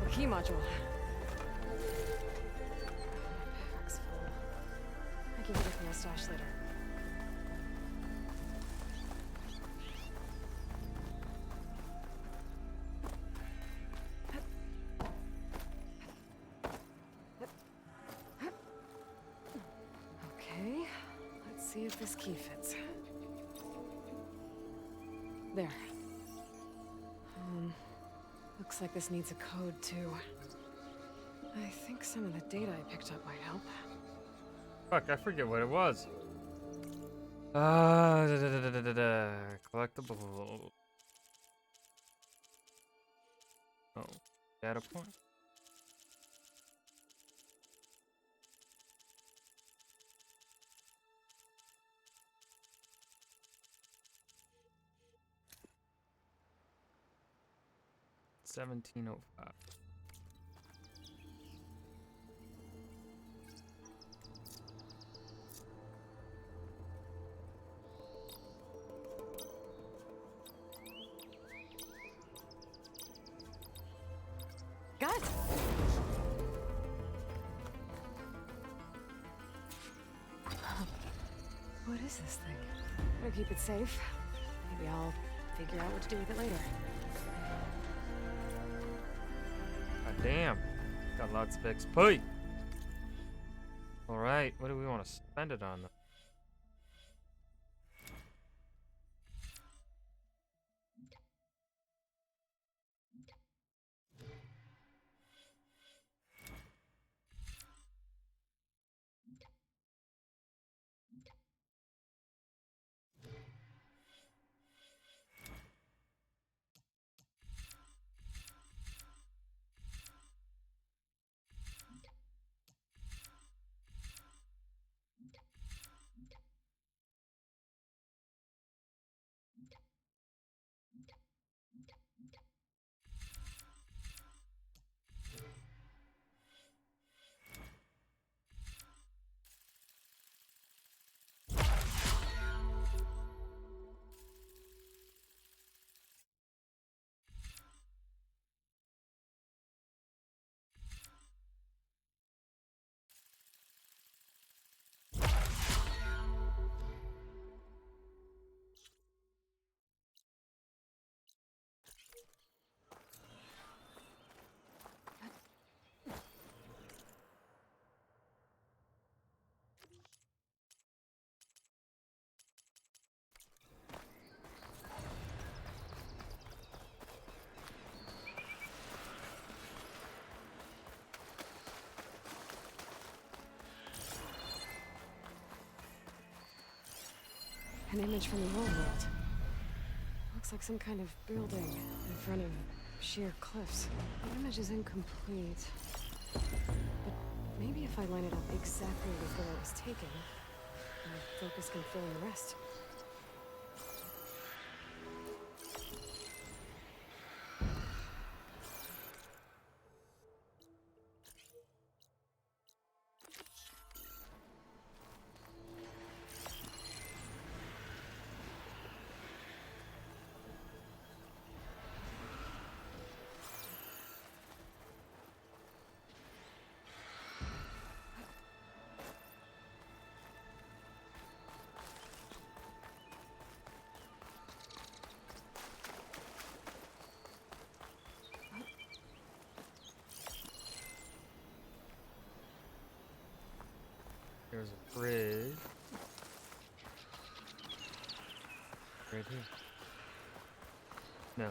The key module. Backpack's full. I can get it from my stash later. Okay, let's see if this key fits. There. Looks like this needs a code too. I think some of the data I picked up might help. Fuck, I forget what it was. Collectible. Oh, data point. $17.05. Got it. What is this thing? Better keep it safe. Maybe I'll figure out what to do with it later. God damn. Got lots of XP. Alright, what do we want to spend it on? An image from the old world. Looks like some kind of building in front of sheer cliffs. The image is incomplete. But maybe if I line it up exactly with where it was taken, my focus can fill in the rest. There's a bridge. Right here. No.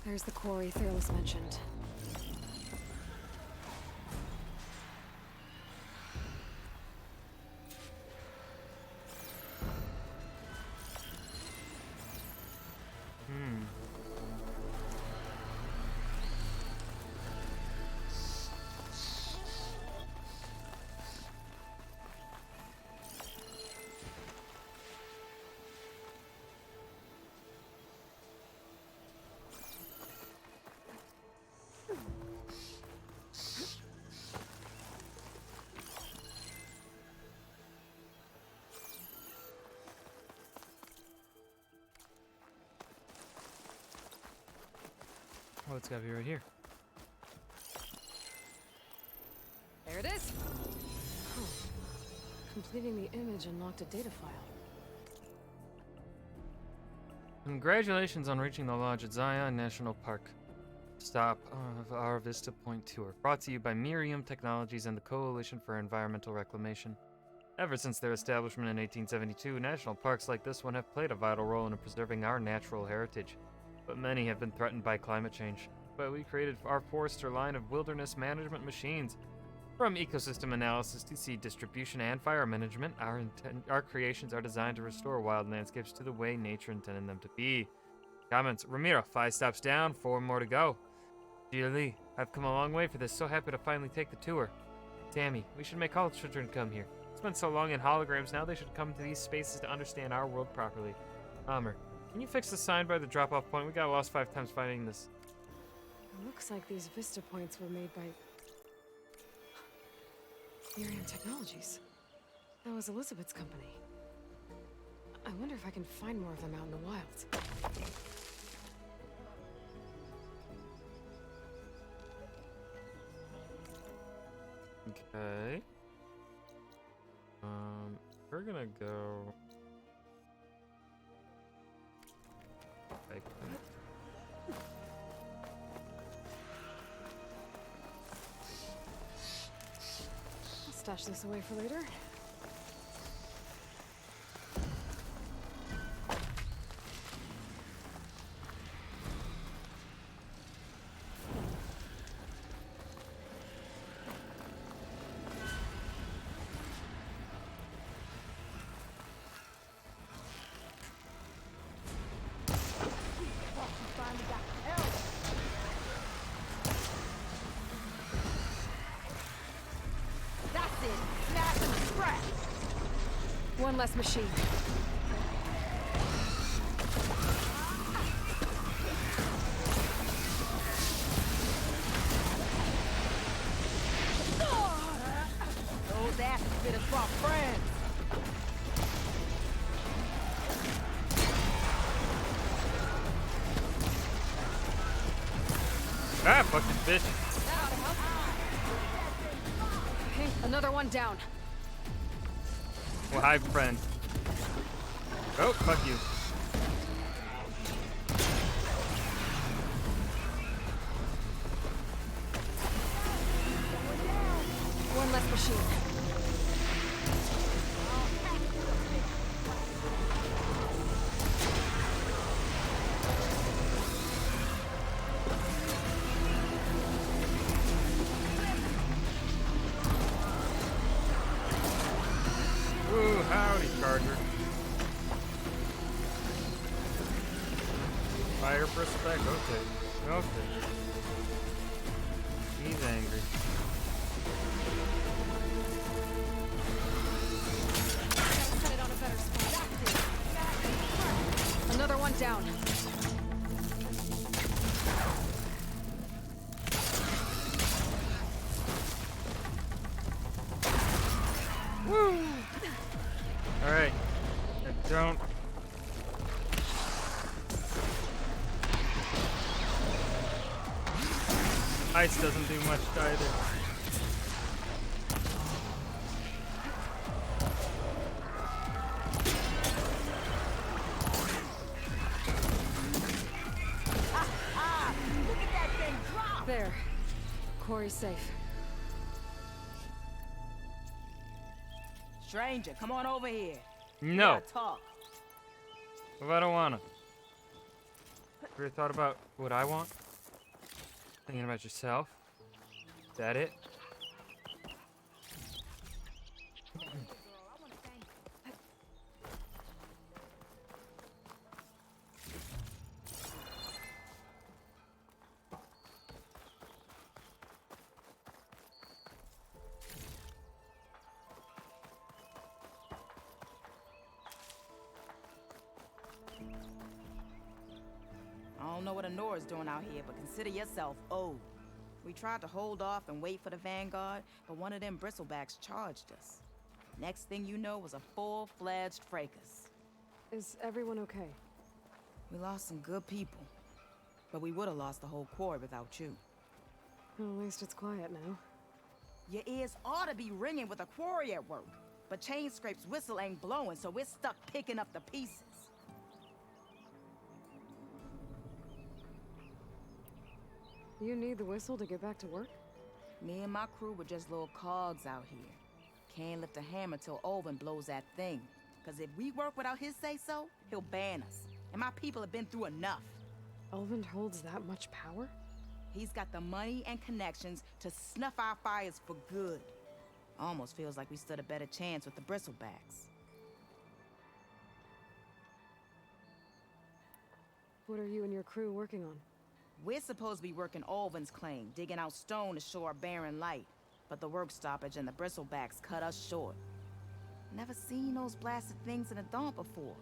There's the quarry Thurles mentioned. Oh, it's gotta be right here. There it is! Oh. Completing the image unlocked a data file. Congratulations on reaching the lodge at Zion National Park. Stop of our Vista Point tour. Brought to you by Miriam Technologies and the Coalition for Environmental Reclamation. Ever since their establishment in 1872, national parks like this one have played a vital role in preserving our natural heritage. But many have been threatened by climate change. But we created our Forester line of wilderness management machines. From ecosystem analysis to seed distribution and fire management, our creations are designed to restore wild landscapes to the way nature intended them to be. Comments. Ramiro, 5 stops down, 4 more to go. Dear Lee, I've come a long way for this, so happy to finally take the tour. Tammy, we should make all children come here. It's been so long in holograms, now they should come to these spaces to understand our world properly. Amr, can you fix the sign by the drop-off point? We got lost 5 times finding this. It looks like these Vista points were made by Miriam Technologies. That was Elizabeth's company. I wonder if I can find more of them out in the wilds. Okay. We're gonna go like that. I'll stash this away for later. One less machine. Those asses bit us for our friends. Ah, fucking fish. Okay, another one down. Well, hi, friend. Oh, fuck you. One less machine. Ooh, howdy, Charger. Fire perspec, okay. Okay. He's angry. Set it on a better spot. down. Woo! Alright. Don't. Ice doesn't do much either. There. Quarry's safe. Stranger, come on over here. We No. gotta talk. What if I don't wanna? Ever thought about what I want? Thinking about yourself? Is that it? I don't know what Honora's doing out here, but consider yourself owed. We tried to hold off and wait for the Vanguard, but one of them bristlebacks charged us. Next thing you know was a full-fledged fracas. Is everyone okay? We lost some good people, but we would have lost the whole quarry without you. Well, at least it's quiet now. Your ears ought to be ringing with a quarry at work, but Chainscrape's whistle ain't blowing, so we're stuck picking up the pieces. You need the whistle to get back to work? Me and my crew were just little cogs out here. Can't lift a hammer till Olvin blows that thing. Cause if we work without his say-so, he'll ban us. And my people have been through enough. Olvin holds that much power? He's got the money and connections to snuff our fires for good. Almost feels like we stood a better chance with the bristlebacks. What are you and your crew working on? We're supposed to be working Olvin's claim, digging out stone to show our barren light. But the work stoppage and the bristlebacks cut us short. Never seen those blasted things in a dawn before.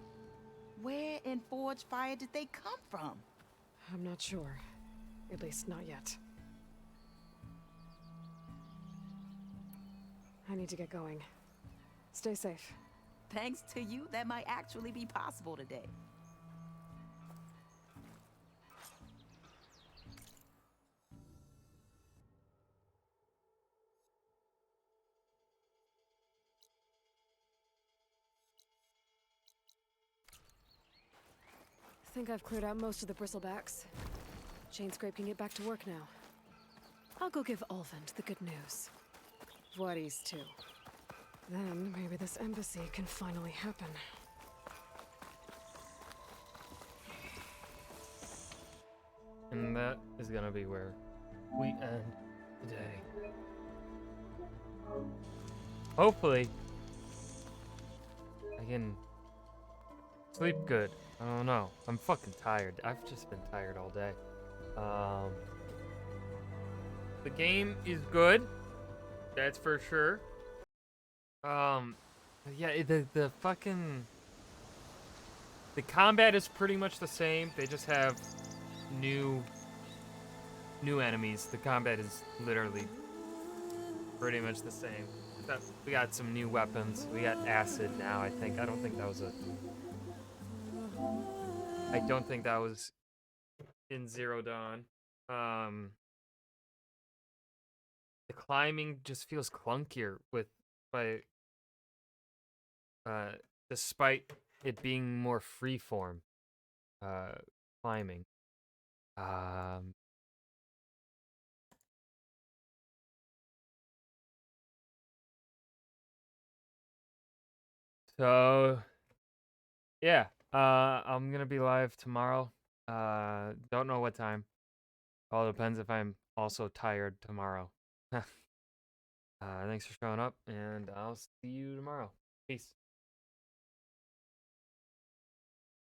Where in Forge Fire did they come from? I'm not sure. At least not yet. I need to get going. Stay safe. Thanks to you, that might actually be possible today. I think I've cleared out most of the bristlebacks. Chainscrape can get back to work now. I'll go give Olvin the good news. Voorhees too. Then maybe this embassy can finally happen. And that is gonna be where we end today. Hopefully, I can sleep good. I don't know. I'm fucking tired. I've just been tired all day. The game is good. That's for sure. Yeah, the fucking... The combat is pretty much the same. They just have new enemies. The combat is literally pretty much the same. We got some new weapons. We got acid now, I think. I don't think that was in Zero Dawn. The climbing just feels clunkier despite it being more freeform climbing. So yeah, I'm gonna be live tomorrow. Don't know what time. All depends if I'm also tired tomorrow. Thanks for showing up, and I'll see you tomorrow. Peace.